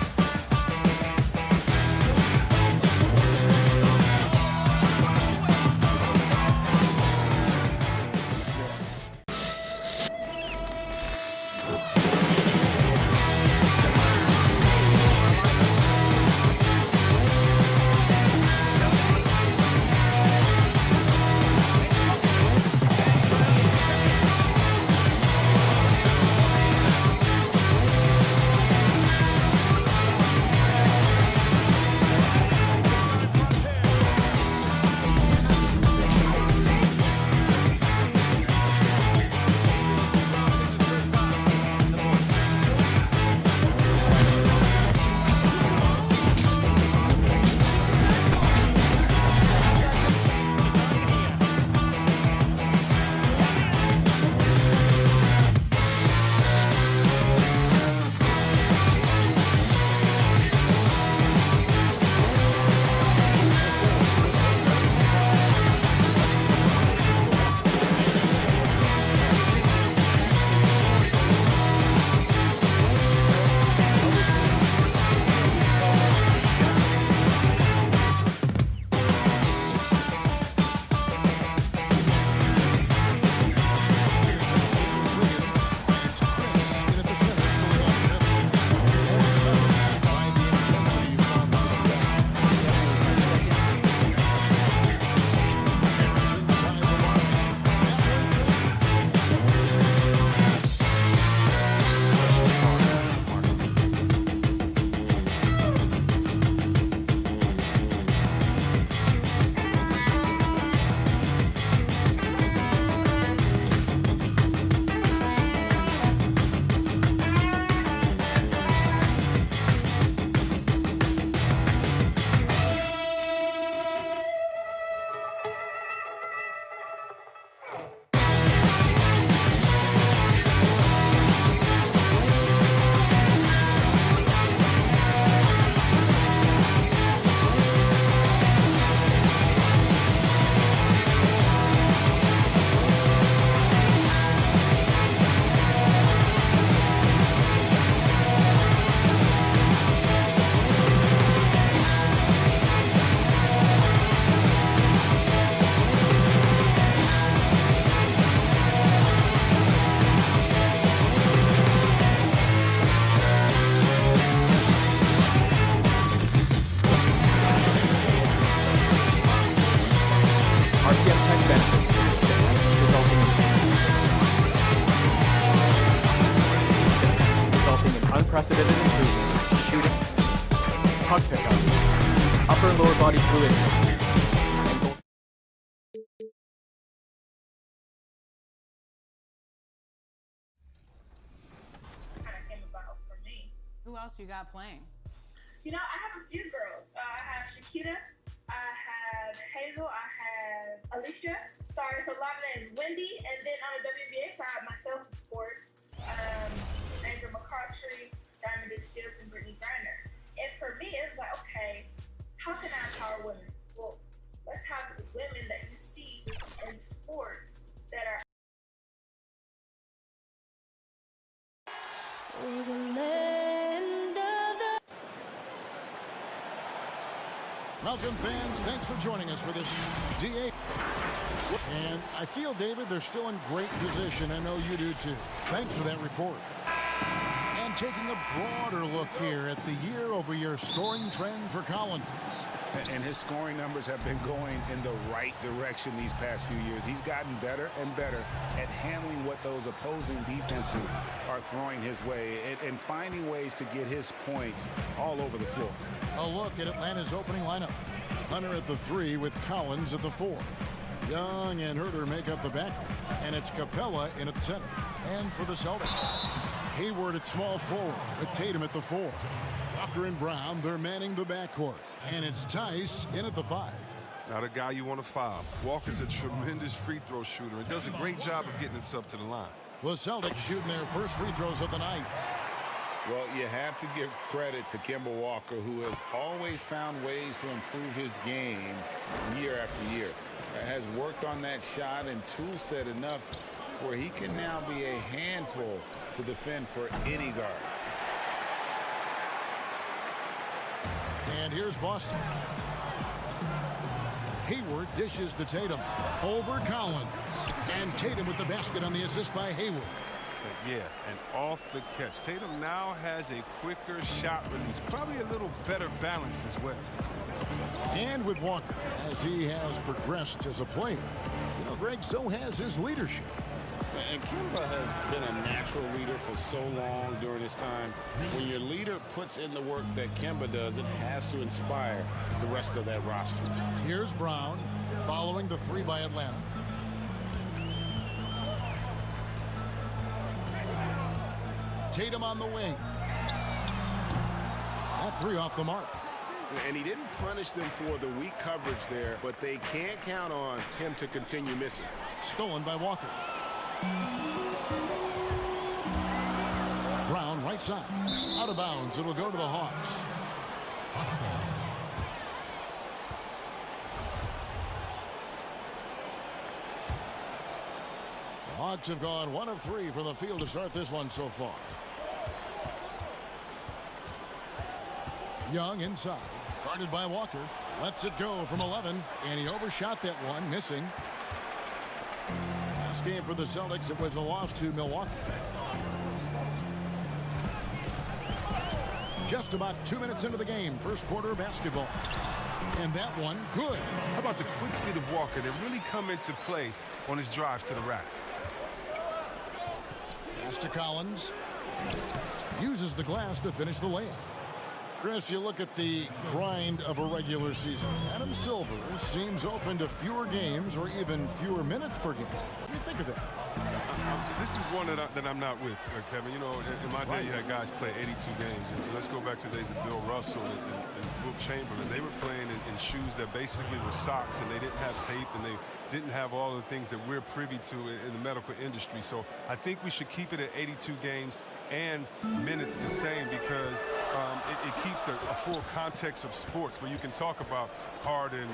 Unprecedented improvements, shooting, puck pickups, upper and lower body fluidity, and goal. Kind of came about for me. Who else you got playing? You know, I have a few girls. I have Shakita, I have Hazel, I have Alicia. Sorry, it's a lot of names. Wendy, and then on the WBA side, myself, of course, Angel McCartry, Diamond Shields, and Brittany Griner. And for me, it was like, okay, how can I empower women? Well, let's have the women that you see in sports that are Welcome, fans. Thanks for joining us for this DA. And I feel, David, they're still in great position. I know you do, too. Thanks for that report. And taking a broader look here at the year-over-year scoring trend for Collins. And his scoring numbers have been going in the right direction these past few years. He's gotten better and better at handling what those opposing defenses are throwing his way and finding ways to get his points all over the floor. A look at Atlanta's opening lineup. Hunter at the 3 with Collins at the 4. Young and Herter make up the back, and it's Capella in at the center. And for the Celtics, Hayward at small forward with Tatum at the 4. Walker and Brown, they're manning the backcourt. And it's Tice in at the 5. Now the guy you want to foul. Walker's a tremendous free throw shooter and does a great job of getting himself to the line. The Celtics shooting their first free throws of the night. Well, you have to give credit to Kemba Walker, who has always found ways to improve his game year after year. Has worked on that shot and tool set enough where he can now be a handful to defend for any guard. And here's Boston. Hayward dishes to Tatum. Over Collins. And Tatum with the basket on the assist by Hayward. Yeah, and off the catch. Tatum now has a quicker shot release. Probably a little better balance as well. And with Walker, as he has progressed as a player, you know, Greg, so has his leadership. And Kemba has been a natural leader for so long during his time. When your leader puts in the work that Kemba does, it has to inspire the rest of that roster. Here's Brown following the three by Atlanta. Tatum on the wing. That three off the mark. And he didn't punish them for the weak coverage there, but they can't count on him to continue missing. Stolen by Walker. Brown right side. Out of bounds. It'll go to the Hawks. The Hawks have gone 1 of 3 from the field to start this one so far. Young inside. Guarded by Walker. Lets it go from 11. And he overshot that one, missing. Last game for the Celtics, it was a loss to Milwaukee. Just about 2 minutes into the game. First quarter basketball. And that one, good. How about the quick feet of Walker that really come into play on his drives to the rack? Pass to Collins. Uses the glass to finish the layup. Chris, you look at the grind of a regular season. Adam Silver seems open to fewer games or even fewer minutes per game. What do you think of that? This is one that I'm not with, Kevin. You know, in my day, you had guys play 82 games. And let's go back to the days of Bill Russell and Wilt Chamberlain. They were playing in shoes that basically were socks, and they didn't have tape, and they didn't have all the things that we're privy to in the medical industry. So I think we should keep it at 82 games and minutes the same, because it keeps a full context of sports where you can talk about Harden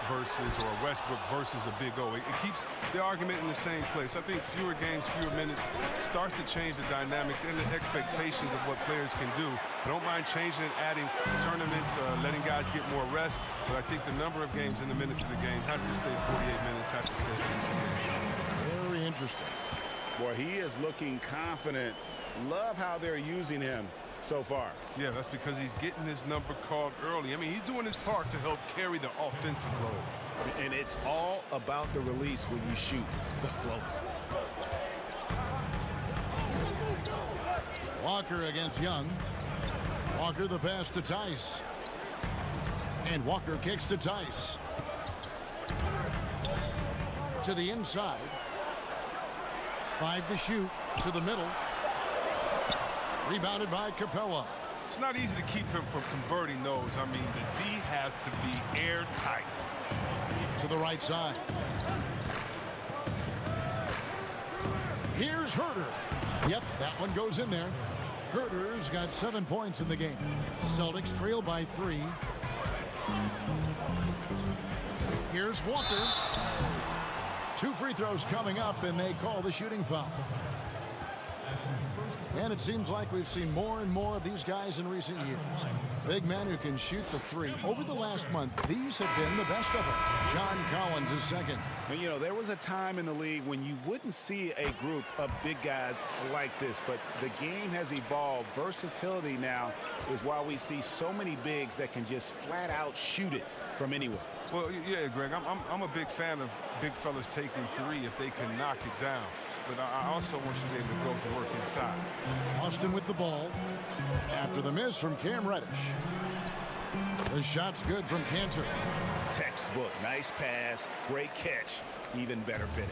versus or Westbrook versus a Big O. It keeps the argument in the same place. I think fewer games, fewer minutes starts to change the dynamics and the expectations of what players can do. I don't mind changing and adding tournaments, letting guys get more rest, but I think the number of games and the minutes of the game has to stay 48 minutes, has to stay 82 games. Very interesting. Boy, he is looking confident. Love how they're using him so far. Yeah, that's because he's getting his number called early. I mean, he's doing his part to help carry the offensive load. And it's all about the release when you shoot the flow. Walker against Young. Walker the pass to Tice. And Walker kicks to Tice. To the inside. 5 to shoot. To the middle. Rebounded by Capella. It's not easy to keep him from converting those. I mean, the D has to be airtight. To the right side. Here's Herter. Yep, that one goes in there. Herter's got 7 points in the game. Celtics trail by 3. Here's Walker. 2 free throws coming up, and they call the shooting foul. And it seems like we've seen more and more of these guys in recent years. Big men who can shoot the three. Over the last month, these have been the best of them. John Collins is second. And, you know, there was a time in the league when you wouldn't see a group of big guys like this, but the game has evolved. Versatility now is why we see so many bigs that can just flat out shoot it from anywhere. Well, yeah, Greg, I'm a big fan of big fellas taking three if they can knock it down. But I also want you to be able to go to work inside. Austin with the ball. After the miss from Cam Reddish. The shot's good from Cantor. Textbook. Nice pass. Great catch. Even better finish.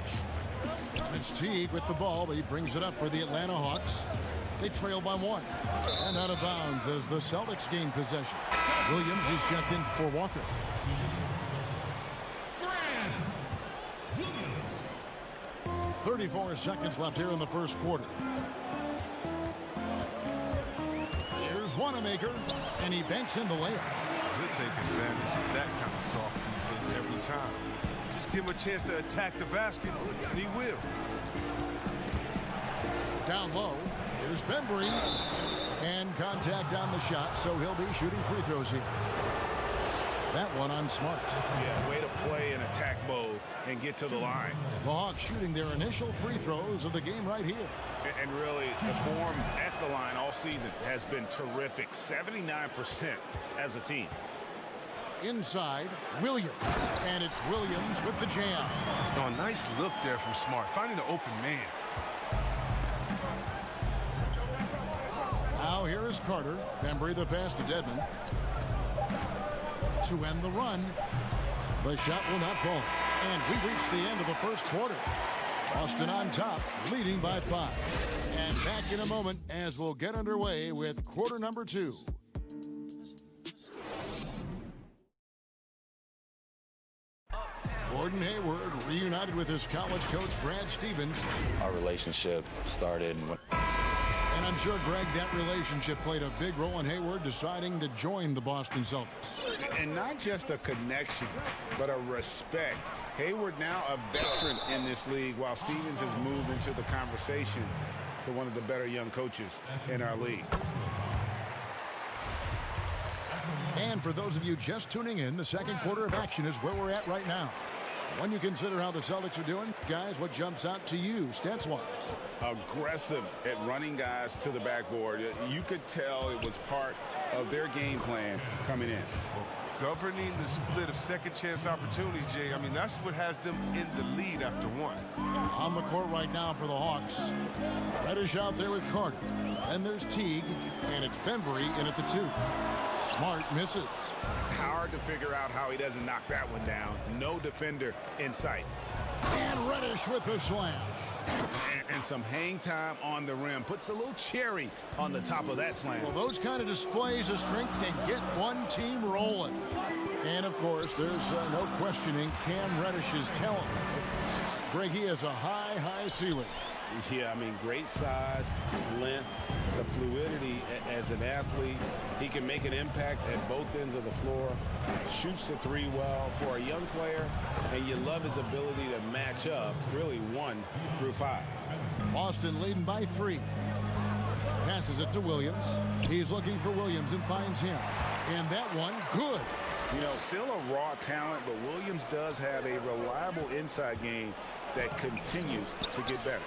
It's Teague with the ball, but he brings it up for the Atlanta Hawks. They trail by 1. And out of bounds as the Celtics gain possession. Williams is checked in for Walker. 34 seconds left here in the first quarter. Here's Wanamaker, and he banks in the layup. He'll take advantage of that kind of soft defense every time. Just give him a chance to attack the basket, and he will. Down low, here's Bembry, and contact on the shot, so he'll be shooting free throws here. That one on Smart. Yeah, way to play in attack mode and get to the line. The Hawks shooting their initial free throws of the game right here. And really, the form at the line all season has been terrific. 79% as a team. Inside, Williams. And it's Williams with the jam. Oh, a nice look there from Smart, finding the open man. Now here is Carter. Bembry the pass to Dedmon. To end the run. The shot will not fall. And we reach the end of the first quarter. Boston on top, leading by 5. And back in a moment as we'll get underway with quarter number 2. Gordon Hayward reunited with his college coach Brad Stevens. Our relationship started when... And I'm sure, Greg, that relationship played a big role in Hayward deciding to join the Boston Celtics. And not just a connection, but a respect. Hayward now a veteran in this league, while Stevens has moved into the conversation for one of the better young coaches in our league. And for those of you just tuning in, the second quarter of action is where we're at right now. When you consider how the Celtics are doing, guys, what jumps out to you, stats-wise? Aggressive at running guys to the backboard. You could tell it was part of their game plan coming in. Governing the split of second chance opportunities, Jay. I mean, that's what has them in the lead after one. On the court right now for the Hawks. Reddish out there with Carter. Then there's Teague, and it's Bembry in at the 2. Smart misses. Hard to figure out how he doesn't knock that one down. No defender in sight. And Reddish with the slam. And some hang time on the rim. Puts a little cherry on the top of that slam. Well, those kind of displays of strength can get one team rolling. And, of course, there's no questioning Cam Reddish's talent. Greg, he has a high ceiling. Yeah, I mean, great size, length, the fluidity as an athlete. He can make an impact at both ends of the floor, shoots the 3 well for a young player, and you love his ability to match up, really 1 through 5. Boston leading by 3. Passes it to Williams. He's looking for Williams and finds him. And that one, good. You know, still a raw talent, but Williams does have a reliable inside game that continues to get better.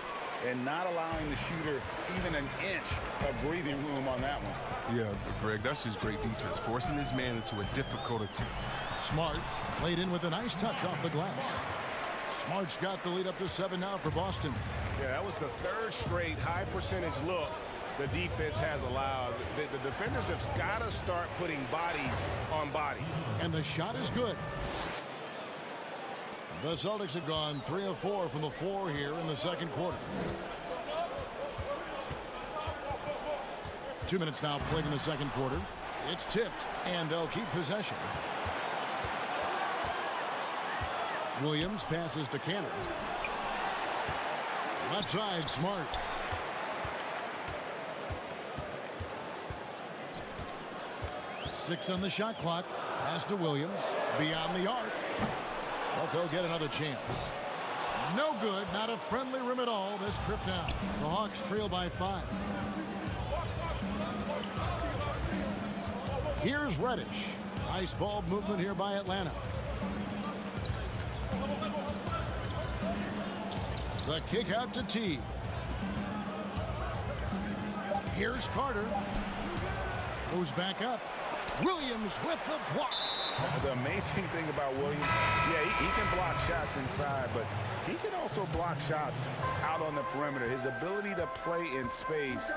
And not allowing the shooter even an inch of breathing room on that one. Yeah, but Greg, that's just great defense, forcing his man into a difficult attempt. Smart laid in with a nice touch off the glass. Smart's got the lead up to 7 now for Boston. Yeah, that was the 3rd straight high percentage look the defense has allowed. The defenders have got to start putting bodies on bodies. And the shot is good. The Celtics have gone 3 of 4 from the floor here in the second quarter. 2 minutes now played in the second quarter. It's tipped, and they'll keep possession. Williams passes to Cannon. Left side, Smart. Six on the shot clock. Pass to Williams. Beyond the arc. But they'll get another chance. No good. Not a friendly rim at all this trip down. The Hawks trail by 5. Here's Reddish. Nice ball movement here by Atlanta. The kick out to T. Here's Carter. Goes back up. Williams with the block. The amazing thing about Williams, yeah, he can block shots inside, but he can also block shots out on the perimeter. His ability to play in space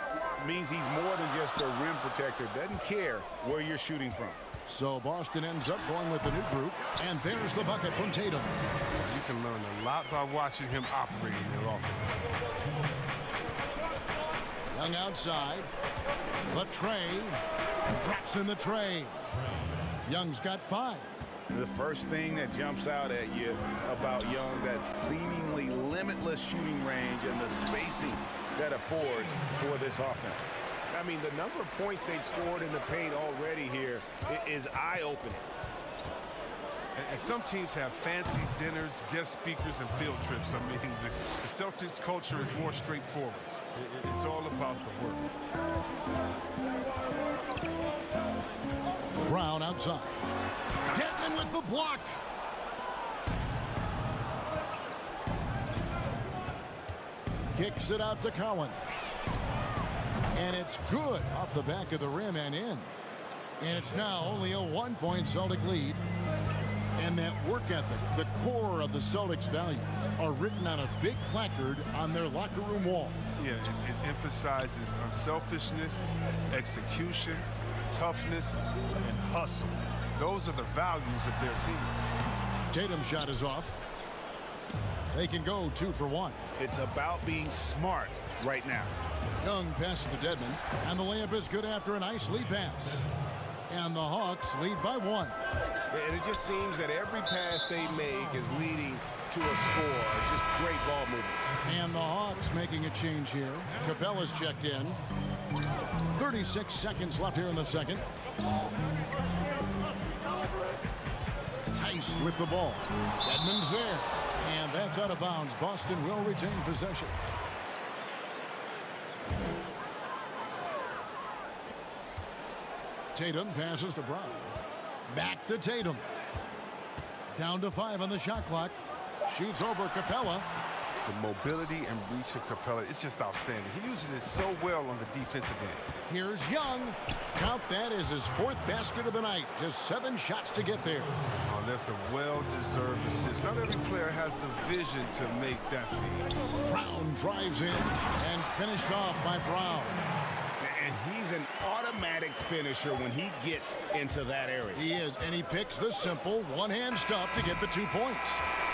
means he's more than just a rim protector. Doesn't care where you're shooting from. So Boston ends up going with the new group, and there's the bucket from Tatum. You can learn a lot by watching him operate in their offense. Young outside, but Trae drops in the Trae. Young's got 5. The first thing that jumps out at you about Young, that seemingly limitless shooting range and the spacing that affords for this offense. I mean, the number of points they've scored in the paint already here is eye-opening. And some teams have fancy dinners, guest speakers, and field trips. I mean, the Celtics culture is more straightforward. It's all about the work. Brown outside. Devin with the block. Kicks it out to Collins. And it's good off the back of the rim and in. And it's now only a 1-point Celtic lead. And that work ethic, the core of the Celtics' values, are written on a big placard on their locker room wall. Yeah, it emphasizes unselfishness, execution, toughness, and hustle. Those are the values of their team. Tatum's shot is off. They can go 2 for 1. It's about being smart right now. Young passes to Dedmon, and the layup is good after a nice lead pass. And the Hawks lead by 1. And it just seems that every pass they make is leading to a score. Just great ball movement. And the Hawks making a change here. Capella's checked in. 36 seconds left here in the second. Tice with the ball. Dedmon's there. And that's out of bounds. Boston will retain possession. Tatum passes to Brown. Back to Tatum. Down to 5 on the shot clock. Shoots over Capella. The mobility and reach of Capella is just outstanding. He uses it so well on the defensive end. Here's Young. Count that as his 4th basket of the night. Just 7 shots to get there. Oh, that's a well-deserved assist. Not every player has the vision to make that feed. Brown drives in and finished off by Brown. And he's an automatic finisher when he gets into that area. He is, and he picks the simple one-hand stuff to get the 2 points.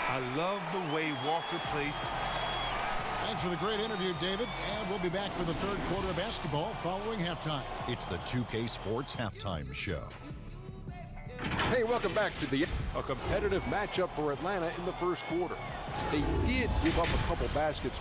I love the way Walker plays. Thanks for the great interview, David. And we'll be back for the 3rd quarter of basketball following halftime. It's the 2K Sports Halftime Show. Hey, welcome back to a competitive matchup for Atlanta in the 1st quarter. They did give up a couple baskets.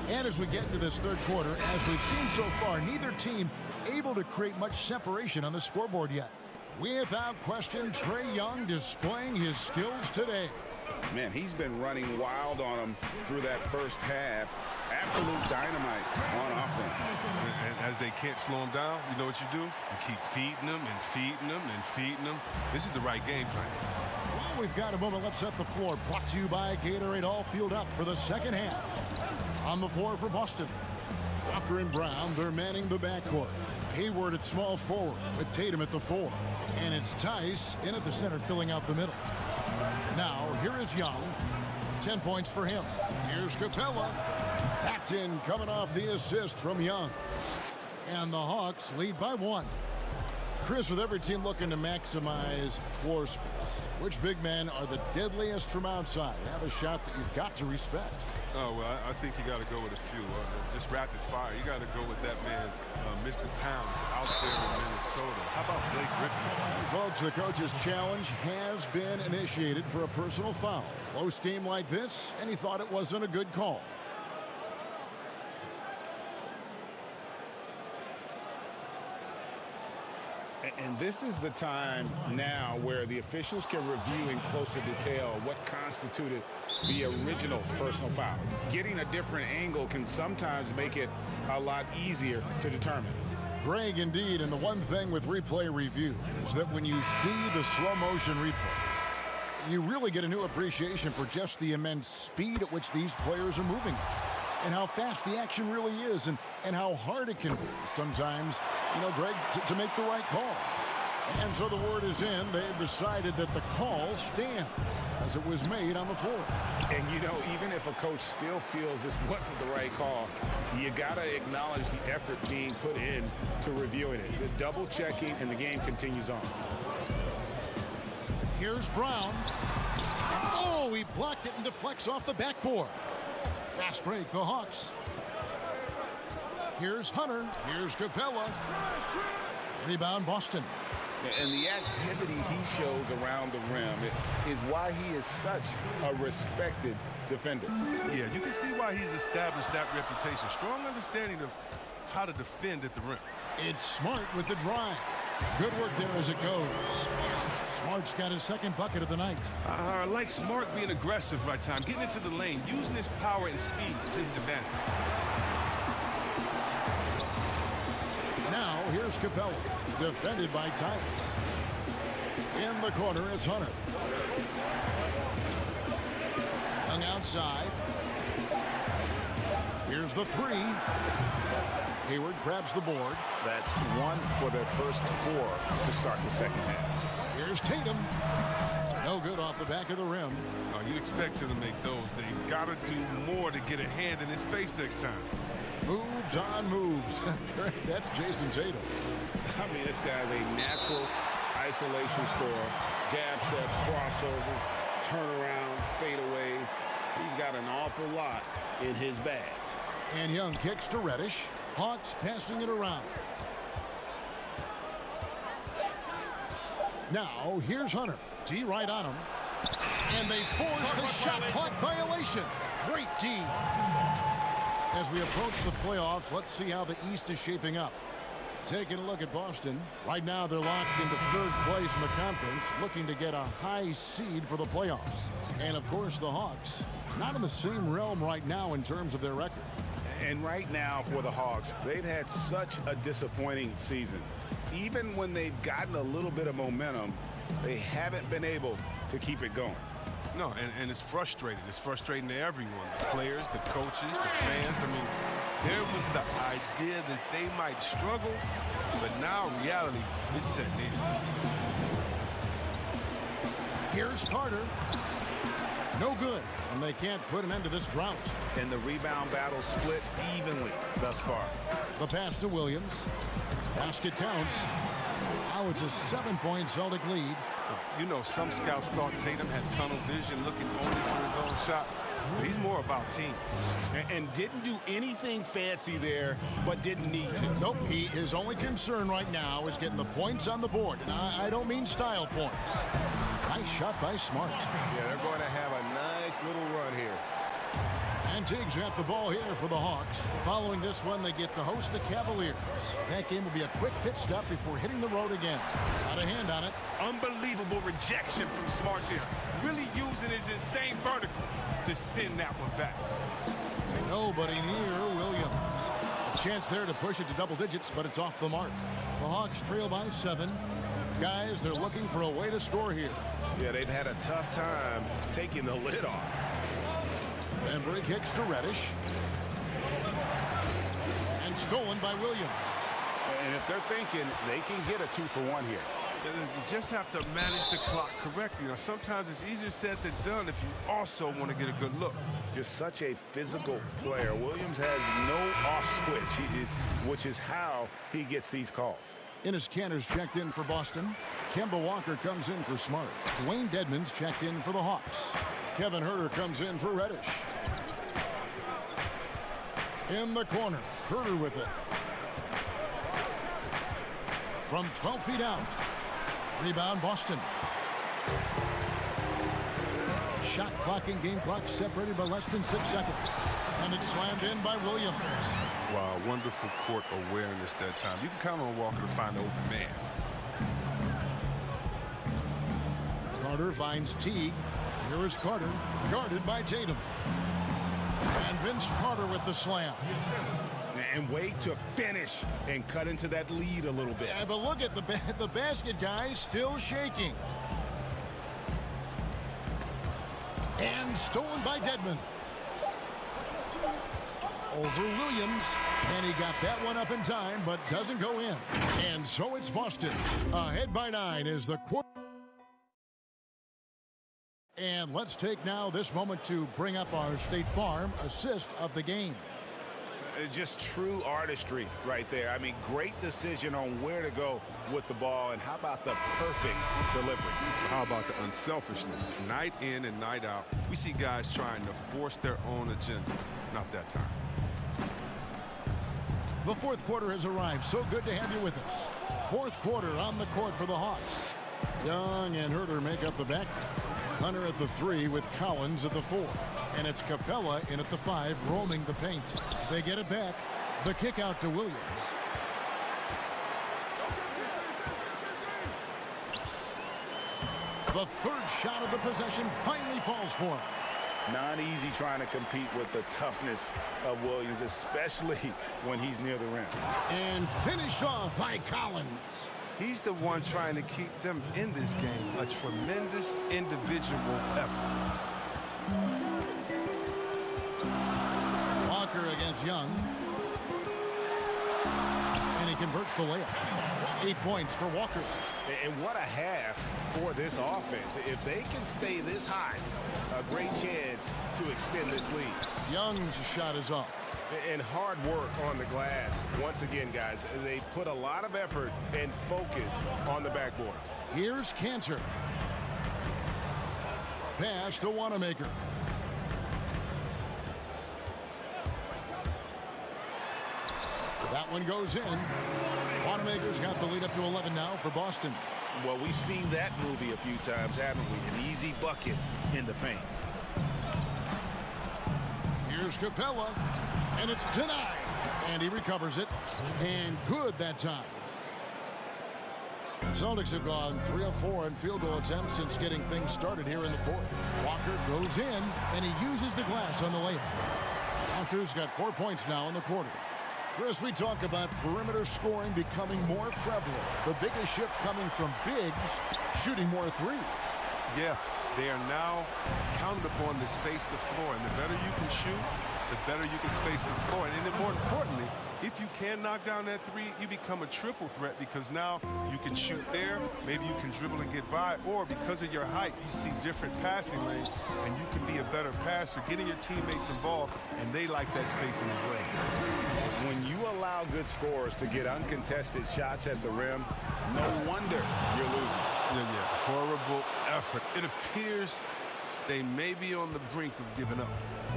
And as we get into this 3rd quarter, as we've seen so far, neither team able to create much separation on the scoreboard yet. Without question, Trae Young displaying his skills today. Man, he's been running wild on them through that first half. Absolute dynamite on offense. And as they can't slow him down, you know what you do? You keep feeding them and feeding them and feeding them. This is the right game plan. Well, we've got a moment. Let's set the floor. Brought to you by Gatorade. All fueled up for the 2nd half. On the floor for Boston. Walker and Brown, they're manning the backcourt. Hayward at small forward with Tatum at the 4. And it's Tice in at the center filling out the middle. Now, here is Young. 10 points for him. Here's Capella. That's in, coming off the assist from Young. And the Hawks lead by 1. Chris, with every team looking to maximize floor space, which big men are the deadliest from outside? Have a shot that you've got to respect. Oh, well, I think you got to go with a few. Just rapid fire. You got to go with that man, Mr. Towns, out there in Minnesota. How about Blake Griffin? Folks, the coach's challenge has been initiated for a personal foul. Close game like this, and he thought it wasn't a good call. And this is the time now where the officials can review in closer detail what constituted the original personal foul. Getting a different angle can sometimes make it a lot easier to determine. Greg, indeed, and the one thing with replay review is that when you see the slow motion replay, you really get a new appreciation for just the immense speed at which these players are moving and how fast the action really is and how hard it can be sometimes, you know, Greg, to make the right call. And so the word is in. They've decided that the call stands as it was made on the floor. And, you know, even if a coach still feels this wasn't the right call, you got to acknowledge the effort being put in to reviewing it. The double checking, and the game continues on. Here's Brown. Oh, he blocked it and deflects off the backboard. Fast break, the Hawks. Here's Hunter. Here's Capella. Rebound, Boston. And the activity he shows around the rim is why he is such a respected defender. Yeah, you can see why he's established that reputation. Strong understanding of how to defend at the rim. It's Smart with the drive. Good work there as it goes. Smart's got his second bucket of the night. I like Smart being aggressive right time, getting into the lane, using his power and speed to his advantage. Now here's Capella, defended by Tice. In the corner, it's Hunter. Young outside. Here's the three. Hayward grabs the board. That's one for their first 4 to start the second half. Here's Tatum. No good off the back of the rim. Oh, you expect him to make those. They got to do more to get a hand in his face next time. Moves on moves. That's Jason Tatum. I mean, this guy's a natural isolation scorer. Jab steps, crossovers, turnarounds, fadeaways. He's got an awful lot in his bag. And Young kicks to Reddish. Hawks passing it around. Now, here's Hunter. D right on him. And they force the shot clock violation. Great team. As we approach the playoffs, let's see how the East is shaping up. Taking a look at Boston. Right now, they're locked into third place in the conference, looking to get a high seed for the playoffs. And, of course, the Hawks, not in the same realm right now in terms of their record. And right now for the Hawks, they've had such a disappointing season. Even when they've gotten a little bit of momentum, they haven't been able to keep it going. No, and it's frustrating. It's frustrating to everyone. The players, the coaches, the fans. I mean, there was the idea that they might struggle, but now reality is setting in. Here's Carter. No good, and they can't put an end to this drought. And the rebound battle split evenly thus far. The pass to Williams. Basket counts. Now it's a 7-point Celtic lead. You know, some scouts thought Tatum had tunnel vision looking only for his own shot. But he's more about team. And didn't do anything fancy there, but didn't need to. Nope, his only concern right now is getting the points on the board. And I don't mean style points. Nice shot by Smart. Yeah, they're going to have a nice little run here. And Teague's got the ball here for the Hawks. Following this one, they get to host the Cavaliers. That game will be a quick pit stop before hitting the road again. Got a hand on it. Unbelievable rejection from Smart there. Really using his insane vertical to send that one back. Nobody near Williams. A chance there to push it to double digits, but it's off the mark. The Hawks trail by 7. Guys, they're looking for a way to score here. Yeah, they've had a tough time taking the lid off. Embry kicks to Reddish. And stolen by Williams. And if they're thinking they can get a 2-for-1 here. You just have to manage the clock correctly. You know, sometimes it's easier said than done if you also want to get a good look. Just such a physical player. Williams has no off switch, which is how he gets these calls. Ennis Cantor's checked in for Boston. Kemba Walker comes in for Smart. Dwayne Dedmon's checked in for the Hawks. Kevin Huerter comes in for Reddish. In the corner, Huerter with it. From 12 feet out. Rebound, Boston. Shot clock and game clock separated by less than 6 seconds. And it's slammed in by Williams. Wow, wonderful court awareness that time. You can count on Walker to find the open man. Carter finds Teague. Here is Carter, guarded by Tatum. And Vince Carter with the slam. And wait to finish and cut into that lead a little bit. Yeah, but look at the basket, guys, still shaking. And stolen by Dedmon. Over Williams. And he got that one up in time, but doesn't go in. And so it's Boston. Ahead by 9 is the quarter. And let's take now this moment to bring up our State Farm assist of the game. Just true artistry right there. I mean, great decision on where to go with the ball. And how about the perfect delivery? How about the unselfishness? Night in and night out, we see guys trying to force their own agenda. Not that time. The fourth quarter has arrived. So good to have you with us. Fourth quarter on the court for the Hawks. Young and Herter make up the back. Hunter at the 3 with Collins at the 4. And it's Capella in at the 5, roaming the paint. They get it back. The kick out to Williams. The third shot of the possession finally falls for him. Not easy trying to compete with the toughness of Williams, especially when he's near the rim. And finished off by Collins. He's the one trying to keep them in this game. A tremendous individual effort. Walker against Young. And he converts the layup. 8 points for Walker. And what a half for this offense. If they can stay this high, a great chance to extend this lead. Young's shot is off. And hard work on the glass. Once again, guys, they put a lot of effort and focus on the backboard. Here's Cantor. Pass to Wanamaker. That one goes in. Wanamaker's got the lead up to 11 now for Boston. Well, we've seen that movie a few times, haven't we? An easy bucket in the paint. Here's Capella, and it's denied. And he recovers it, and good that time. The Celtics have gone 3 of 4 in field goal attempts since getting things started here in the fourth. Walker goes in, and he uses the glass on the layup. Walker's got 4 points now in the quarter. Chris, we talk about perimeter scoring becoming more prevalent. The biggest shift coming from bigs shooting more threes. Yeah, they are now counted upon to space the floor. And the better you can shoot, the better you can space the floor. And then more importantly, if you can knock down that three, you become a triple threat because now you can shoot there, maybe you can dribble and get by, or because of your height, you see different passing lanes, and you can be a better passer, getting your teammates involved, and they like that spacing as well. When you allow good scorers to get uncontested shots at the rim, no wonder you're losing. Yeah, horrible effort. It appears they may be on the brink of giving up.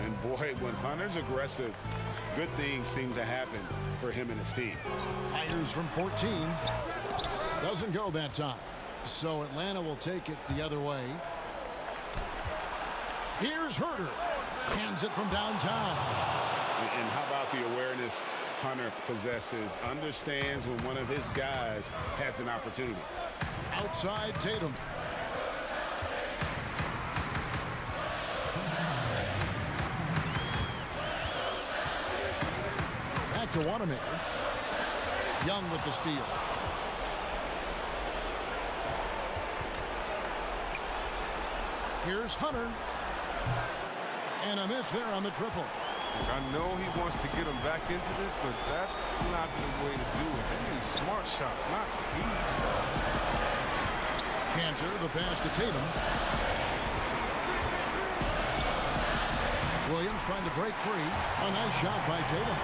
And boy, when Hunter's aggressive, good things seem to happen for him and his team. Fires from 14. Doesn't go that time. So Atlanta will take it the other way. Here's Herter. Hands it from downtown. And how about the awareness Hunter possesses? Understands when one of his guys has an opportunity. Outside Tatum. Back to Wanamaker. Young with the steal. Here's Hunter. And a miss there on the triple. I know he wants to get him back into this, but that's not the way to do it. They need smart shots, not these. Cantor, the pass to Tatum. Williams trying to break free. A nice shot by Tatum.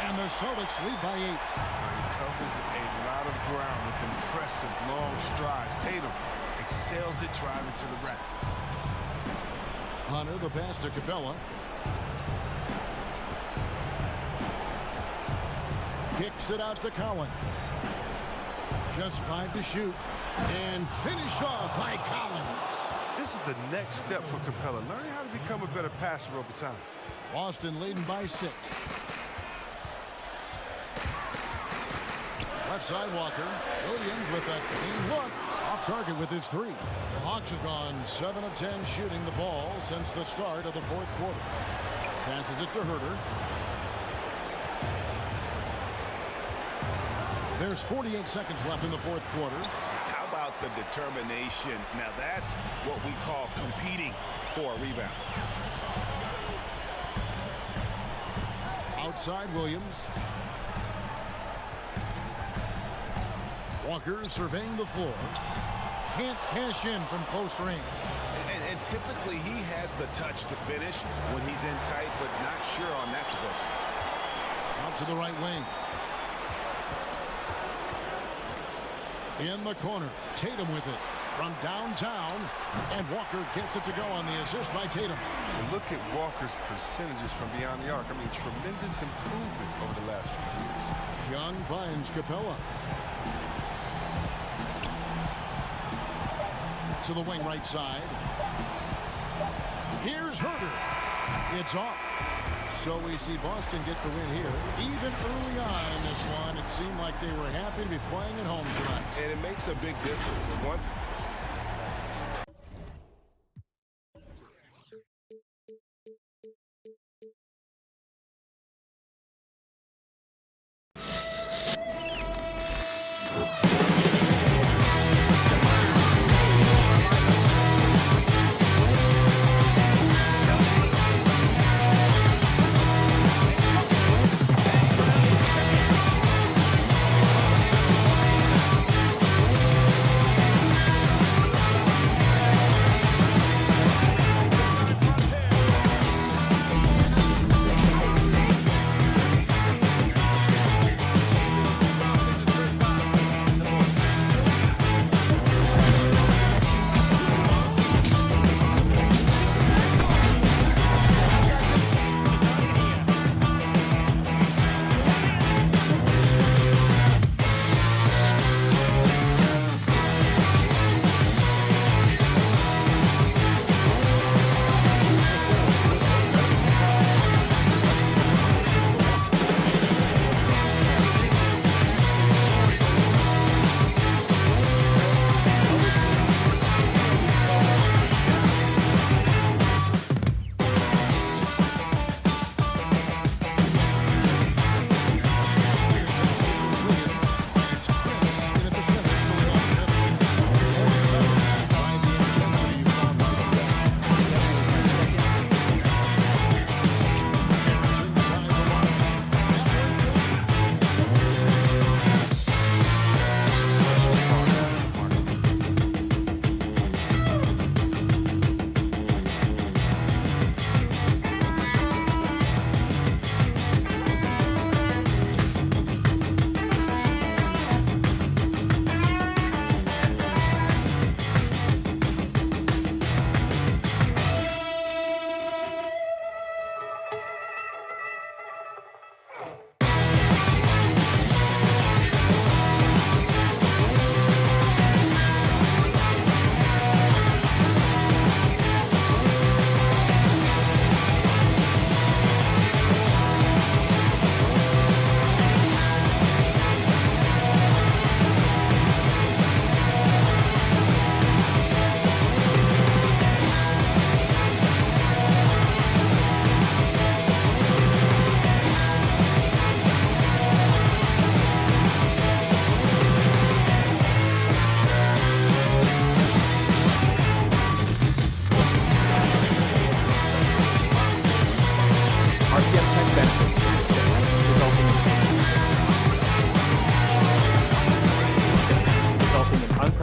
And the Celtics lead by 8. He covers a lot of ground with impressive long strides. Tatum excels at driving to the rack. Hunter, the pass to Capella. Kicks it out to Collins. Just 5 to shoot. And finished off by Collins. This is the next step for Capella. Learning how to become a better passer over time. Boston leading by 6. Left side Walker. Williams with a clean look. Off target with his 3. The Hawks have gone 7 of 10 shooting the ball since the start of the fourth quarter. Passes it to Herter. There's 48 seconds left in the fourth quarter. How about the determination? Now that's what we call competing for a rebound. Outside Williams. Walker surveying the floor. Can't cash in from close range. And typically he has the touch to finish when he's in tight, but not sure on that possession. Out to the right wing. In the corner, Tatum with it from downtown, and Walker gets it to go on the assist by Tatum. And look at Walker's percentages from beyond the arc. I mean, tremendous improvement over the last few years. Young finds Capella. to the wing right side. Here's Herter. It's off. So we see Boston get the win here. Even early on in this one, it seemed like they were happy to be playing at home tonight. And it makes a big difference. One.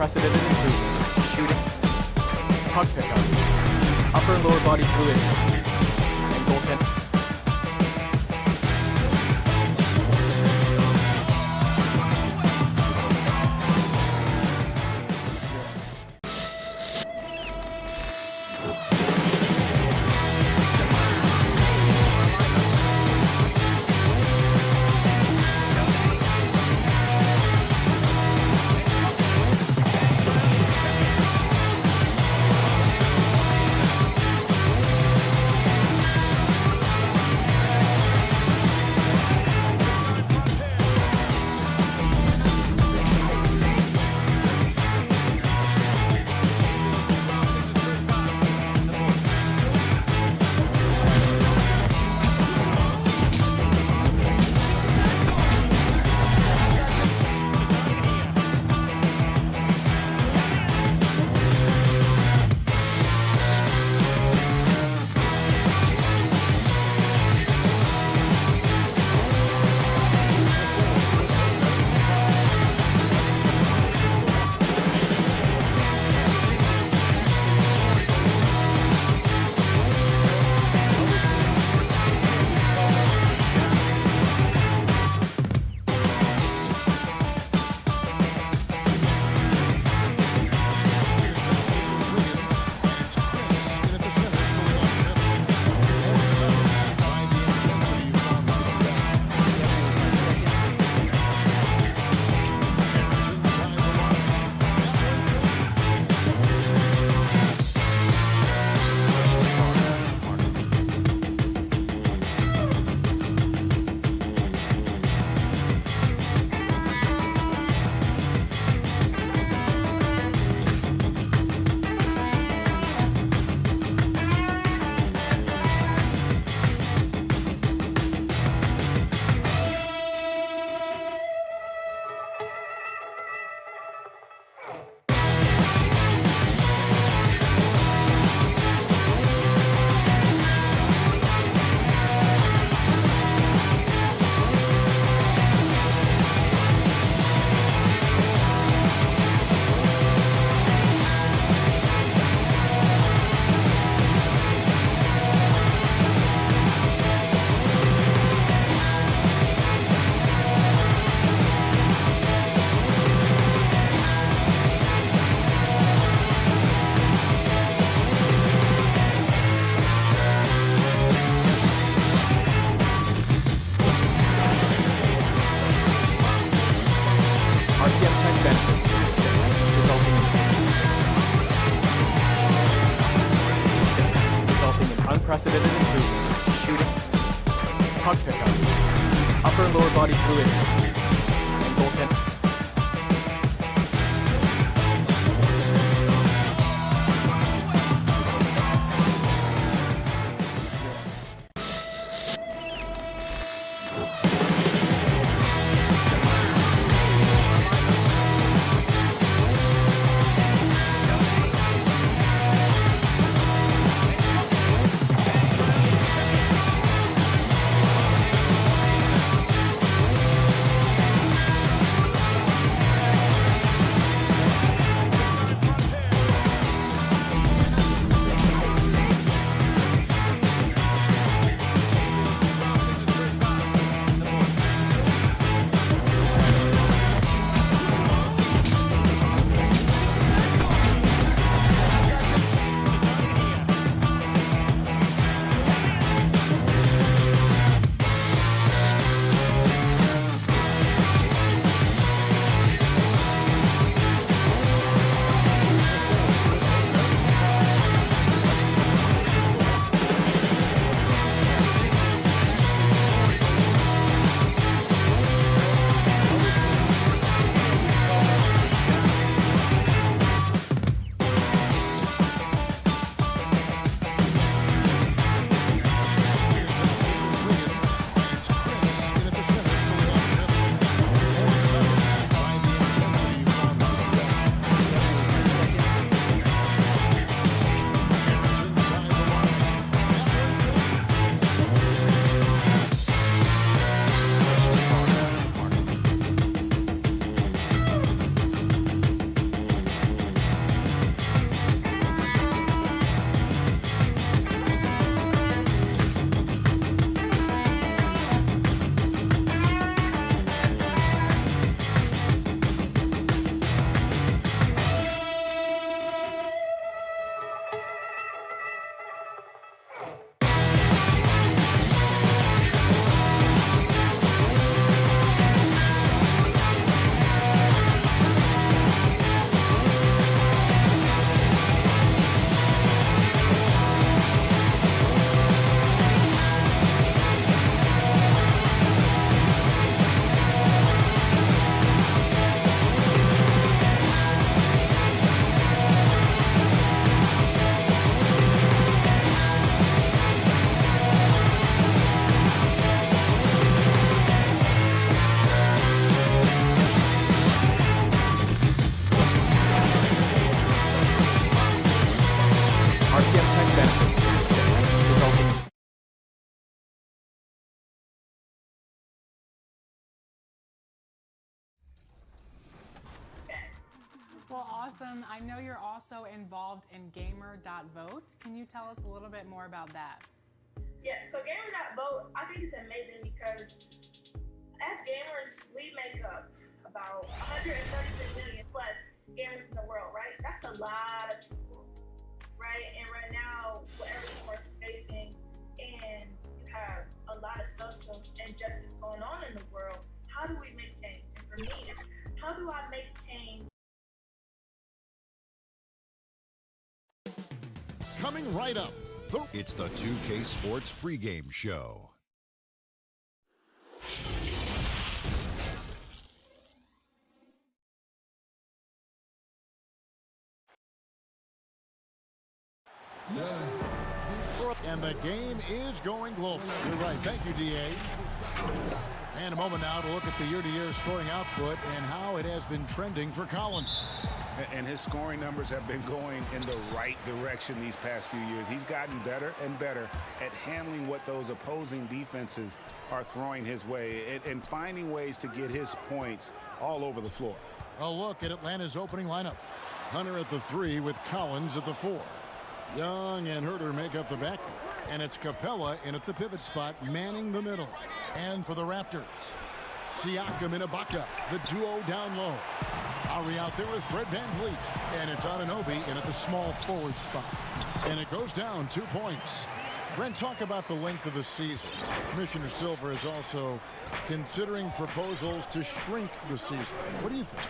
unprecedented improvements to shooting, puck pickups, upper and lower body fluidity, and goaltending. unprecedented improvements to shooting, puck pickups, upper and lower body fluidity, and goaltending. Well, awesome. I know you're also involved in Gamer.vote. Can you tell us a little bit more about that? Yes, so Gamer.vote, I think it's amazing because as gamers, we make up about 136 million plus gamers in the world, right? That's a lot of people, right? And right now, what everyone we're facing, and you have a lot of social injustice going on in the world, how do we make change? And for me, how do I make change? Coming right up, it's the 2K Sports pregame show. And the game is going global. You're right. Thank you, DA. And a moment now to look at the year-to-year scoring output and how it has been trending for Collins. And his scoring numbers have been going in the right direction these past few years. He's gotten better and better at handling what those opposing defenses are throwing his way and finding ways to get his points all over the floor. A look at Atlanta's opening lineup. Hunter at the 3 with Collins at the 4. Young and Herter make up the backcourt. And it's Capella in at the pivot spot, manning the middle. And for the Raptors, Siakam and Ibaka, the duo down low. Lowry out there with Fred VanVleet. And it's Anunoby in at the small forward spot. And it goes down 2 points. Brent, talk about the length of the season. Commissioner Silver is also considering proposals to shrink the season. What do you think?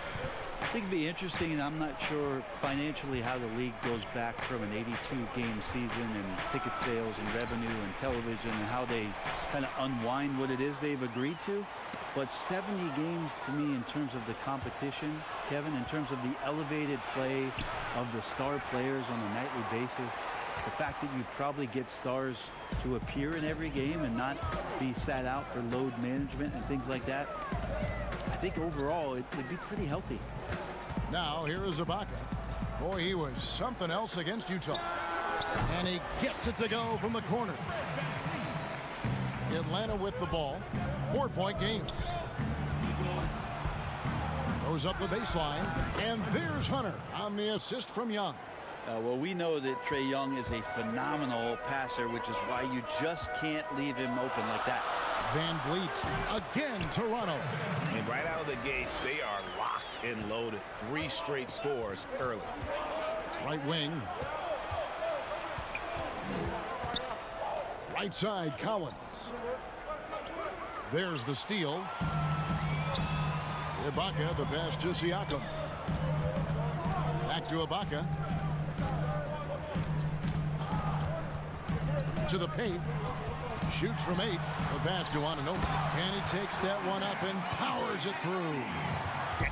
think it'd be interesting, and I'm not sure financially how the league goes back from an 82-game season and ticket sales and revenue and television and how they kind of unwind what it is they've agreed to. But 70 games to me in terms of the competition, Kevin, in terms of the elevated play of the star players on a nightly basis, the fact that you probably get stars to appear in every game and not be sat out for load management and things like that, I think overall it'd be pretty healthy. Now here is Ibaka. Boy, he was something else against Utah. And he gets it to go from the corner. Atlanta with the ball. 4-point game. Goes up the baseline. And there's Hunter on the assist from Young. Well, we know that Trae Young is a phenomenal passer, which is why you just can't leave him open like that. Van Vliet again, Toronto. And right out of the gates, they are locked and loaded. 3 straight scores early. Right wing. Right side, Collins. There's the steal. Ibaka, the pass to Siakam. Back to Ibaka. To the paint. Shoots from 8. The pass to Anunoby. And he takes that one up and powers it through.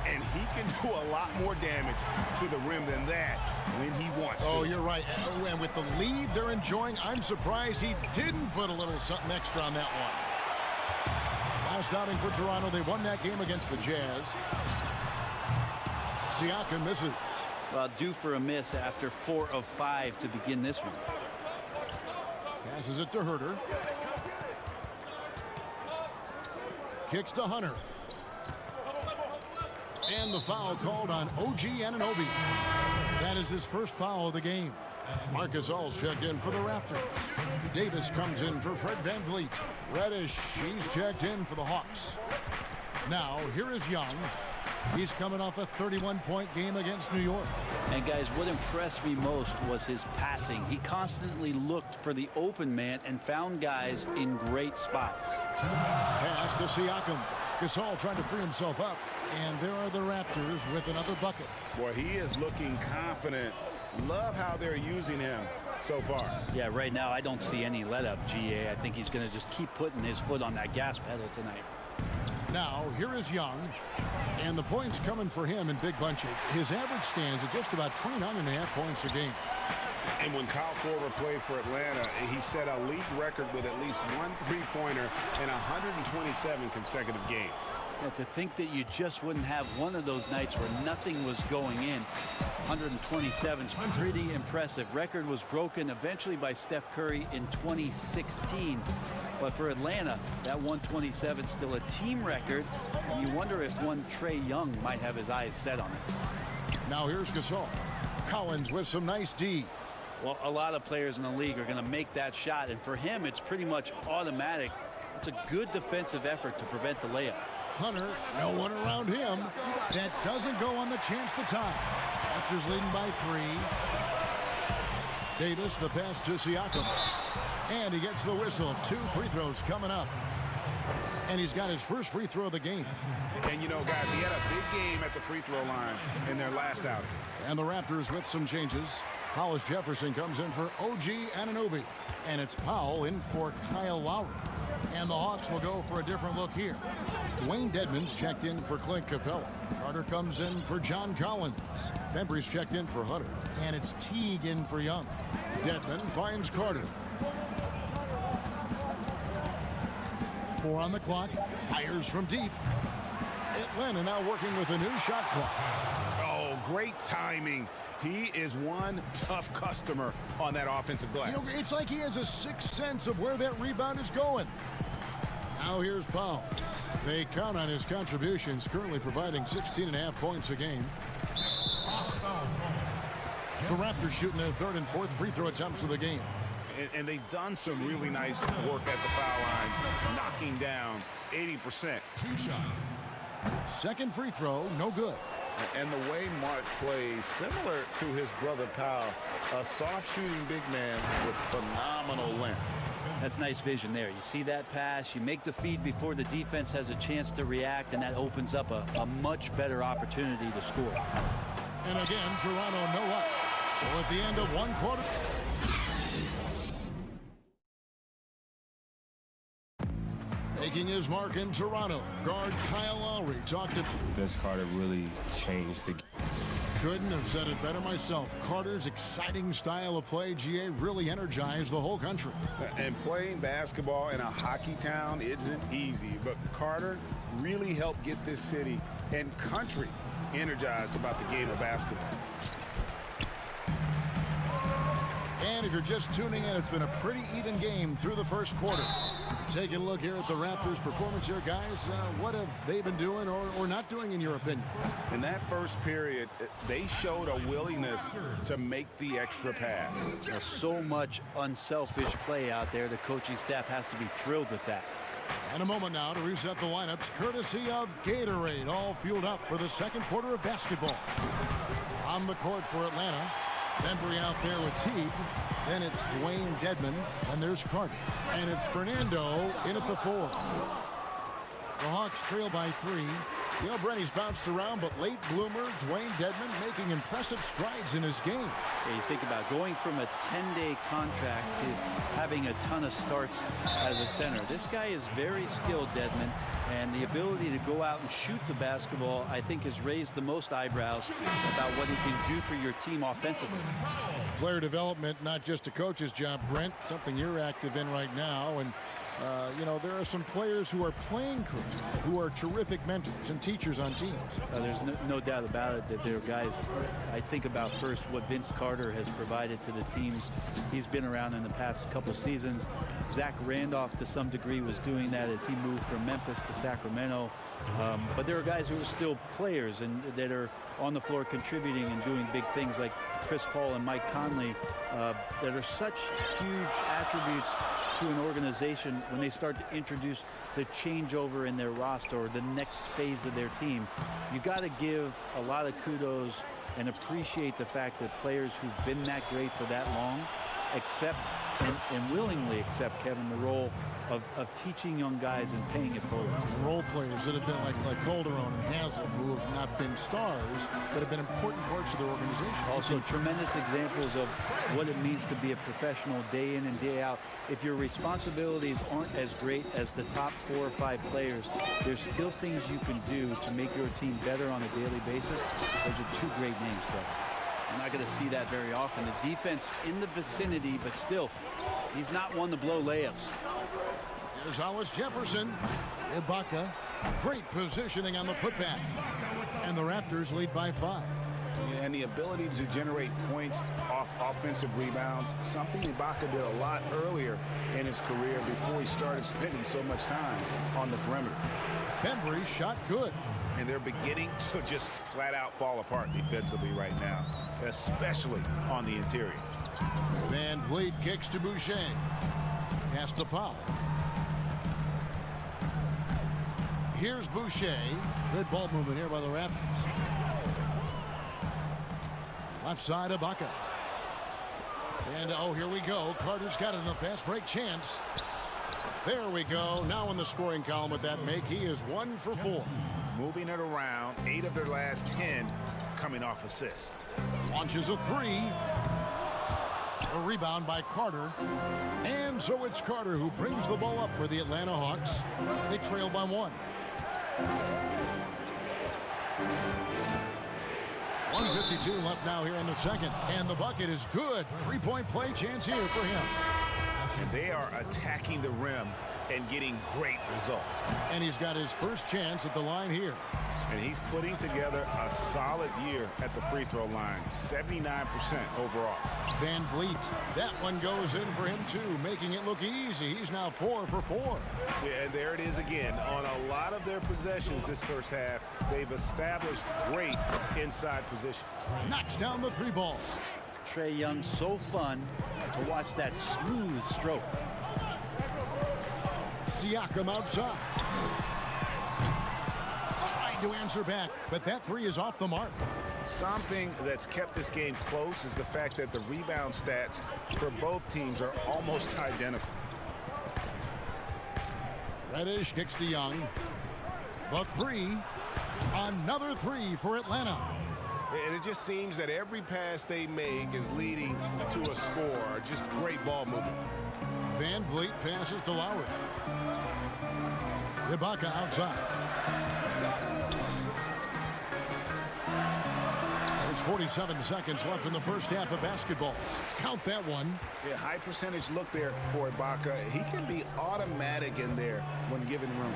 And he can do a lot more damage to the rim than that when he wants to. Oh, you're right. And with the lead they're enjoying, I'm surprised he didn't put a little something extra on that one. Last outing for Toronto. They won that game against the Jazz. Siakam misses. Well, due for a miss after 4 of 5 to begin this one. Passes it to Herter. Kicks to Hunter. And the foul called on OG Anunoby. That is his first foul of the game. Marcus All's checked in for the Raptors. Davis comes in for Fred VanVleet. Reddish, he's checked in for the Hawks. Now, here is Young. He's coming off a 31-point game against New York. And guys, what impressed me most was his passing. He constantly looked for the open man and found guys in great spots. Pass to Siakam. Gasol trying to free himself up. And there are the Raptors with another bucket. Boy, he is looking confident. Love how they're using him so far. Yeah, right now I don't see any let up, GA. I think he's going to just keep putting his foot on that gas pedal tonight. Now, here is Young. And the points coming for him in big bunches. His average stands at just about 29.5 points a game. And when Kyle Korver played for Atlanta, he set a league record with at least 1 3-pointer in 127 consecutive games. Yeah, to think that you just wouldn't have one of those nights where nothing was going in. 127 is pretty impressive. Record was broken eventually by Steph Curry in 2016. But for Atlanta, that 127 is still a team record. And you wonder if one Trae Young might have his eyes set on it. Now here's Gasol. Collins with some nice D. Well, a lot of players in the league are going to make that shot. And for him, it's pretty much automatic. It's a good defensive effort to prevent the layup. Hunter, no one around him. That doesn't go on the chance to tie. Raptors leading by 3. Davis, the pass to Siakam. And he gets the whistle. 2 free throws coming up. And he's got his first free throw of the game. And you know, guys, he had a big game at the free throw line in their last outing. And the Raptors with some changes. Hollis Jefferson comes in for OG Anunoby. And it's Powell in for Kyle Lowry. And the Hawks will go for a different look here. Dwayne Dedmon's checked in for Clint Capella. Carter comes in for John Collins. Bembry's checked in for Hunter. And it's Teague in for Young. Dedmon finds Carter. 4 on the clock. Fires from deep. Atlanta now working with a new shot clock. Oh, great timing. He is one tough customer on that offensive glass. You know, it's like he has a sixth sense of where that rebound is going. Now here's Powell. They count on his contributions, currently providing 16.5 points a game. The Raptors shooting their 3rd and 4th free throw attempts of the game. And they've done some really nice work at the foul line, knocking down 80%. 2 shots. Second free throw, no good. And the way Mark plays, similar to his brother Kyle, a soft shooting big man with phenomenal length. That's nice vision there. You see that pass, you make the feed before the defense has a chance to react, and that opens up a much better opportunity to score. And again, Toronto no up. So at the end of one quarter. Making his mark in Toronto, guard Kyle Lowry talked to Vince Carter really changed the game. Couldn't have said it better myself. Carter's exciting style of play, GA, really energized the whole country. And playing basketball in a hockey town isn't easy, but Carter really helped get this city and country energized about the game of basketball. And if you're just tuning in, it's been a pretty even game through the first quarter. Taking a look here at the Raptors' performance here, guys. What have they been doing or not doing, in your opinion? In that first period, they showed a willingness to make the extra pass. So much unselfish play out there. The coaching staff has to be thrilled with that. And a moment now to reset the lineups, courtesy of Gatorade, all fueled up for the second quarter of basketball. On the court for Atlanta, Bembry out there with Teague. Then it's Dwayne Dedmon, and there's Carter. And it's Fernando in at the 4. The Hawks trail by 3. You know, Brenny's bounced around, but late bloomer Dwayne Dedmon making impressive strides in his game. Yeah, you think about going from a 10-day contract to having a ton of starts as a center. This guy is very skilled, Dedmon, and the ability to go out and shoot the basketball, I think, has raised the most eyebrows about what he can do for your team offensively. Player development, not just a coach's job, Brent, something you're active in right now. And you know, there are some players who are playing crew, who are terrific mentors and teachers on teams. There's no doubt about it that there are guys. I think about first what Vince Carter has provided to the teams he's been around in the past couple seasons. Zach Randolph, to some degree, was doing that as he moved from Memphis to Sacramento. But there are guys who are still players and that are on the floor contributing and doing big things, like Chris Paul and Mike Conley, that are such huge attributes to an organization when they start to introduce the changeover in their roster or the next phase of their team. You got to give a lot of kudos and appreciate the fact that players who've been that great for that long accept and willingly accept, Kevin, the role of teaching young guys and paying it forward. Role players that have been like Calderon and Haslem, who have not been stars, but have been important parts of their organization. Also, tremendous examples of what it means to be a professional day in and day out. If your responsibilities aren't as great as the top 4 or 5 players, there's still things you can do to make your team better on a daily basis. Those are 2 great names, Kevin. You're not going to see that very often. The defense in the vicinity, but still, he's not one to blow layups. Here's Hollis Jefferson. Ibaka. Great positioning on the putback. And the Raptors lead by 5. And the ability to generate points off offensive rebounds, something Ibaka did a lot earlier in his career before he started spending so much time on the perimeter. Bembry shot good. And they're beginning to just flat out fall apart defensively right now, especially on the interior. Van Vliet kicks to Boucher. Pass to Powell. Here's Boucher. Good ball movement here by the Raptors. Left side, Ibaka. And, oh, here we go. Carter's got it in the fast break chance. There we go. Now in the scoring column with that make, he is 1 for 4. Moving it around, 8 of their last 10 coming off assists. Launches a 3. A rebound by Carter. And so it's Carter who brings the ball up for the Atlanta Hawks. They trail by 1. 1:52 left now here in the second. And the bucket is good. 3-point play chance here for him. And they are attacking the rim and getting great results. And he's got his first chance at the line here. And he's putting together a solid year at the free throw line. 79% overall. Van Vliet. That one goes in for him, too, making it look easy. He's now 4 for 4. Yeah, and there it is again. On a lot of their possessions this first half, they've established great inside position. Knocks down the 3 ball. Trae Young, so fun to watch that smooth stroke. Siakam outside. Trying Tried to answer back, but that three is off the mark. Something that's kept this game close is the fact that the rebound stats for both teams are almost identical. Reddish kicks to Young. The three. Another three for Atlanta. And it just seems that every pass they make is leading to a score. Just great ball movement. Van Vliet passes to Lowry. Ibaka outside. There's 47 seconds left in the first half of basketball. Count that one. Yeah, high percentage look there for Ibaka. He can be automatic in there when given room.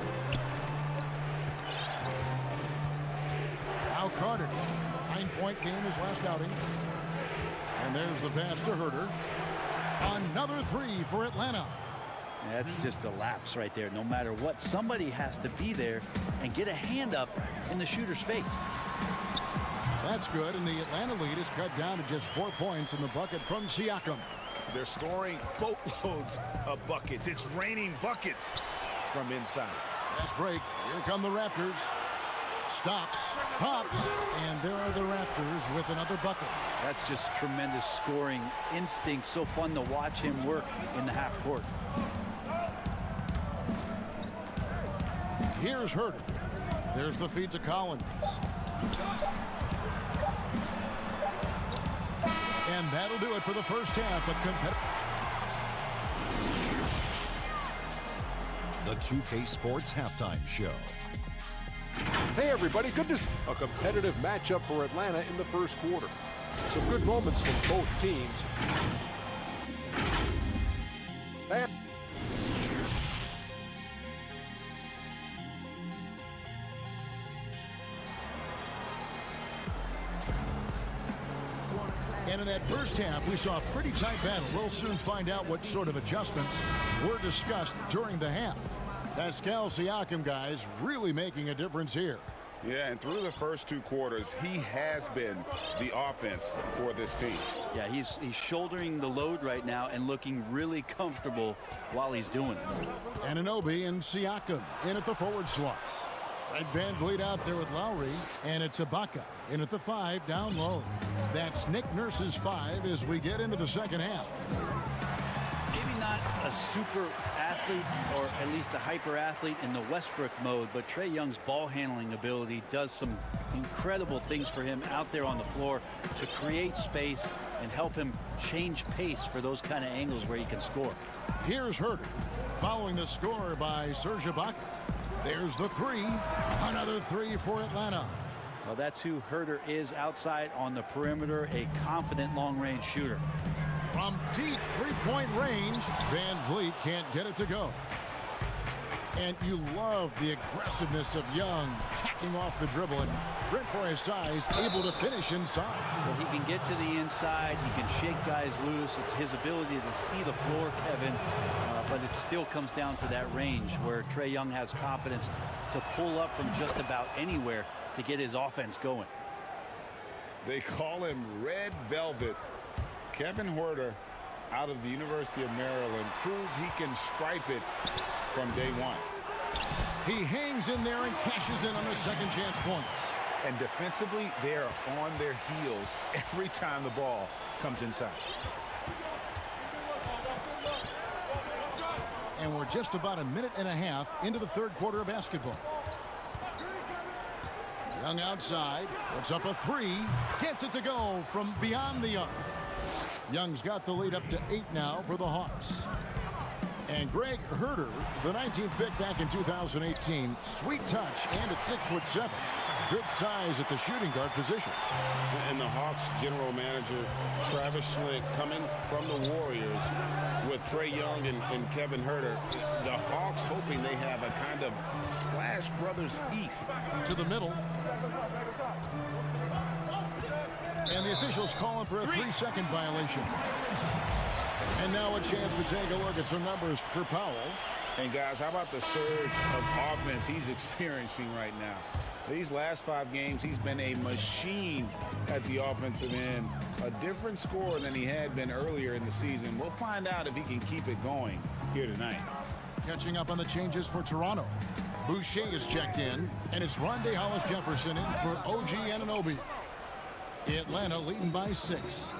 Now Carter. 9-point game his last outing. And there's the pass to Herter. Another three for Atlanta. That's just a lapse right there. No matter what, somebody has to be there and get a hand up in the shooter's face. That's good, and the Atlanta lead is cut down to just 4 points in the bucket from Siakam. They're scoring boatloads of buckets. It's raining buckets from inside. Fast break. Here come the Raptors. Stops, pops, and there are the Raptors with another bucket. That's just tremendous scoring instinct. So fun to watch him work in the half court. Here's Herter. There's the feed to Collins. And that'll do it for the first half of The 2K Sports Halftime Show. Hey everybody, a competitive matchup for Atlanta in the first quarter. Some good moments from both teams. And in that first half, we saw a pretty tight battle. We'll soon find out what sort of adjustments were discussed during the half. Pascal Siakam, guys, really making a difference here. Yeah, and through the first two quarters, he has been the offense for this team. Yeah, he's shouldering the load right now and looking really comfortable while he's doing it. Anunoby and Siakam in at the forward slots. Fred Van Vliet out there with Lowry, and it's Ibaka in at the 5 down low. That's Nick Nurse's 5 as we get into the second half. Maybe not a super athlete, or at least a hyper athlete in the Westbrook mode, but Trae Young's ball handling ability does some incredible things for him out there on the floor to create space and help him change pace for those kind of angles where he can score. Here's Herter following the score by Serge Ibaka. There's the 3. Another 3 for Atlanta. Well, that's who Herter is outside on the perimeter, a confident long-range shooter. From deep three-point range, Van Vliet can't get it to go. And you love the aggressiveness of Young, tacking off the dribble, and Brent, for his size, able to finish inside. Well, he can get to the inside. He can shake guys loose. It's his ability to see the floor, Kevin, but it still comes down to that range where Trae Young has confidence to pull up from just about anywhere to get his offense going. They call him Red Velvet. Kevin Huerter, out of the University of Maryland, proved he can stripe it from day one. He hangs in there and cashes in on the second chance points. And defensively, they are on their heels every time the ball comes inside. And we're just about a minute and a half into the third quarter of basketball. Young outside, puts up a 3, gets it to go from beyond the arc. Young's got the lead up to 8 now for the Hawks. And Greg Herter, the 19th pick back in 2018, sweet touch and at 6'7". Good size at the shooting guard position. And the Hawks general manager, Travis Schlenk, coming from the Warriors with Trae Young and Kevin Herter. The Hawks hoping they have a kind of Splash Brothers East. To the middle. And the officials calling for a 3-second violation. And now a chance to take a look at some numbers for Powell. And guys, how about the surge of offense he's experiencing right now? These last 5 games, he's been a machine at the offensive end. A different scorer than he had been earlier in the season. We'll find out if he can keep it going here tonight. catching up on the changes for Toronto. Boucher is checked in, and it's Rondé Hollis-Jefferson in for OG Anunoby. Atlanta leading by 6.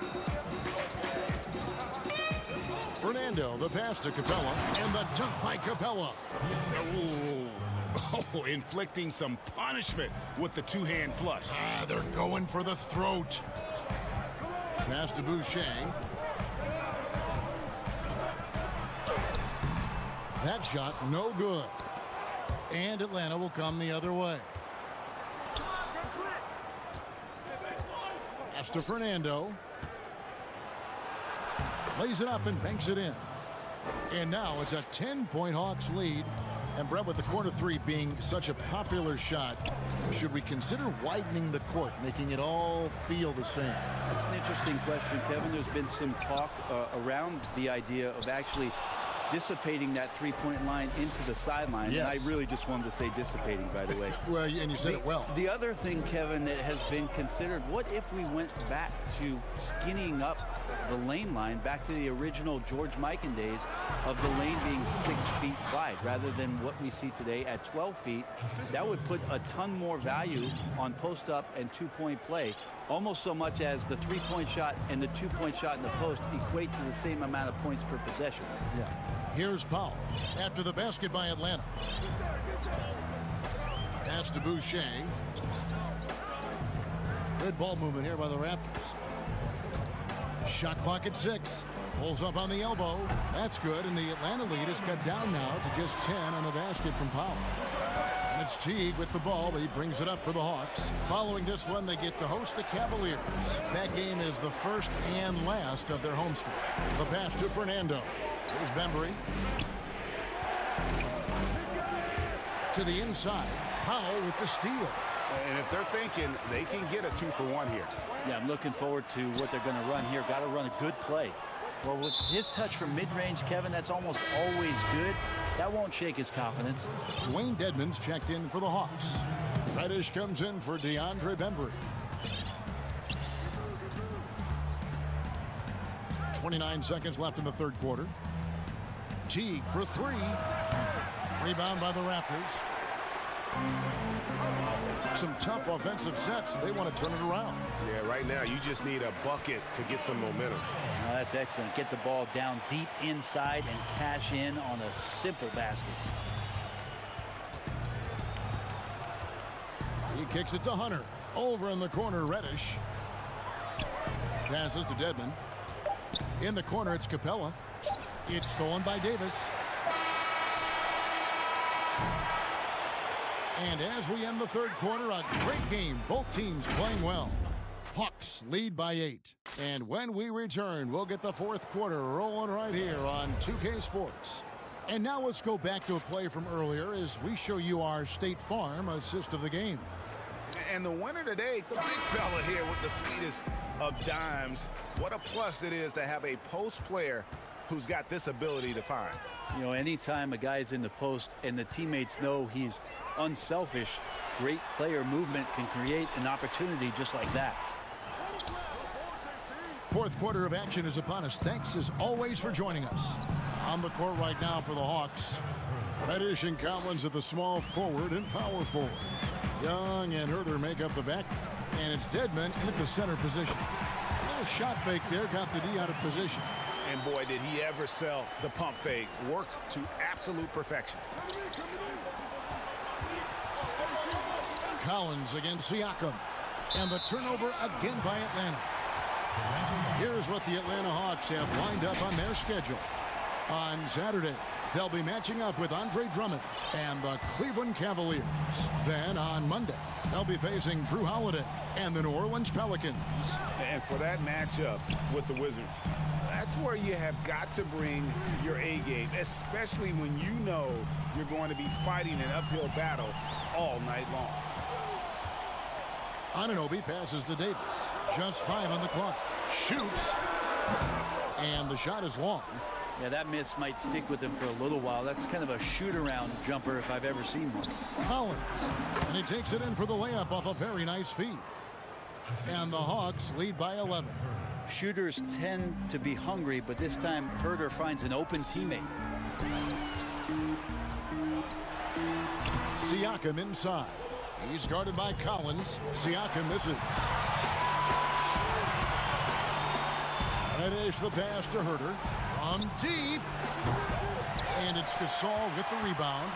Fernando, the pass to Capella, and the dunk by Capella. Oh, inflicting some punishment with the two-hand flush. They're going for the throat. Pass to Boucher. That shot, no good. And Atlanta will come the other way. Pass to Fernando. Lays it up and banks it in. And now it's a 10-point Hawks lead. And Brett, with the corner three being such a popular shot, should we consider widening the court, making it all feel the same? That's an interesting question, Kevin. There's been some talk around the idea of actually dissipating that three-point line into the sideline. Yes. And I really just wanted to say dissipating, by the way. Well, and you said it well. The other thing, Kevin, that has been considered, what if we went back to skinnying up the lane line, back to the original George Mikan days of the lane being 6 feet wide, rather than what we see today at 12 feet. That would put a ton more value on post-up and two-point play, almost so much as the three-point shot and the two-point shot in the post equate to the same amount of points per possession. Yeah. Here's Powell after the basket by Atlanta. Pass to Boucher. Good ball movement here by the Raptors. Shot clock at 6. Pulls up on the elbow. That's good, and the Atlanta lead is cut down now to just 10 on the basket from Powell. And it's Teague with the ball, but he brings it up for the Hawks. Following this one, they get to host the Cavaliers. That game is the first and last of their homestand. The pass to Fernando. Here's Bembry. To the inside. Powell with the steal. And if they're thinking they can get a 2-for-1 here. Yeah, I'm looking forward to what they're going to run here. Got to run a good play. Well, with his touch from mid-range, Kevin, that's almost always good. That won't shake his confidence. Dwayne Dedmon's checked in for the Hawks. Reddish comes in for DeAndre Bembry. 29 seconds left in the third quarter. Teague for 3. Rebound by the Raptors. Some tough offensive sets. They want to turn it around. Yeah, right now you just need a bucket to get some momentum. Oh, that's excellent. Get the ball down deep inside and cash in on a simple basket. He kicks it to Hunter. Over in the corner, Reddish. Passes to Dedmon. In the corner, it's Capella. It's stolen by Davis. And as we end the third quarter, a great game. Both teams playing well. Hawks lead by 8. And when we return, we'll get the fourth quarter rolling right here on 2K Sports. And now let's go back to a play from earlier as we show you our State Farm assist of the game. And the winner today, the big fella here with the sweetest of dimes. What a plus it is to have a post player who's got this ability to find. You know, anytime a guy's in the post and the teammates know he's unselfish, great player movement can create an opportunity just like that. Fourth quarter of action is upon us. Thanks as always for joining us. On the court right now for the Hawks, Reddish and Collins at the small forward and power forward. Young and Herter make up the back, and it's Dedmon in at the center position. A little shot fake there, got the D out of position. And boy, did he ever sell the pump fake. Worked to absolute perfection. Collins against Siakam. And the turnover again by Atlanta. Here's what the Atlanta Hawks have lined up on their schedule. On Saturday, they'll be matching up with Andre Drummond and the Cleveland Cavaliers. Then on Monday, they'll be facing Drew Holiday and the New Orleans Pelicans. And for that matchup with the Wizards, that's where you have got to bring your A game, especially when you know you're going to be fighting an uphill battle all night long. Anunoby passes to Davis. Just 5 on the clock. Shoots. And the shot is long. Yeah, that miss might stick with him for a little while. That's kind of a shoot-around jumper if I've ever seen one. Collins. And he takes it in for the layup off a very nice feed. And the Hawks lead by 11. Shooters tend to be hungry, but this time Herter finds an open teammate. Siakam inside. He's guarded by Collins. Siakam misses. That is the pass to Herter. From deep. And it's Gasol with the rebound.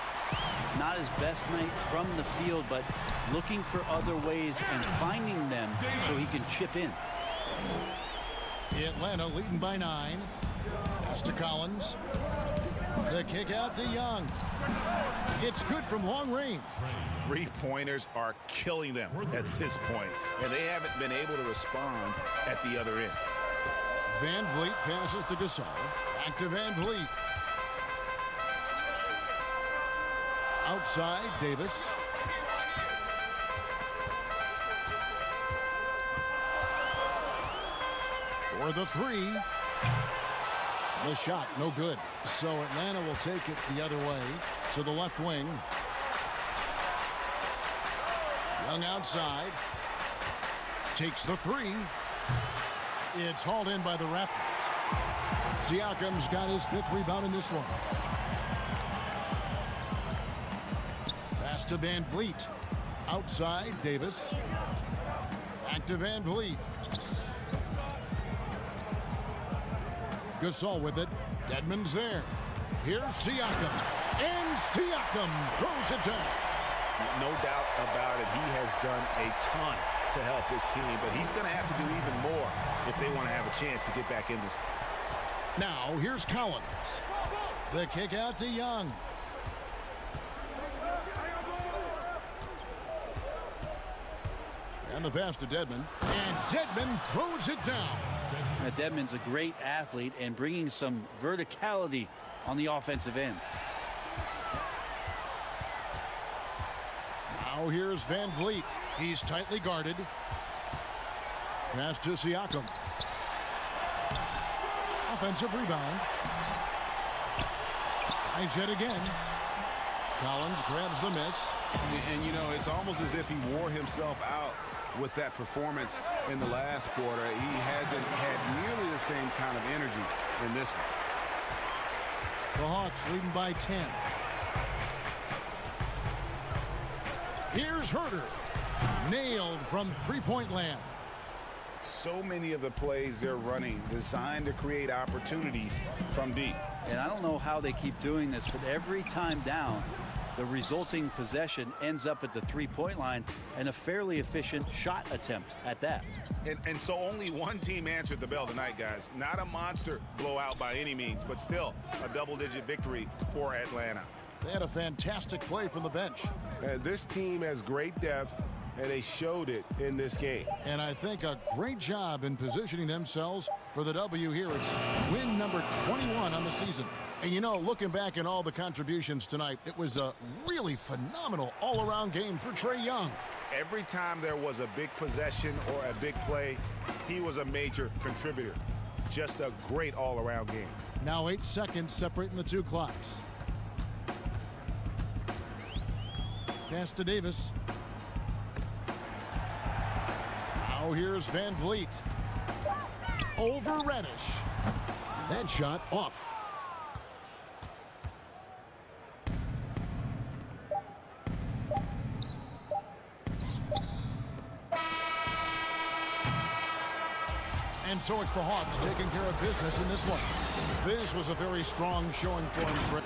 Not his best night from the field, but looking for other ways and finding them so he can chip in. Atlanta leading by 9. Pass to Collins. The kick out to Young. It's good from long range. Three-pointers are killing them at this point, and they haven't been able to respond at the other end. Van Vliet passes to Gasol. Back to Van Vliet. Outside, Davis. For the 3. The shot, no good. So Atlanta will take it the other way to the left wing. Young outside. Takes the 3. It's hauled in by the Raptors. Siakam's got his 5th rebound in this one. Pass to Van Vliet. Outside, Davis. Back to Van Vliet. Gasol with it. Dedmon's there. Here's Siakam. And Siakam throws it down. No doubt about it. He has done a ton to help his team, but he's going to have to do even more if they want to have a chance to get back in this. Now, here's Collins. The kick out to Young. And the pass to Dedmon. And Dedmon throws it down. Now, Dedmon's a great athlete and bringing some verticality on the offensive end. Now here's Van Vliet. He's tightly guarded. Pass to Siakam. Offensive rebound. Tries yet again. Collins grabs the miss. And you know, it's almost as if he wore himself out with that performance in the last quarter. He hasn't had nearly the same kind of energy in this one. The Hawks leading by 10. Here's Herter. Nailed from three-point land. So many of the plays they're running designed to create opportunities from deep. And I don't know how they keep doing this, but every time down, the resulting possession ends up at the three-point line and a fairly efficient shot attempt at that. And so only one team answered the bell tonight, guys. Not a monster blowout by any means, but still a double-digit victory for Atlanta. They had a fantastic play from the bench. This team has great depth, and they showed it in this game. And I think a great job in positioning themselves for the W here. It's win number 21 on the season. And you know, looking back at all the contributions tonight, it was a really phenomenal all-around game for Trae Young. Every time there was a big possession or a big play, he was a major contributor. Just a great all-around game. Now 8 seconds separating the two clocks. Pass to Davis. Now here's Van Vliet. Over Reddish. That shot off. And so it's the Hawks taking care of business in this one. This was a very strong showing for him.